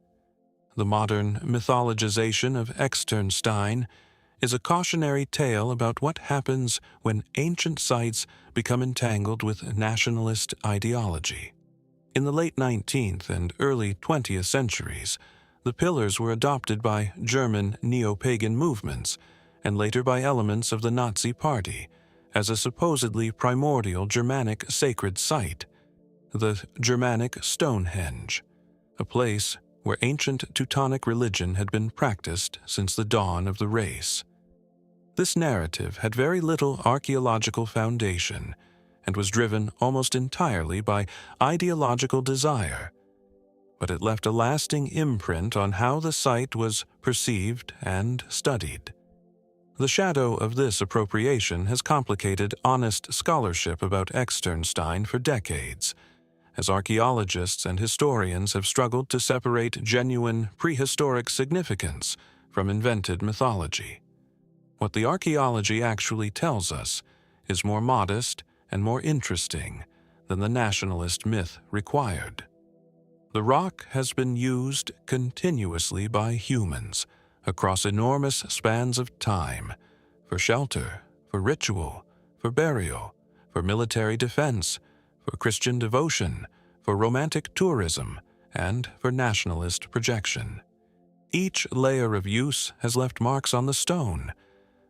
The modern mythologization of Externsteine is a cautionary tale about what happens when ancient sites become entangled with nationalist ideology. In the late 19th and early 20th centuries, the pillars were adopted by German neo-pagan movements and later by elements of the Nazi Party as a supposedly primordial Germanic sacred site, the Germanic Stonehenge, a place where ancient Teutonic religion had been practiced since the dawn of the race. This narrative had very little archaeological foundation and was driven almost entirely by ideological desire, but it left a lasting imprint on how the site was perceived and studied. The shadow of this appropriation has complicated honest scholarship about Externsteine for decades, as archaeologists and historians have struggled to separate genuine prehistoric significance from invented mythology. What the archaeology actually tells us is more modest and more interesting than the nationalist myth required. The rock has been used continuously by humans across enormous spans of time, for shelter, for ritual, for burial, for military defense, for Christian devotion, for romantic tourism, and for nationalist projection. Each layer of use has left marks on the stone,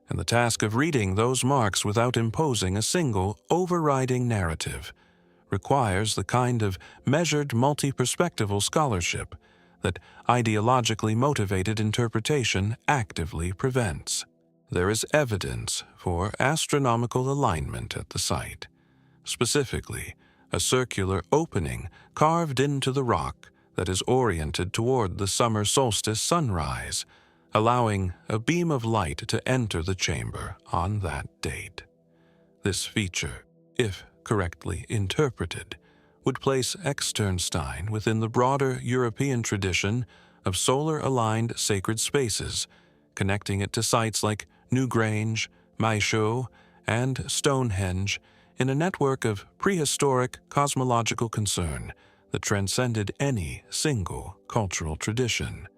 and the task of reading those marks without imposing a single overriding narrative requires the kind of measured multi-perspectival scholarship that ideologically motivated interpretation actively prevents. There is evidence for astronomical alignment at the site, specifically a circular opening carved into the rock that is oriented toward the summer solstice sunrise, allowing a beam of light to enter the chamber on that date. This feature, if correctly interpreted, would place Externsteine within the broader European tradition of solar-aligned sacred spaces, connecting it to sites like Newgrange, Maeshowe, and Stonehenge in a network of prehistoric cosmological concern that transcended any single cultural tradition.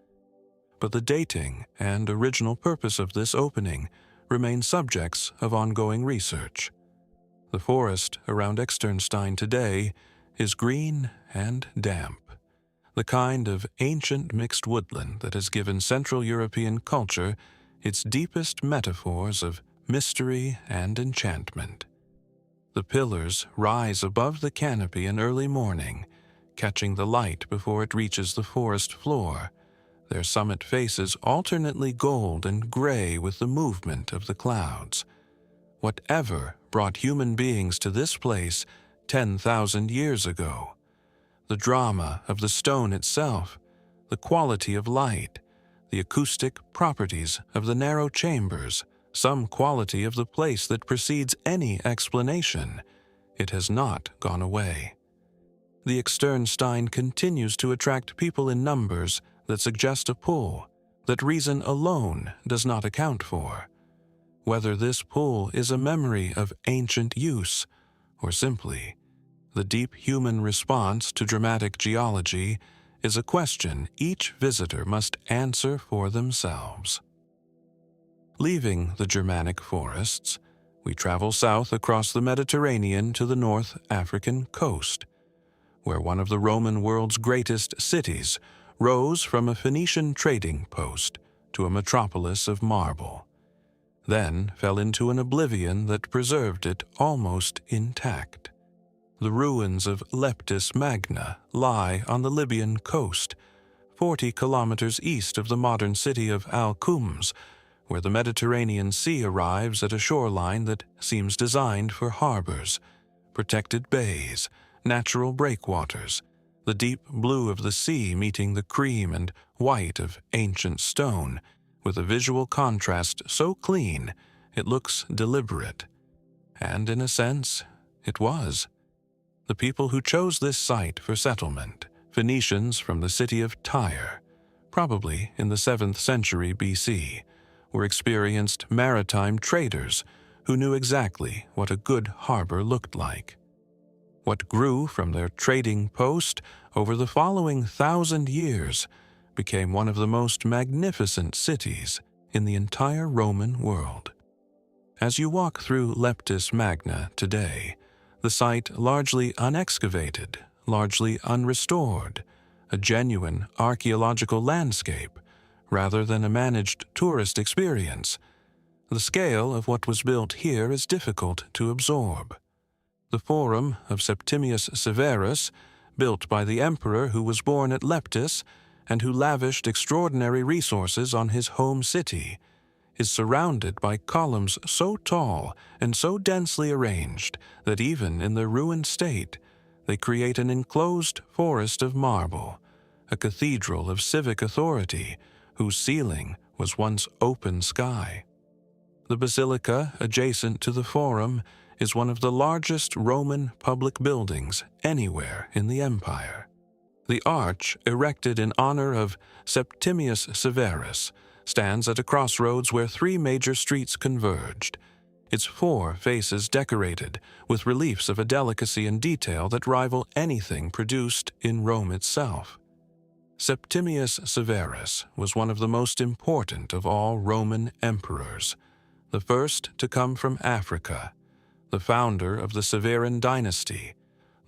But the dating and original purpose of this opening remain subjects of ongoing research. The forest around Externsteine today is green and damp, the kind of ancient mixed woodland that has given Central European culture its deepest metaphors of mystery and enchantment. The pillars rise above the canopy in early morning, catching the light before it reaches the forest floor, their summit faces alternately gold and gray with the movement of the clouds. Whatever brought human beings to this place 10,000 years ago? The drama of the stone itself, the quality of light, the acoustic properties of the narrow chambers, some quality of the place that precedes any explanation. It has not gone away. The Externsteine continues to attract people in numbers that suggest a pull that reason alone does not account for. Whether this pull is a memory of ancient use, or simply the deep human response to dramatic geology, is a question each visitor must answer for themselves. Leaving the Germanic forests, we travel south across the Mediterranean to the North African coast, where one of the Roman world's greatest cities rose from a Phoenician trading post to a metropolis of marble, then fell into an oblivion that preserved it almost intact. The ruins of Leptis Magna lie on the Libyan coast, 40 kilometers east of the modern city of Al-Qums, where the Mediterranean Sea arrives at a shoreline that seems designed for harbors, protected bays, natural breakwaters, the deep blue of the sea meeting the cream and white of ancient stone, with a visual contrast so clean it looks deliberate. And in a sense, it was. The people who chose this site for settlement, Phoenicians from the city of Tyre, probably in the 7th century BC, were experienced maritime traders who knew exactly what a good harbor looked like. What grew from their trading post over the following 1,000 years became one of the most magnificent cities in the entire Roman world. As you walk through Leptis Magna today, the site largely unexcavated, largely unrestored, a genuine archaeological landscape rather than a managed tourist experience, the scale of what was built here is difficult to absorb. The Forum of Septimius Severus, built by the emperor who was born at Leptis and who lavished extraordinary resources on his home city, is surrounded by columns so tall and so densely arranged that even in their ruined state, they create an enclosed forest of marble, a cathedral of civic authority whose ceiling was once open sky. The basilica adjacent to the Forum is one of the largest Roman public buildings anywhere in the empire. The arch, erected in honor of Septimius Severus, stands at a crossroads where 3 major streets converged, its 4 faces decorated with reliefs of a delicacy and detail that rival anything produced in Rome itself. Septimius Severus was one of the most important of all Roman emperors, the first to come from Africa, the founder of the Severan dynasty,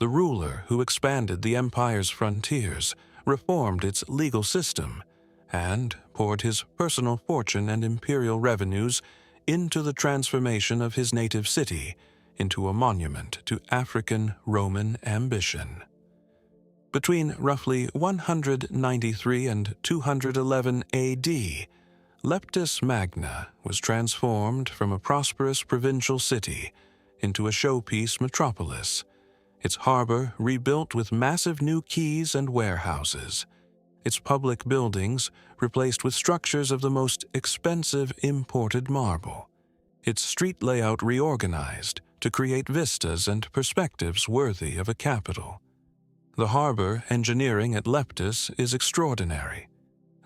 the ruler who expanded the empire's frontiers, reformed its legal system, and poured his personal fortune and imperial revenues into the transformation of his native city into a monument to African Roman ambition. Between roughly 193 and 211 AD, Leptis Magna was transformed from a prosperous provincial city into a showpiece metropolis, its harbor rebuilt with massive new quays and warehouses, its public buildings replaced with structures of the most expensive imported marble, its street layout reorganized to create vistas and perspectives worthy of a capital. The harbor engineering at Leptis is extraordinary.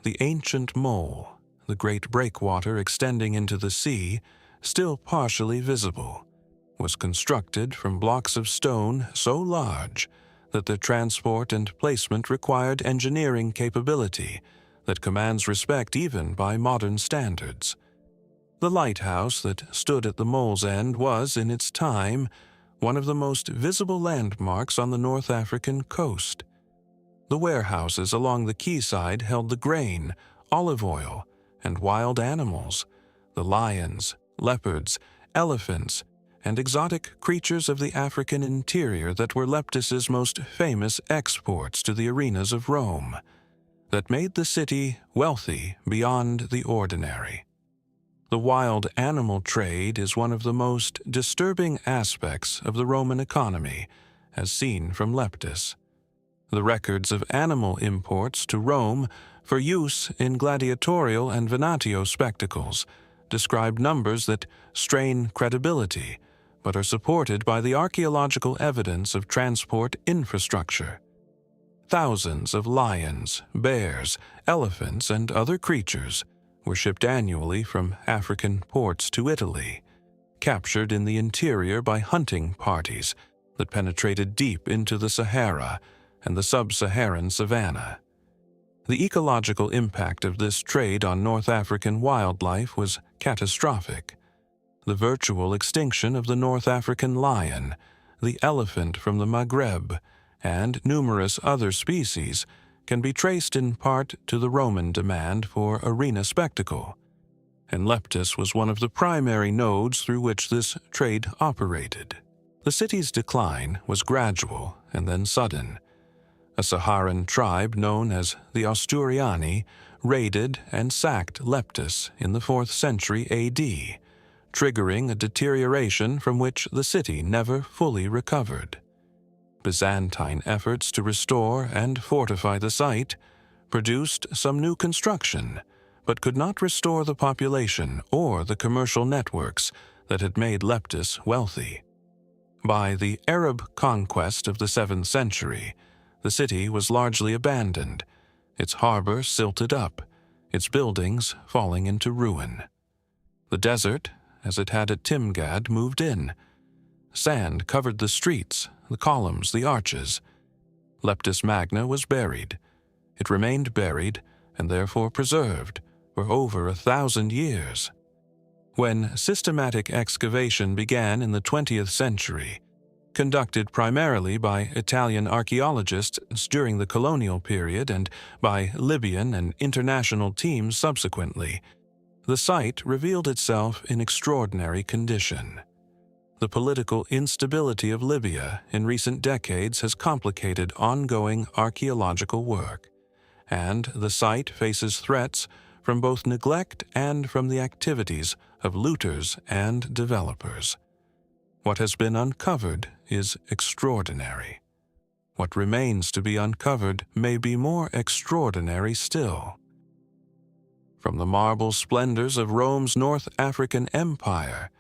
The ancient mole, the great breakwater extending into the sea, still partially visible, was constructed from blocks of stone so large that their transport and placement required engineering capability that commands respect even by modern standards. The lighthouse that stood at the mole's end was, in its time, one of the most visible landmarks on the North African coast. The warehouses along the quayside held the grain, olive oil, and wild animals, the lions, leopards, elephants, and exotic creatures of the African interior that were Leptis's most famous exports to the arenas of Rome, that made the city wealthy beyond the ordinary. The wild animal trade is one of the most disturbing aspects of the Roman economy, as seen from Leptis. The records of animal imports to Rome for use in gladiatorial and venatio spectacles describe numbers that strain credibility, but are supported by the archaeological evidence of transport infrastructure. Thousands of lions, bears, elephants, and other creatures were shipped annually from African ports to Italy, captured in the interior by hunting parties that penetrated deep into the Sahara and the sub-Saharan savanna. The ecological impact of this trade on North African wildlife was catastrophic. The virtual extinction of the North African lion, the elephant from the Maghreb, and numerous other species can be traced in part to the Roman demand for arena spectacle, and Leptis was one of the primary nodes through which this trade operated. The city's decline was gradual and then sudden. A Saharan tribe known as the Asturiani raided and sacked Leptis in the 4th century AD, triggering a deterioration from which the city never fully recovered. Byzantine efforts to restore and fortify the site produced some new construction, but could not restore the population or the commercial networks that had made Leptis wealthy. By the Arab conquest of the 7th century, the city was largely abandoned, its harbor silted up, its buildings falling into ruin. The desert, as it had at Timgad, moved in. Sand covered the streets, the columns, the arches. Leptis Magna was buried. It remained buried, and therefore preserved, for over 1,000 years. When systematic excavation began in the 20th century, conducted primarily by Italian archaeologists during the colonial period and by Libyan and international teams subsequently, the site revealed itself in extraordinary condition. The political instability of Libya in recent decades has complicated ongoing archaeological work, and the site faces threats from both neglect and from the activities of looters and developers. What has been uncovered is extraordinary. What remains to be uncovered may be more extraordinary still. From the marble splendors of Rome's North African Empire,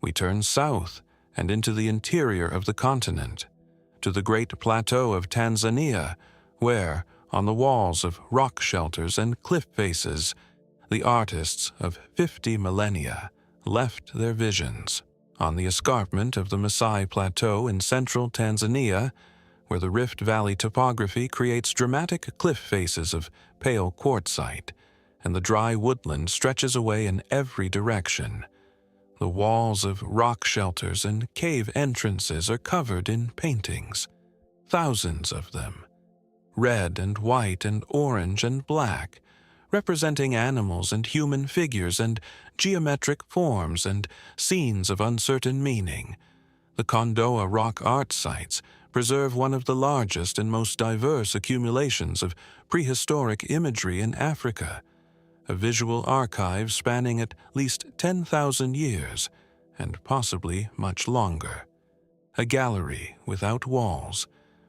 we turn south and into the interior of the continent, to the great plateau of Tanzania, where, on the walls of rock shelters and cliff faces, the artists of 50 millennia left their visions. On the escarpment of the Masai Plateau in central Tanzania, where the Rift Valley topography creates dramatic cliff faces of pale quartzite, and the dry woodland stretches away in every direction, the walls of rock shelters and cave entrances are covered in paintings, thousands of them, red and white and orange and black, representing animals and human figures and geometric forms and scenes of uncertain meaning. The Kondoa rock art sites preserve one of the largest and most diverse accumulations of prehistoric imagery in Africa, a visual archive spanning at least 10,000 years, and possibly much longer. A gallery without walls,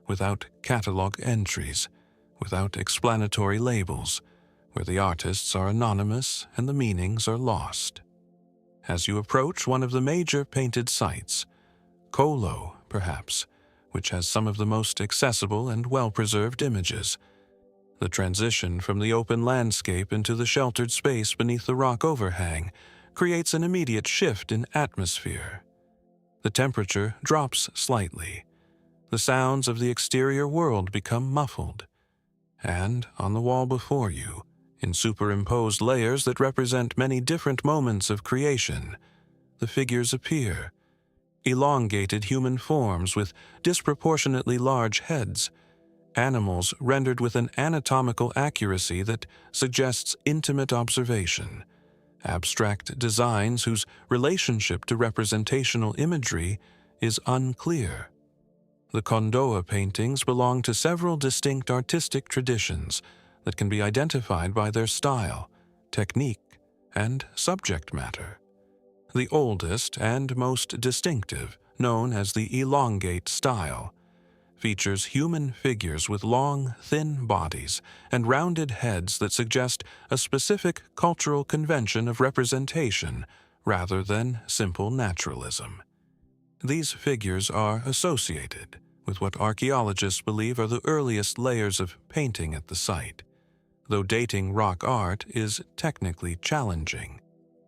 without catalog entries, without explanatory labels, where the artists are anonymous and the meanings are lost. As you approach one of the major painted sites, Kolo, perhaps, which has some of the most accessible and well-preserved images, the transition from the open landscape into the sheltered space beneath the rock overhang creates an immediate shift in atmosphere. The temperature drops slightly. The sounds of the exterior world become muffled. And on the wall before you, in superimposed layers that represent many different moments of creation, the figures appear, elongated human forms with disproportionately large heads, animals rendered with an anatomical accuracy that suggests intimate observation, abstract designs whose relationship to representational imagery is unclear. The Kondoa paintings belong to several distinct artistic traditions that can be identified by their style, technique, and subject matter. The oldest and most distinctive, known as the elongate style, features human figures with long, thin bodies and rounded heads that suggest a specific cultural convention of representation rather than simple naturalism. These figures are associated with what archaeologists believe are the earliest layers of painting at the site, though dating rock art is technically challenging,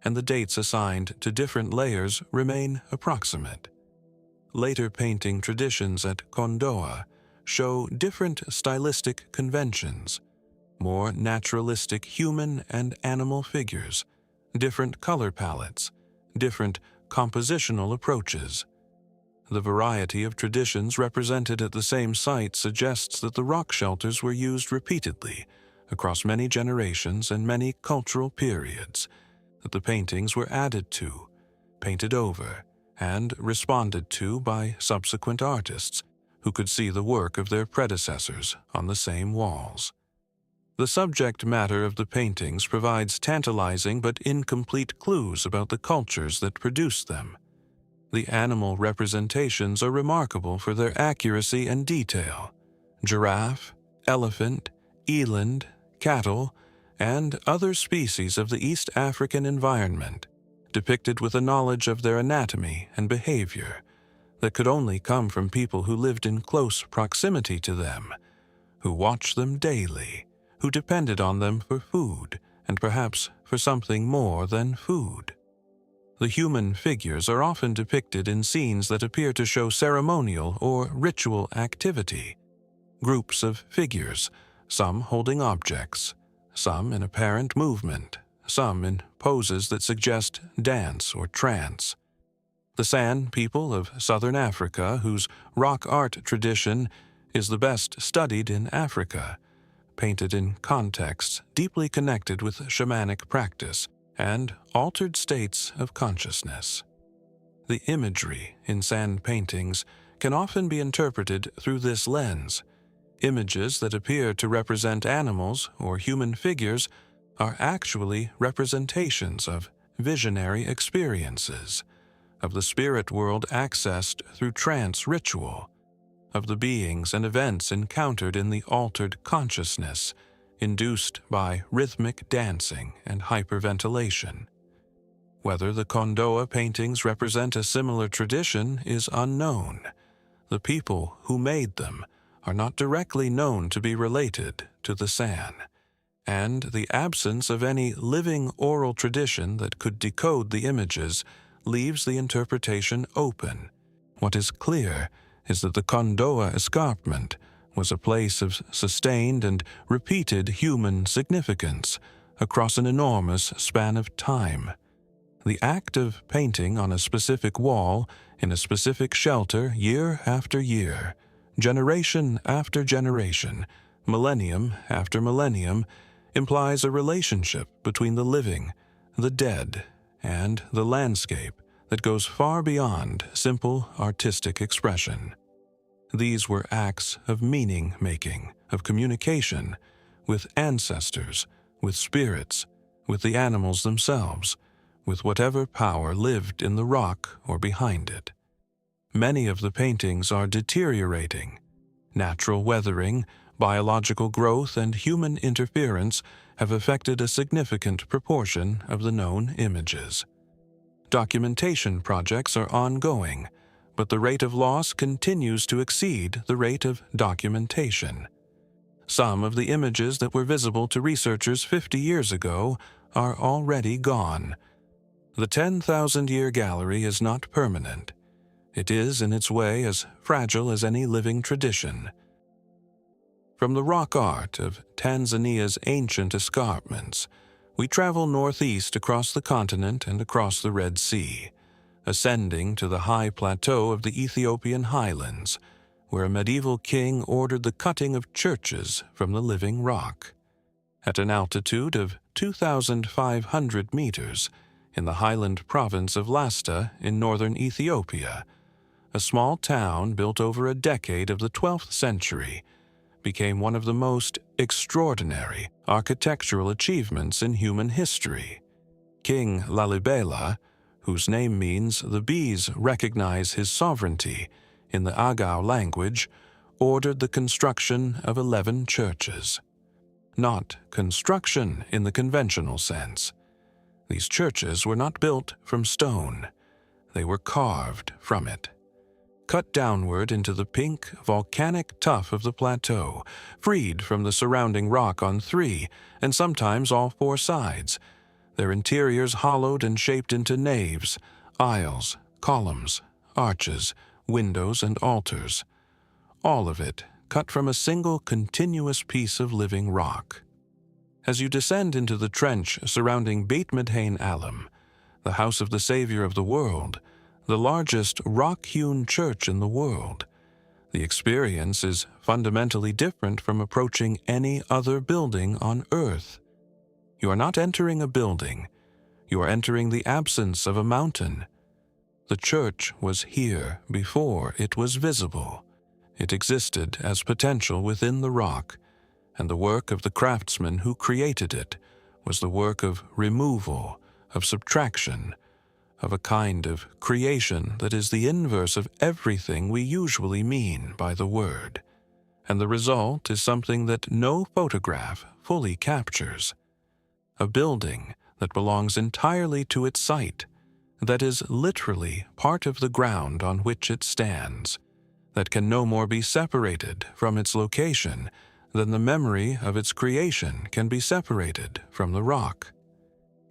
and the dates assigned to different layers remain approximate. Later painting traditions at Kondoa show different stylistic conventions, more naturalistic human and animal figures, different color palettes, different compositional approaches. The variety of traditions represented at the same site suggests that the rock shelters were used repeatedly across many generations and many cultural periods, that the paintings were added to, painted over, and responded to by subsequent artists who could see the work of their predecessors on the same walls. The subject matter of the paintings provides tantalizing but incomplete clues about the cultures that produced them. The animal representations are remarkable for their accuracy and detail. Giraffe, elephant, eland, cattle, and other species of the East African environment, depicted with a knowledge of their anatomy and behavior that could only come from people who lived in close proximity to them, who watched them daily, who depended on them for food and perhaps for something more than food. The human figures are often depicted in scenes that appear to show ceremonial or ritual activity. Groups of figures, some holding objects, some in apparent movement, some in poses that suggest dance or trance. The San people of southern Africa, whose rock art tradition is the best studied in Africa, painted in contexts deeply connected with shamanic practice and altered states of consciousness. The imagery in San paintings can often be interpreted through this lens. Images that appear to represent animals or human figures are actually representations of visionary experiences, of the spirit world accessed through trance ritual, of the beings and events encountered in the altered consciousness, induced by rhythmic dancing and hyperventilation. Whether the Kondoa paintings represent a similar tradition is unknown. The people who made them are not directly known to be related to the San, and the absence of any living oral tradition that could decode the images leaves the interpretation open. What is clear is that the Kondoa escarpment was a place of sustained and repeated human significance across an enormous span of time. The act of painting on a specific wall in a specific shelter year after year, generation after generation, millennium after millennium, implies a relationship between the living, the dead, and the landscape that goes far beyond simple artistic expression. These were acts of meaning-making, of communication, with ancestors, with spirits, with the animals themselves, with whatever power lived in the rock or behind it. Many of the paintings are deteriorating. Natural weathering, biological growth, and human interference have affected a significant proportion of the known images. Documentation projects are ongoing, but the rate of loss continues to exceed the rate of documentation. Some of the images that were visible to researchers 50 years ago are already gone. The 10,000-year gallery is not permanent. It is, in its way, as fragile as any living tradition. From the rock art of Tanzania's ancient escarpments, we travel northeast across the continent and across the Red Sea, ascending to the high plateau of the Ethiopian highlands, where a medieval king ordered the cutting of churches from the living rock. At an altitude of 2,500 meters in the highland province of Lasta in northern Ethiopia. A small town built over a decade of the 12th century became one of the most extraordinary architectural achievements in human history. King Lalibela, whose name means the bees recognize his sovereignty in the Agau language, ordered the construction of 11 churches. Not construction in the conventional sense. These churches were not built from stone. They were carved from it. Cut downward into the pink, volcanic tuff of the plateau, freed from the surrounding rock on 3 and sometimes all 4 sides, their interiors hollowed and shaped into naves, aisles, columns, arches, windows, and altars. All of it cut from a single continuous piece of living rock. As you descend into the trench surrounding Beit Medhain Alam, the house of the Savior of the world, the largest rock-hewn church in the world, the experience is fundamentally different from approaching any other building on Earth. You are not entering a building. You are entering the absence of a mountain. The church was here before it was visible. It existed as potential within the rock, and the work of the craftsman who created it was the work of removal, of subtraction, of a kind of creation that is the inverse of everything we usually mean by the word, and the result is something that no photograph fully captures. A building that belongs entirely to its site, that is literally part of the ground on which it stands, that can no more be separated from its location than the memory of its creation can be separated from the rock.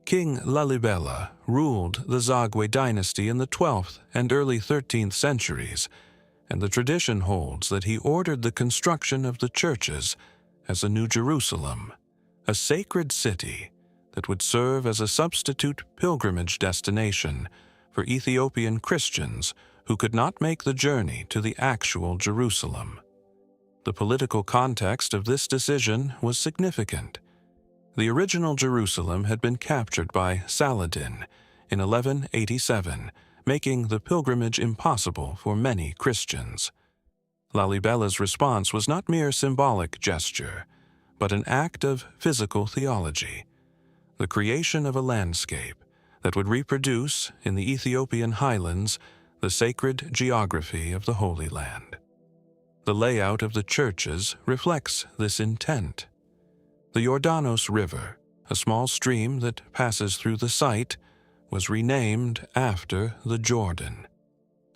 King Lalibela ruled the Zagwe dynasty in the 12th and early 13th centuries, and the tradition holds that he ordered the construction of the churches as a New Jerusalem, a sacred city that would serve as a substitute pilgrimage destination for Ethiopian Christians who could not make the journey to the actual Jerusalem. The political context of this decision was significant. The original Jerusalem had been captured by Saladin in 1187, making the pilgrimage impossible for many Christians. Lalibela's response was not mere symbolic gesture, but an act of physical theology, the creation of a landscape that would reproduce in the Ethiopian highlands the sacred geography of the Holy Land. The layout of the churches reflects this intent. The Jordanos River, a small stream that passes through the site, was renamed after the Jordan.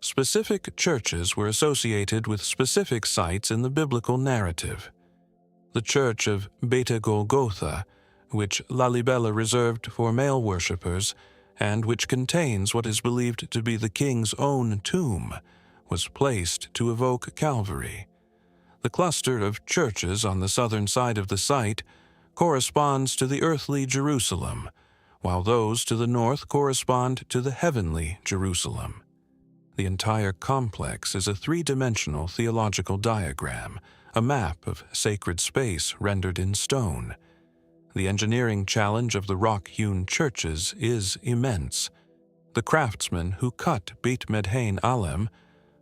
Specific churches were associated with specific sites in the biblical narrative. The church of Beta Golgotha, which Lalibela reserved for male worshippers, and which contains what is believed to be the king's own tomb, was placed to evoke Calvary. The cluster of churches on the southern side of the site corresponds to the earthly Jerusalem, while those to the north correspond to the heavenly Jerusalem. The entire complex is a three-dimensional theological diagram, a map of sacred space rendered in stone. The engineering challenge of the rock-hewn churches is immense. The craftsmen who cut Beit Medhain Alam,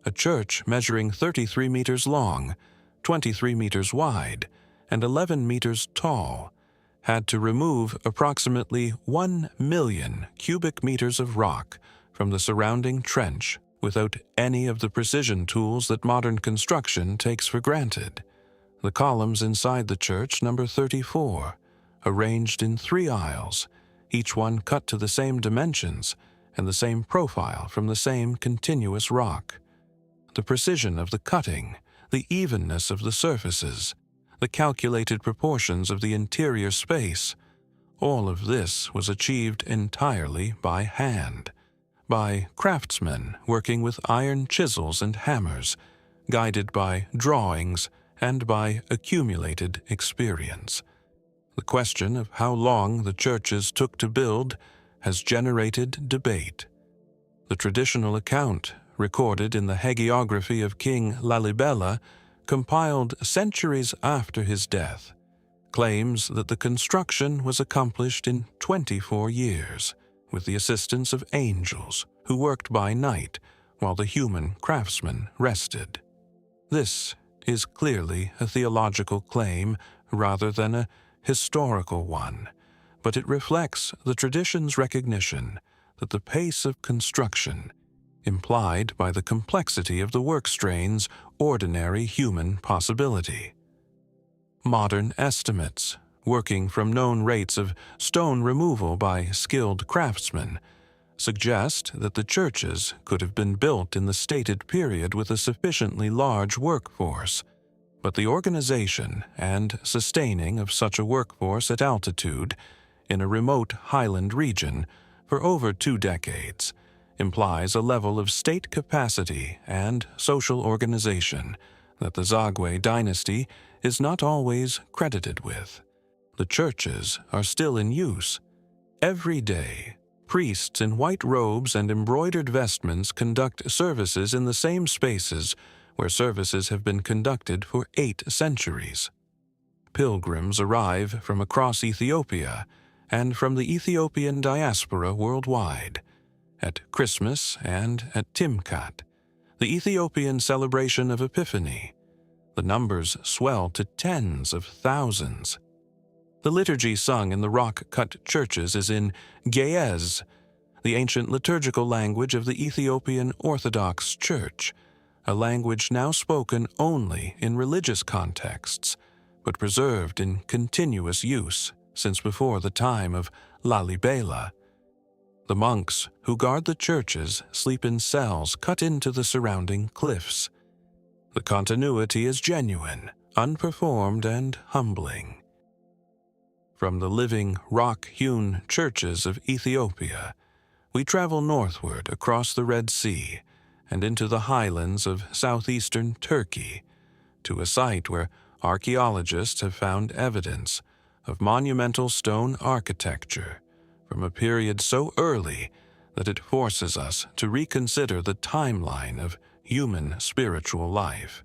a church measuring 33 meters long, 23 meters wide, and 11 meters tall, had to remove approximately 1 million cubic meters of rock from the surrounding trench without any of the precision tools that modern construction takes for granted. The columns inside the church number 34, arranged in 3 aisles, each one cut to the same dimensions and the same profile from the same continuous rock. The precision of the cutting, the evenness of the surfaces, the calculated proportions of the interior space, all of this was achieved entirely by hand, by craftsmen working with iron chisels and hammers, guided by drawings and by accumulated experience. The question of how long the churches took to build has generated debate. The traditional account, recorded in the hagiography of King Lalibela, compiled centuries after his death, claims that the construction was accomplished in 24 years with the assistance of angels who worked by night while the human craftsmen rested. This is clearly a theological claim rather than a historical one, but it reflects the tradition's recognition that the pace of construction, implied by the complexity of the work, strains ordinary human possibility. Modern estimates, working from known rates of stone removal by skilled craftsmen, suggest that the churches could have been built in the stated period with a sufficiently large workforce, but the organization and sustaining of such a workforce at altitude in a remote highland region for over 2 decades implies a level of state capacity and social organization that the Zagwe dynasty is not always credited with. The churches are still in use. Every day, priests in white robes and embroidered vestments conduct services in the same spaces where services have been conducted for 8 centuries. Pilgrims arrive from across Ethiopia and from the Ethiopian diaspora worldwide. At Christmas and at Timgad, the Ethiopian celebration of Epiphany, the numbers swell to tens of thousands. The liturgy sung in the rock-cut churches is in Ge'ez, the ancient liturgical language of the Ethiopian Orthodox Church, a language now spoken only in religious contexts, but preserved in continuous use since before the time of Lalibela. The monks who guard the churches sleep in cells cut into the surrounding cliffs. The continuity is genuine, unperformed, and humbling. From the living, rock-hewn churches of Ethiopia, we travel northward across the Red Sea and into the highlands of southeastern Turkey, to a site where archaeologists have found evidence of monumental stone architecture from a period so early that it forces us to reconsider the timeline of human spiritual life.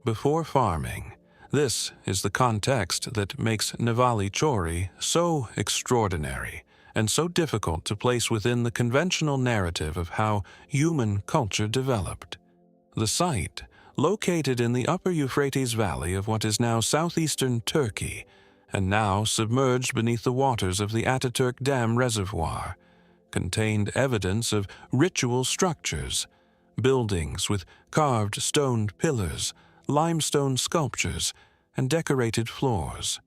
Before farming, this is the context that makes Nevali Çori so extraordinary and so difficult to place within the conventional narrative of how human culture developed. The site, located in the upper Euphrates Valley of what is now southeastern Turkey, and now submerged beneath the waters of the Ataturk Dam Reservoir, contained evidence of ritual structures, buildings with carved stone pillars, limestone sculptures, and decorated floors,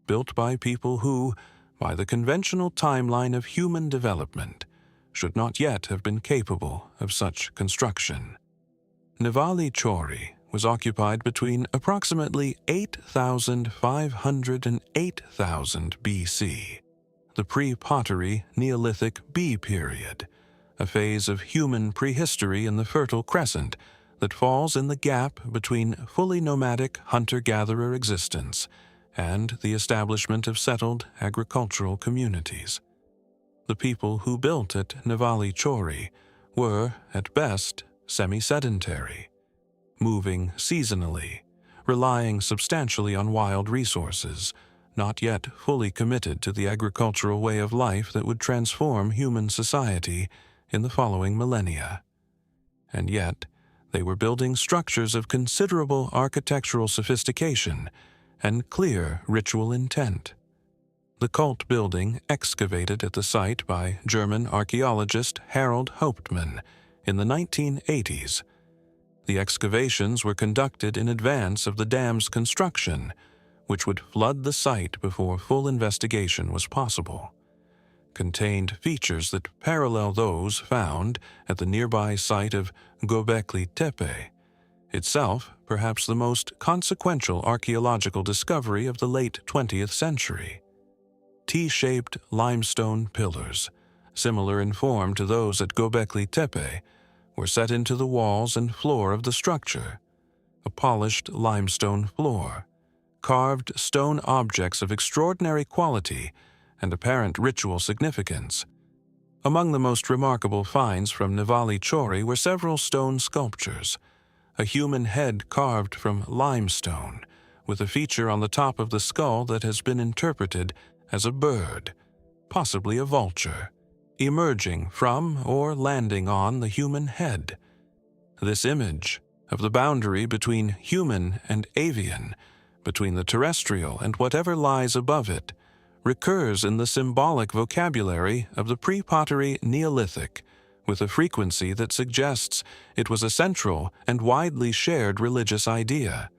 built by people who, by the conventional timeline of human development, should not yet have been capable of such construction. Nevali Çori was occupied between approximately 8,500 and 8,000 BC, the pre-pottery Neolithic B period, a phase of human prehistory in the Fertile Crescent that falls in the gap between fully nomadic hunter-gatherer existence and the establishment of settled agricultural communities. The people who built at Nevali Çori were, at best, semi-sedentary, moving seasonally, relying substantially on wild resources, not yet fully committed to the agricultural way of life that would transform human society in the following millennia. And yet, they were building structures of considerable architectural sophistication and clear ritual intent. The cult building excavated at the site by German archaeologist Harold Hauptmann in the 1980s. The excavations were conducted in advance of the dam's construction, which would flood the site before full investigation was possible. Contained features that parallel those found at the nearby site of Göbekli Tepe, itself perhaps the most consequential archaeological discovery of the late 20th century. T-shaped limestone pillars, similar in form to those at Göbekli Tepe, were set into the walls and floor of the structure. A polished limestone floor, carved stone objects of extraordinary quality and apparent ritual significance. Among the most remarkable finds from Nevali Çori were several stone sculptures, a human head carved from limestone, with a feature on the top of the skull that has been interpreted as a bird, possibly a vulture, emerging from or landing on the human head. This image of the boundary between human and avian, between the terrestrial and whatever lies above it, recurs in the symbolic vocabulary of the pre-pottery Neolithic with a frequency that suggests it was a central and widely shared religious idea.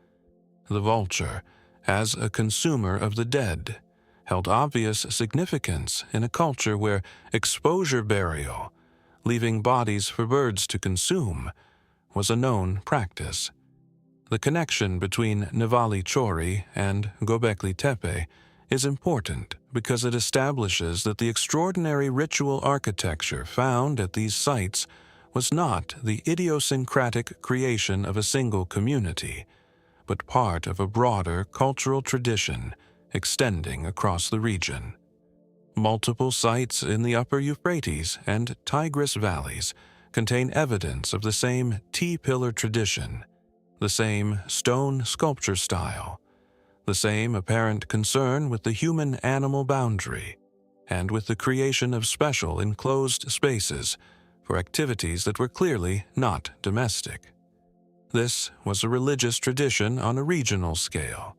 The vulture, as a consumer of the dead, held obvious significance in a culture where exposure burial, leaving bodies for birds to consume, was a known practice. The connection between Nevali Çori and Göbekli Tepe is important because it establishes that the extraordinary ritual architecture found at these sites was not the idiosyncratic creation of a single community, but part of a broader cultural tradition extending across the region. Multiple sites in the upper Euphrates and Tigris valleys contain evidence of the same T-pillar tradition, the same stone sculpture style, the same apparent concern with the human-animal boundary, and with the creation of special enclosed spaces for activities that were clearly not domestic. This was a religious tradition on a regional scale,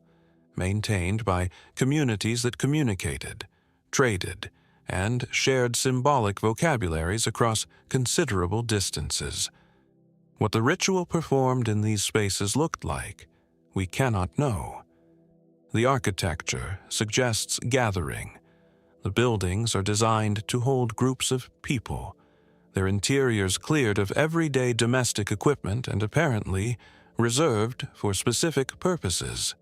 maintained by communities that communicated, traded, and shared symbolic vocabularies across considerable distances. What the ritual performed in these spaces looked like, we cannot know. The architecture suggests gathering. The buildings are designed to hold groups of people, their interiors cleared of everyday domestic equipment and apparently reserved for specific purposes.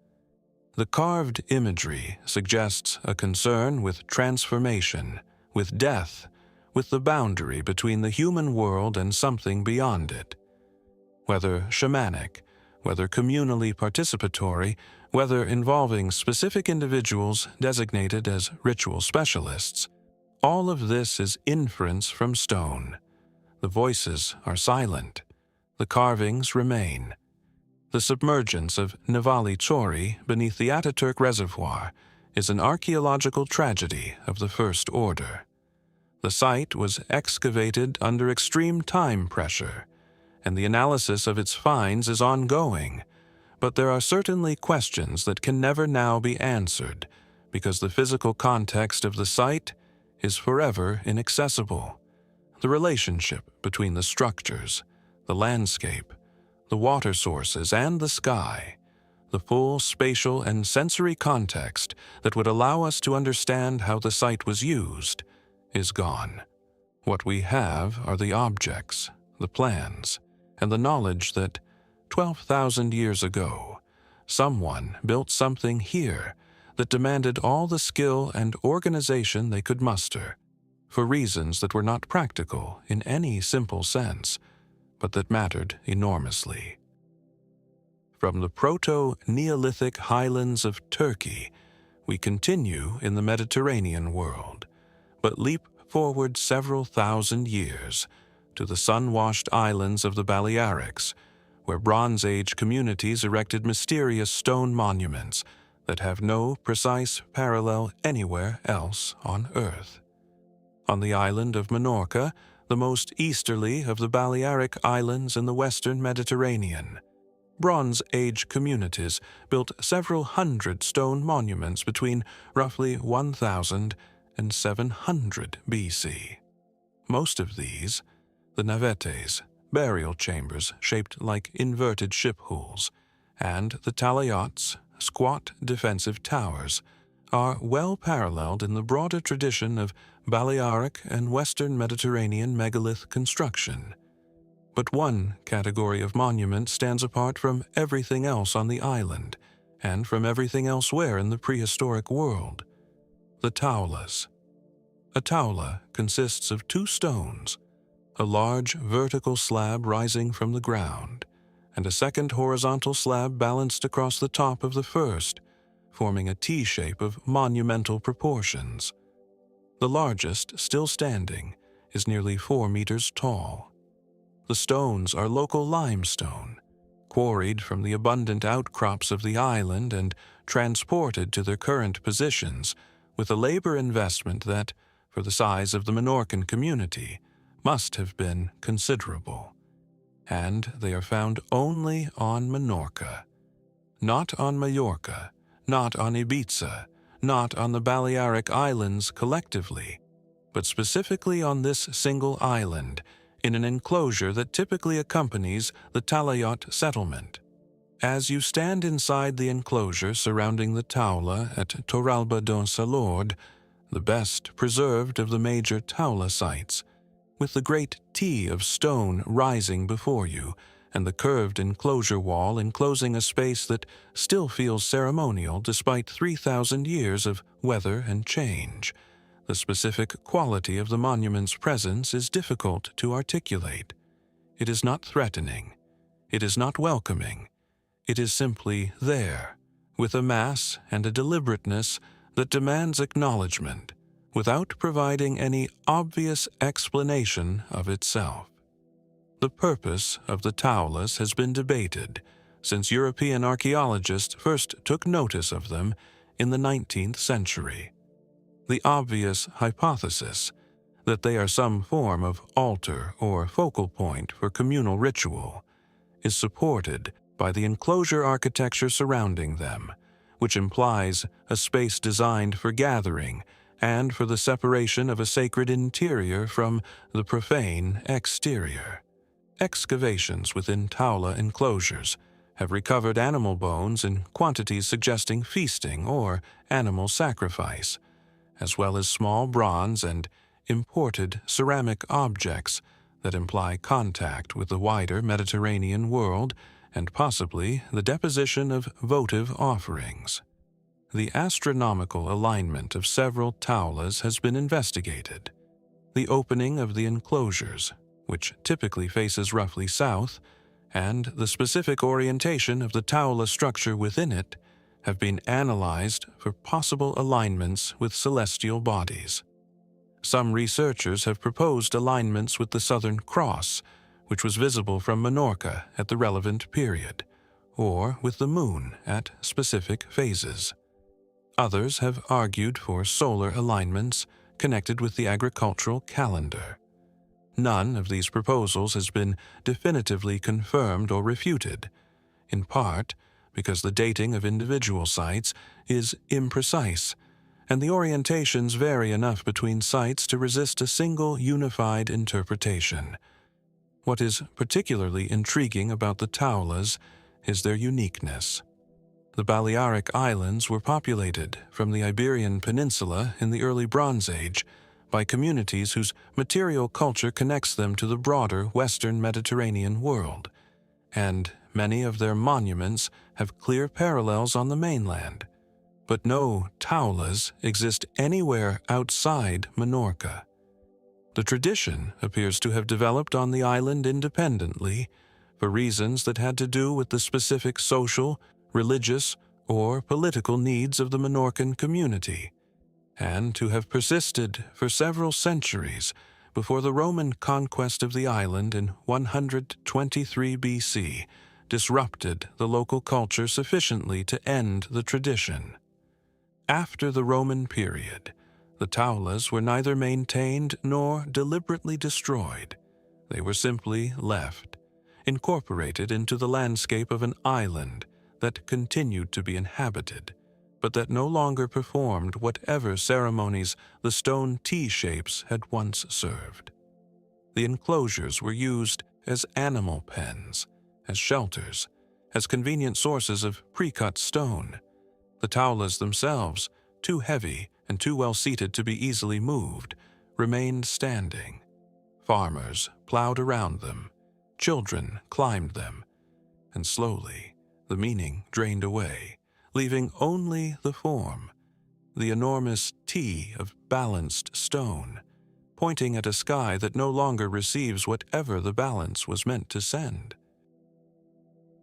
The carved imagery suggests a concern with transformation, with death, with the boundary between the human world and something beyond it. Whether shamanic, whether communally participatory, whether involving specific individuals designated as ritual specialists, all of this is inference from stone. The voices are silent. The carvings remain. The submergence of Nevali Çori beneath the Ataturk Reservoir is an archaeological tragedy of the first order. The site was excavated under extreme time pressure, and the analysis of its finds is ongoing, but there are certainly questions that can never now be answered because the physical context of the site is forever inaccessible. The relationship between the structures, the landscape, the water sources, and the sky, the full spatial and sensory context that would allow us to understand how the site was used, is gone. What we have are the objects, the plans, and the knowledge that 12,000 years ago, someone built something here that demanded all the skill and organization they could muster, for reasons that were not practical in any simple sense, but that mattered enormously. From the Proto-Neolithic highlands of Turkey, we continue in the Mediterranean world, but leap forward several thousand years to the sun-washed islands of the Balearics, where Bronze Age communities erected mysterious stone monuments that have no precise parallel anywhere else on Earth. On the island of Menorca, the most easterly of the Balearic Islands in the western Mediterranean, Bronze Age communities built several hundred stone monuments between roughly 1000 and 700 BC. Most of these, the navetes, burial chambers shaped like inverted ship hulls, and the talayots, squat defensive towers, are well paralleled in the broader tradition of Balearic and Western Mediterranean megalith construction. But one category of monument stands apart from everything else on the island, and from everything elsewhere in the prehistoric world: the taulas. A taula consists of two stones, a large vertical slab rising from the ground, and a second horizontal slab balanced across the top of the first, forming a T-shape of monumental proportions. The largest, still standing, is nearly 4 meters tall. The stones are local limestone, quarried from the abundant outcrops of the island and transported to their current positions with a labor investment that, for the size of the Menorcan community, must have been considerable. And they are found only on Menorca. Not on Majorca, not on Ibiza, not on the Balearic Islands collectively, but specifically on this single island, in an enclosure that typically accompanies the Talayot settlement. As you stand inside the enclosure surrounding the Taula at Torralba don Salord, the best preserved of the major Taula sites, with the great T of stone rising before you, and the curved enclosure wall enclosing a space that still feels ceremonial despite 3,000 years of weather and change. The specific quality of the monument's presence is difficult to articulate. It is not threatening. It is not welcoming. It is simply there, with a mass and a deliberateness that demands acknowledgement, without providing any obvious explanation of itself. The purpose of the Taulas has been debated since European archaeologists first took notice of them in the 19th century. The obvious hypothesis that they are some form of altar or focal point for communal ritual is supported by the enclosure architecture surrounding them, which implies a space designed for gathering and for the separation of a sacred interior from the profane exterior. Excavations within Taula enclosures have recovered animal bones in quantities suggesting feasting or animal sacrifice, as well as small bronze and imported ceramic objects that imply contact with the wider Mediterranean world and possibly the deposition of votive offerings. The astronomical alignment of several Taulas has been investigated. The opening of the enclosures, which typically faces roughly south, and the specific orientation of the Taula structure within it have been analyzed for possible alignments with celestial bodies. Some researchers have proposed alignments with the Southern Cross, which was visible from Menorca at the relevant period, or with the moon at specific phases. Others have argued for solar alignments connected with the agricultural calendar. None of these proposals has been definitively confirmed or refuted, in part because the dating of individual sites is imprecise, and the orientations vary enough between sites to resist a single unified interpretation. What is particularly intriguing about the Taulas is their uniqueness. The Balearic Islands were populated from the Iberian Peninsula in the early Bronze Age by communities whose material culture connects them to the broader Western Mediterranean world, and many of their monuments have clear parallels on the mainland. But no Taulas exist anywhere outside Menorca. The tradition appears to have developed on the island independently for reasons that had to do with the specific social, religious, or political needs of the Menorcan community, and to have persisted for several centuries before the Roman conquest of the island in 123 BC disrupted the local culture sufficiently to end the tradition. After the Roman period, the Taulas were neither maintained nor deliberately destroyed. They were simply left, incorporated into the landscape of an island that continued to be inhabited, but that no longer performed whatever ceremonies the stone T-shapes had once served. The enclosures were used as animal pens, as shelters, as convenient sources of pre-cut stone. The Taulas themselves, too heavy and too well seated to be easily moved, remained standing. Farmers plowed around them, children climbed them, and slowly the meaning drained away, leaving only the form, the enormous T of balanced stone, pointing at a sky that no longer receives whatever the balance was meant to send.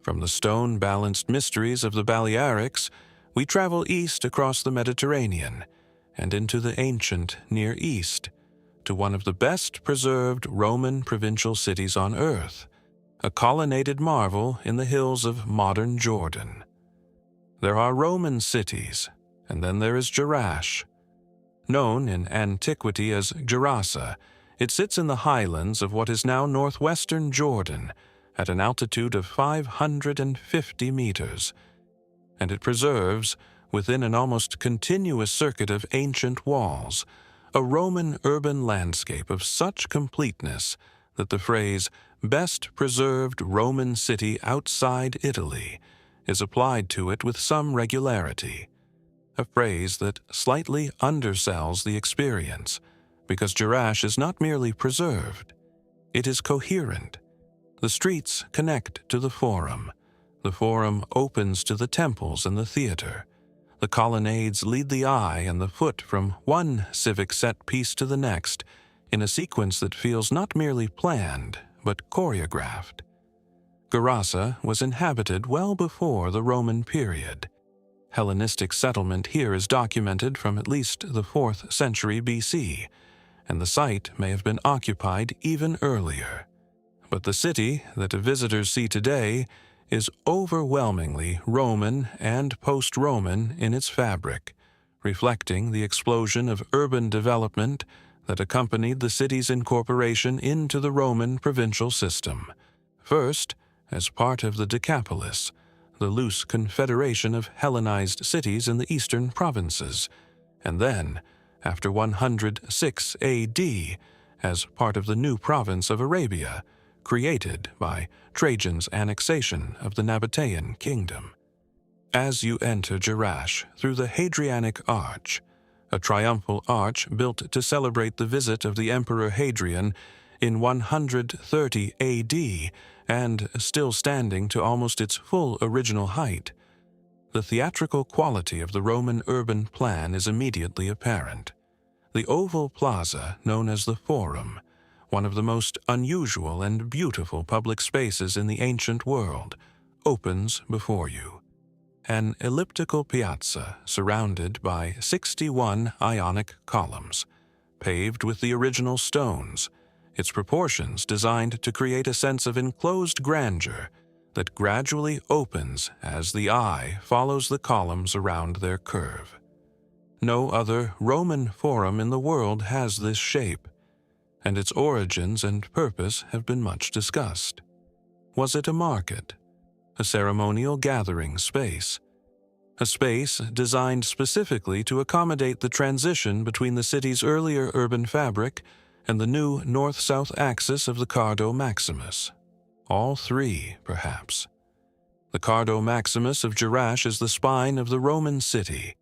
From the stone-balanced mysteries of the Balearics, we travel east across the Mediterranean and into the ancient Near East, to one of the best-preserved Roman provincial cities on earth, a colonnaded marvel in the hills of modern Jordan. There are Roman cities, and then there is Jerash. Known in antiquity as Gerasa, it sits in the highlands of what is now northwestern Jordan at an altitude of 550 meters, and it preserves, within an almost continuous circuit of ancient walls, a Roman urban landscape of such completeness that the phrase "best preserved Roman city outside Italy" is applied to it with some regularity, a phrase that slightly undersells the experience, because Jerash is not merely preserved, it is coherent. The streets connect to the Forum. The Forum opens to the temples and the theater. The colonnades lead the eye and the foot from one civic set piece to the next in a sequence that feels not merely planned, but choreographed. Gerasa was inhabited well before the Roman period. Hellenistic settlement here is documented from at least the 4th century BC, and the site may have been occupied even earlier. But the city that visitors see today is overwhelmingly Roman and post-Roman in its fabric, reflecting the explosion of urban development that accompanied the city's incorporation into the Roman provincial system, first as part of the Decapolis, the loose confederation of Hellenized cities in the eastern provinces, and then, after 106 AD, as part of the new province of Arabia, created by Trajan's annexation of the Nabatean kingdom. As you enter Jerash through the Hadrianic Arch, a triumphal arch built to celebrate the visit of the Emperor Hadrian in 130 AD and still standing to almost its full original height, the theatrical quality of the Roman urban plan is immediately apparent. The oval plaza, known as the Forum, one of the most unusual and beautiful public spaces in the ancient world, opens before you. An elliptical piazza surrounded by 61 Ionic columns, paved with the original stones, its proportions designed to create a sense of enclosed grandeur that gradually opens as the eye follows the columns around their curve. No other Roman forum in the world has this shape, and its origins and purpose have been much discussed. Was it a market? A ceremonial gathering space? A space designed specifically to accommodate the transition between the city's earlier urban fabric and the new north-south axis of the Cardo Maximus? All three, perhaps. The Cardo Maximus of Jerash is the spine of the Roman city,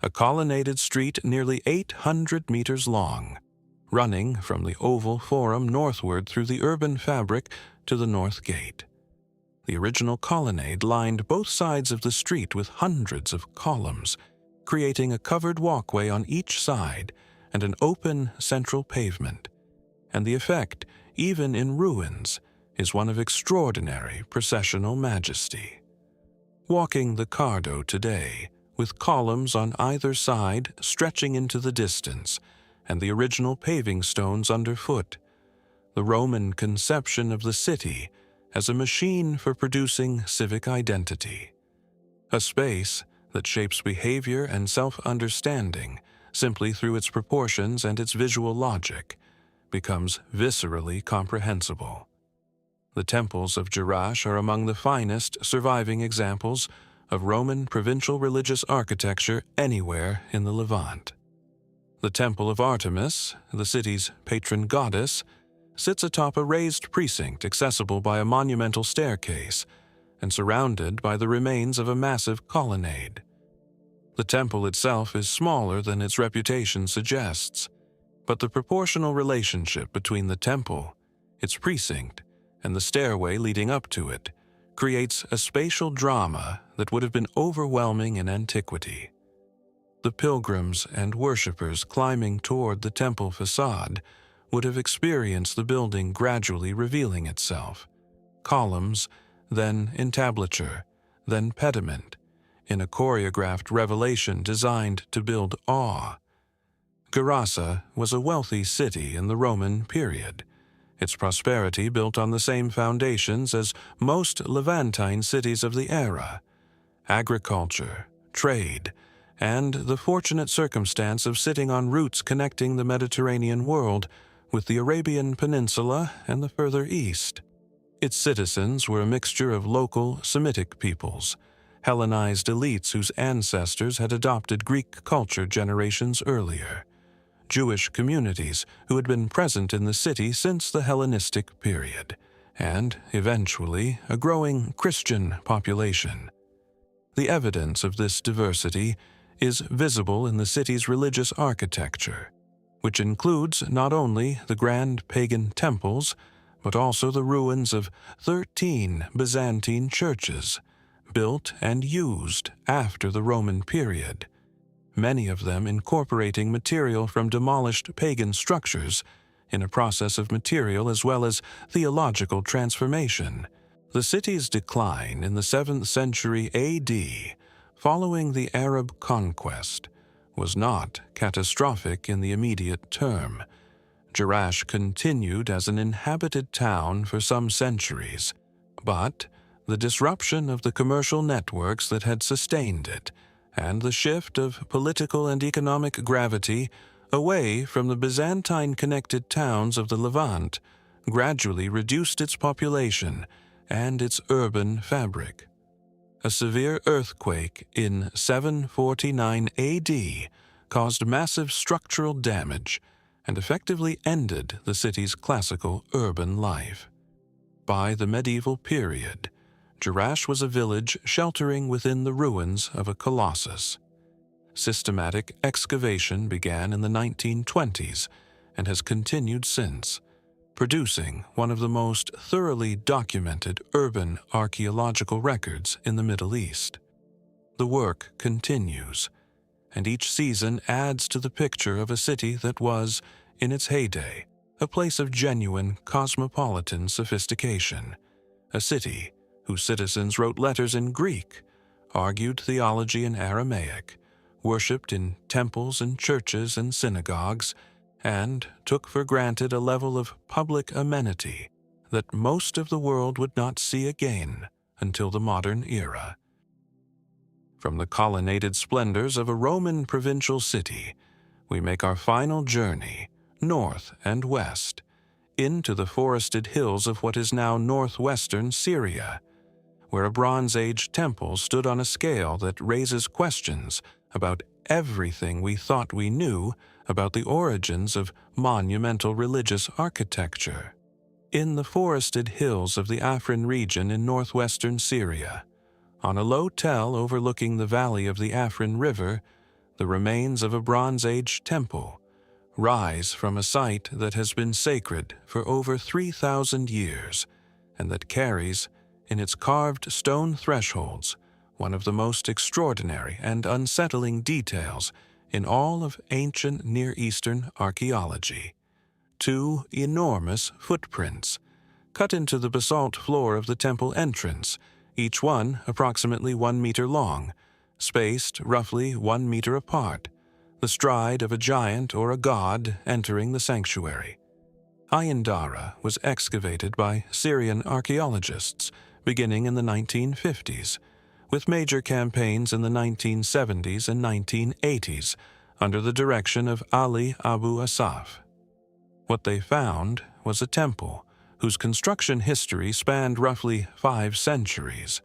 a colonnaded street nearly 800 meters long, running from the oval forum northward through the urban fabric to the north gate. The original colonnade lined both sides of the street with hundreds of columns, creating a covered walkway on each side and an open central pavement, and the effect, even in ruins, is one of extraordinary processional majesty. Walking the Cardo today, with columns on either side stretching into the distance, and the original paving stones underfoot, the Roman conception of the city as a machine for producing civic identity, a space that shapes behavior and self-understanding simply through its proportions and its visual logic, becomes viscerally comprehensible. The temples of Jerash are among the finest surviving examples of Roman provincial religious architecture anywhere in the Levant. The Temple of Artemis, the city's patron goddess, sits atop a raised precinct accessible by a monumental staircase and surrounded by the remains of a massive colonnade. The temple itself is smaller than its reputation suggests, but the proportional relationship between the temple, its precinct, and the stairway leading up to it creates a spatial drama that would have been overwhelming in antiquity. The pilgrims and worshippers climbing toward the temple facade would have experienced the building gradually revealing itself, columns, then entablature, then pediment, in a choreographed revelation designed to build awe. Gerasa was a wealthy city in the Roman period, its prosperity built on the same foundations as most Levantine cities of the era: agriculture, trade, and the fortunate circumstance of sitting on routes connecting the Mediterranean world with the Arabian Peninsula and the further east. Its citizens were a mixture of local Semitic peoples, Hellenized elites whose ancestors had adopted Greek culture generations earlier, Jewish communities who had been present in the city since the Hellenistic period, and, eventually, a growing Christian population. The evidence of this diversity is visible in the city's religious architecture, which includes not only the grand pagan temples, but also the ruins of 13 Byzantine churches, built and used after the Roman period, many of them incorporating material from demolished pagan structures in a process of material as well as theological transformation. The city's decline in the 7th century AD, following the Arab conquest, was not catastrophic in the immediate term. Jerash continued as an inhabited town for some centuries, but the disruption of the commercial networks that had sustained it, and the shift of political and economic gravity away from the Byzantine-connected towns of the Levant, gradually reduced its population and its urban fabric. A severe earthquake in 749 AD caused massive structural damage and effectively ended the city's classical urban life. By the medieval period, Jerash was a village sheltering within the ruins of a colossus. Systematic excavation began in the 1920s and has continued since, producing one of the most thoroughly documented urban archaeological records in the Middle East. The work continues, and each season adds to the picture of a city that was, in its heyday, a place of genuine cosmopolitan sophistication, a city whose citizens wrote letters in Greek, argued theology in Aramaic, worshipped in temples and churches and synagogues, and took for granted a level of public amenity that most of the world would not see again until the modern era. From the colonnaded splendors of a Roman provincial city, we make our final journey, north and west, into the forested hills of what is now northwestern Syria, where a Bronze Age temple stood on a scale that raises questions about everything we thought we knew about the origins of monumental religious architecture. In the forested hills of the Afrin region in northwestern Syria, on a low tell overlooking the valley of the Afrin River, the remains of a Bronze Age temple rise from a site that has been sacred for over 3,000 years and that carries, in its carved stone thresholds, one of the most extraordinary and unsettling details in all of ancient Near Eastern archaeology: 2 enormous footprints, cut into the basalt floor of the temple entrance, each one approximately 1 meter long, spaced roughly 1 meter apart, the stride of a giant or a god entering the sanctuary. Ain Dara was excavated by Syrian archaeologists beginning in the 1950s, with major campaigns in the 1970s and 1980s under the direction of Ali Abu Asaf. What they found was a temple whose construction history spanned roughly 5 centuries,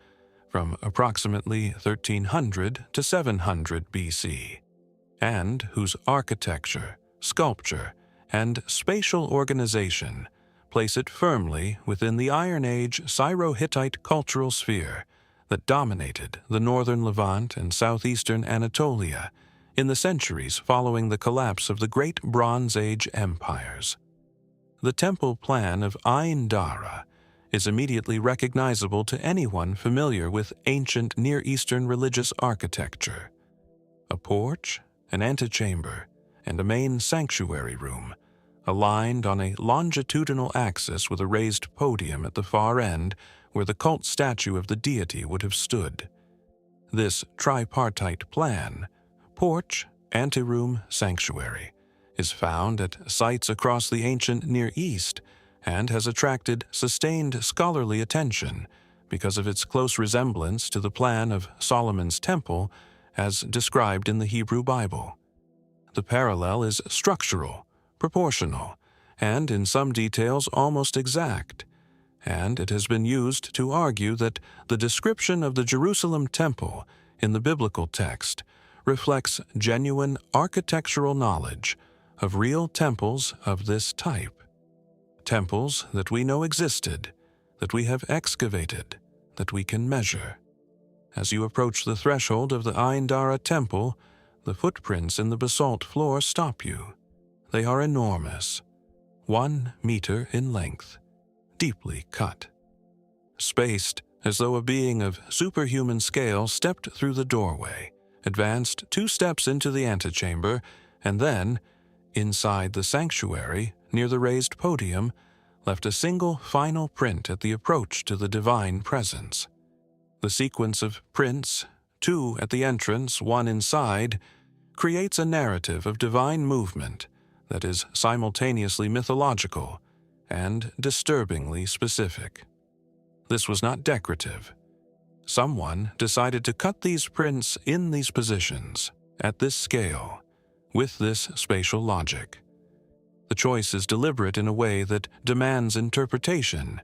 from approximately 1300 to 700 BC, and whose architecture, sculpture, and spatial organization place it firmly within the Iron Age Syro-Hittite cultural sphere that dominated the northern Levant and southeastern Anatolia in the centuries following the collapse of the great Bronze Age empires. The temple plan of Ain Dara is immediately recognizable to anyone familiar with ancient Near Eastern religious architecture. A porch, an antechamber, and a main sanctuary room, aligned on a longitudinal axis with a raised podium at the far end where the cult statue of the deity would have stood. This tripartite plan, porch, anteroom, sanctuary, is found at sites across the ancient Near East and has attracted sustained scholarly attention because of its close resemblance to the plan of Solomon's temple as described in the Hebrew Bible. The parallel is structural, proportional, and in some details almost exact, and it has been used to argue that the description of the Jerusalem temple in the biblical text reflects genuine architectural knowledge of real temples of this type. Temples that we know existed, that we have excavated, that we can measure. As you approach the threshold of the Ain Dara Temple, the footprints in the basalt floor stop you. They are enormous, 1 meter in length, deeply cut. Spaced as though a being of superhuman scale stepped through the doorway, advanced 2 steps into the antechamber, and then, inside the sanctuary, near the raised podium, left a single final print at the approach to the divine presence. The sequence of prints, 2 at the entrance, 1 inside, creates a narrative of divine movement that is simultaneously mythological and disturbingly specific. This was not decorative. Someone decided to cut these prints in these positions, at this scale, with this spatial logic. The choice is deliberate in a way that demands interpretation,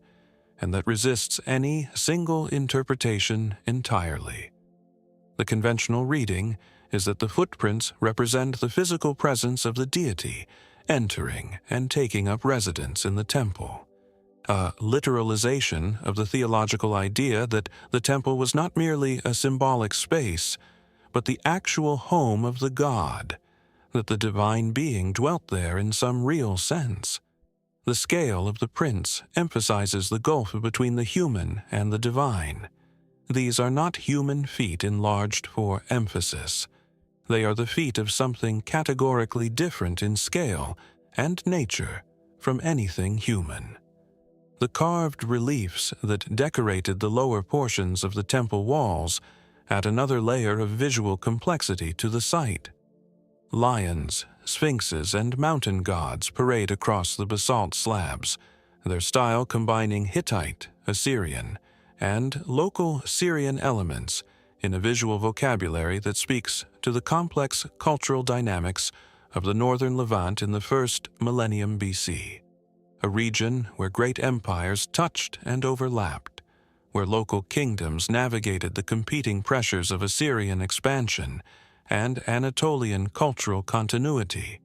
and that resists any single interpretation entirely. The conventional reading is that the footprints represent the physical presence of the deity entering and taking up residence in the temple, a literalization of the theological idea that the temple was not merely a symbolic space, but the actual home of the god, that the divine being dwelt there in some real sense. The scale of the prints emphasizes the gulf between the human and the divine. These are not human feet enlarged for emphasis. They are the feet of something categorically different in scale and nature from anything human. The carved reliefs that decorated the lower portions of the temple walls add another layer of visual complexity to the site. Lions, sphinxes, and mountain gods parade across the basalt slabs, their style combining Hittite, Assyrian, and local Syrian elements in a visual vocabulary that speaks to the complex cultural dynamics of the northern Levant in the first millennium BC, a region where great empires touched and overlapped, where local kingdoms navigated the competing pressures of Assyrian expansion and Anatolian cultural continuity,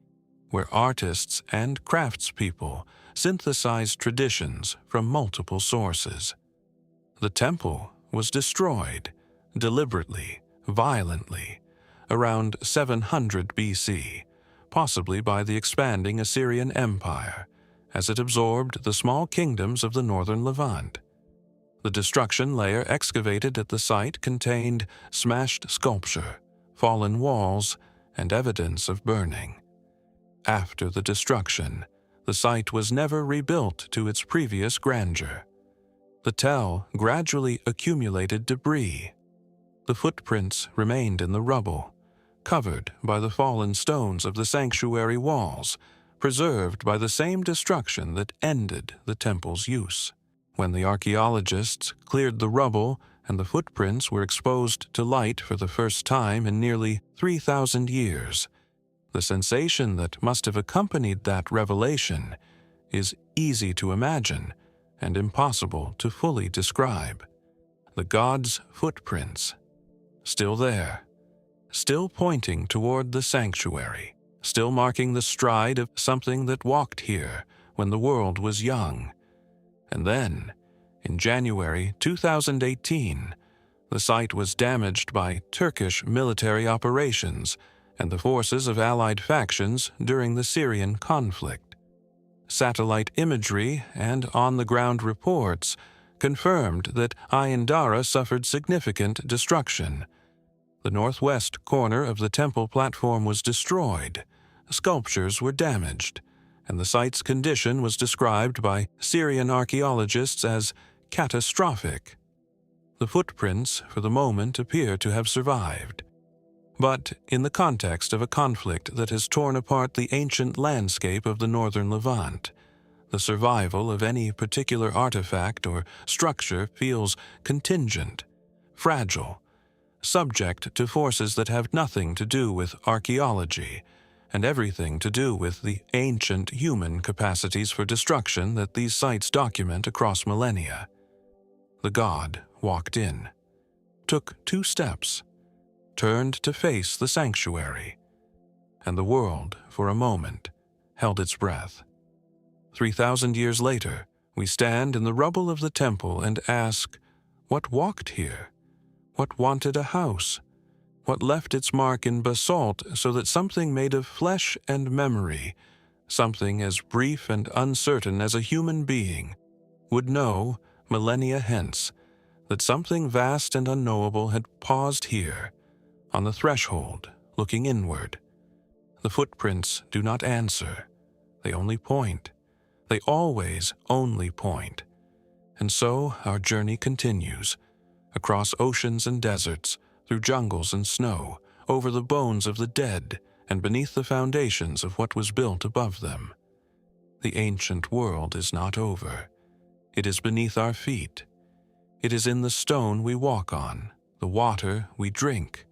where artists and craftspeople synthesized traditions from multiple sources. The temple was destroyed, deliberately, violently, around 700 BC, possibly by the expanding Assyrian Empire, as it absorbed the small kingdoms of the northern Levant. The destruction layer excavated at the site contained smashed sculpture, fallen walls, and evidence of burning. After the destruction, the site was never rebuilt to its previous grandeur. The tell gradually accumulated debris. The footprints remained in the rubble, covered by the fallen stones of the sanctuary walls, preserved by the same destruction that ended the temple's use. When the archaeologists cleared the rubble and the footprints were exposed to light for the first time in nearly 3,000 years, the sensation that must have accompanied that revelation is easy to imagine and impossible to fully describe. The god's footprints, still there, still pointing toward the sanctuary, still marking the stride of something that walked here when the world was young. And then, in January 2018, the site was damaged by Turkish military operations and the forces of allied factions during the Syrian conflict. Satellite imagery and on-the-ground reports confirmed that Ain Dara suffered significant destruction. The northwest corner of the temple platform was destroyed, sculptures were damaged, and the site's condition was described by Syrian archaeologists as catastrophic. The footprints, for the moment, appear to have survived. But in the context of a conflict that has torn apart the ancient landscape of the northern Levant, The survival of any particular artifact or structure feels contingent, fragile, subject to forces that have nothing to do with archaeology and everything to do with the ancient human capacities for destruction that these sites document across millennia. The god walked in, took 2 steps, turned to face the sanctuary, and the world, for a moment, held its breath. 3,000 years later, we stand in the rubble of the temple and ask, what walked here? What wanted a house? What left its mark in basalt so that something made of flesh and memory, something as brief and uncertain as a human being, would know, millennia hence, that something vast and unknowable had paused here, on the threshold, looking inward. The footprints do not answer. They only point. They always only point. And so our journey continues, across oceans and deserts, through jungles and snow, over the bones of the dead, and beneath the foundations of what was built above them. The ancient world is not over. It is beneath our feet. It is in the stone we walk on, the water we drink,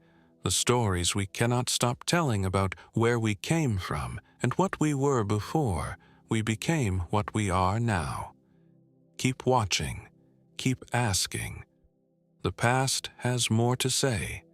the stories we cannot stop telling about where we came from and what we were before we became what we are now. Keep watching. Keep asking. The past has more to say.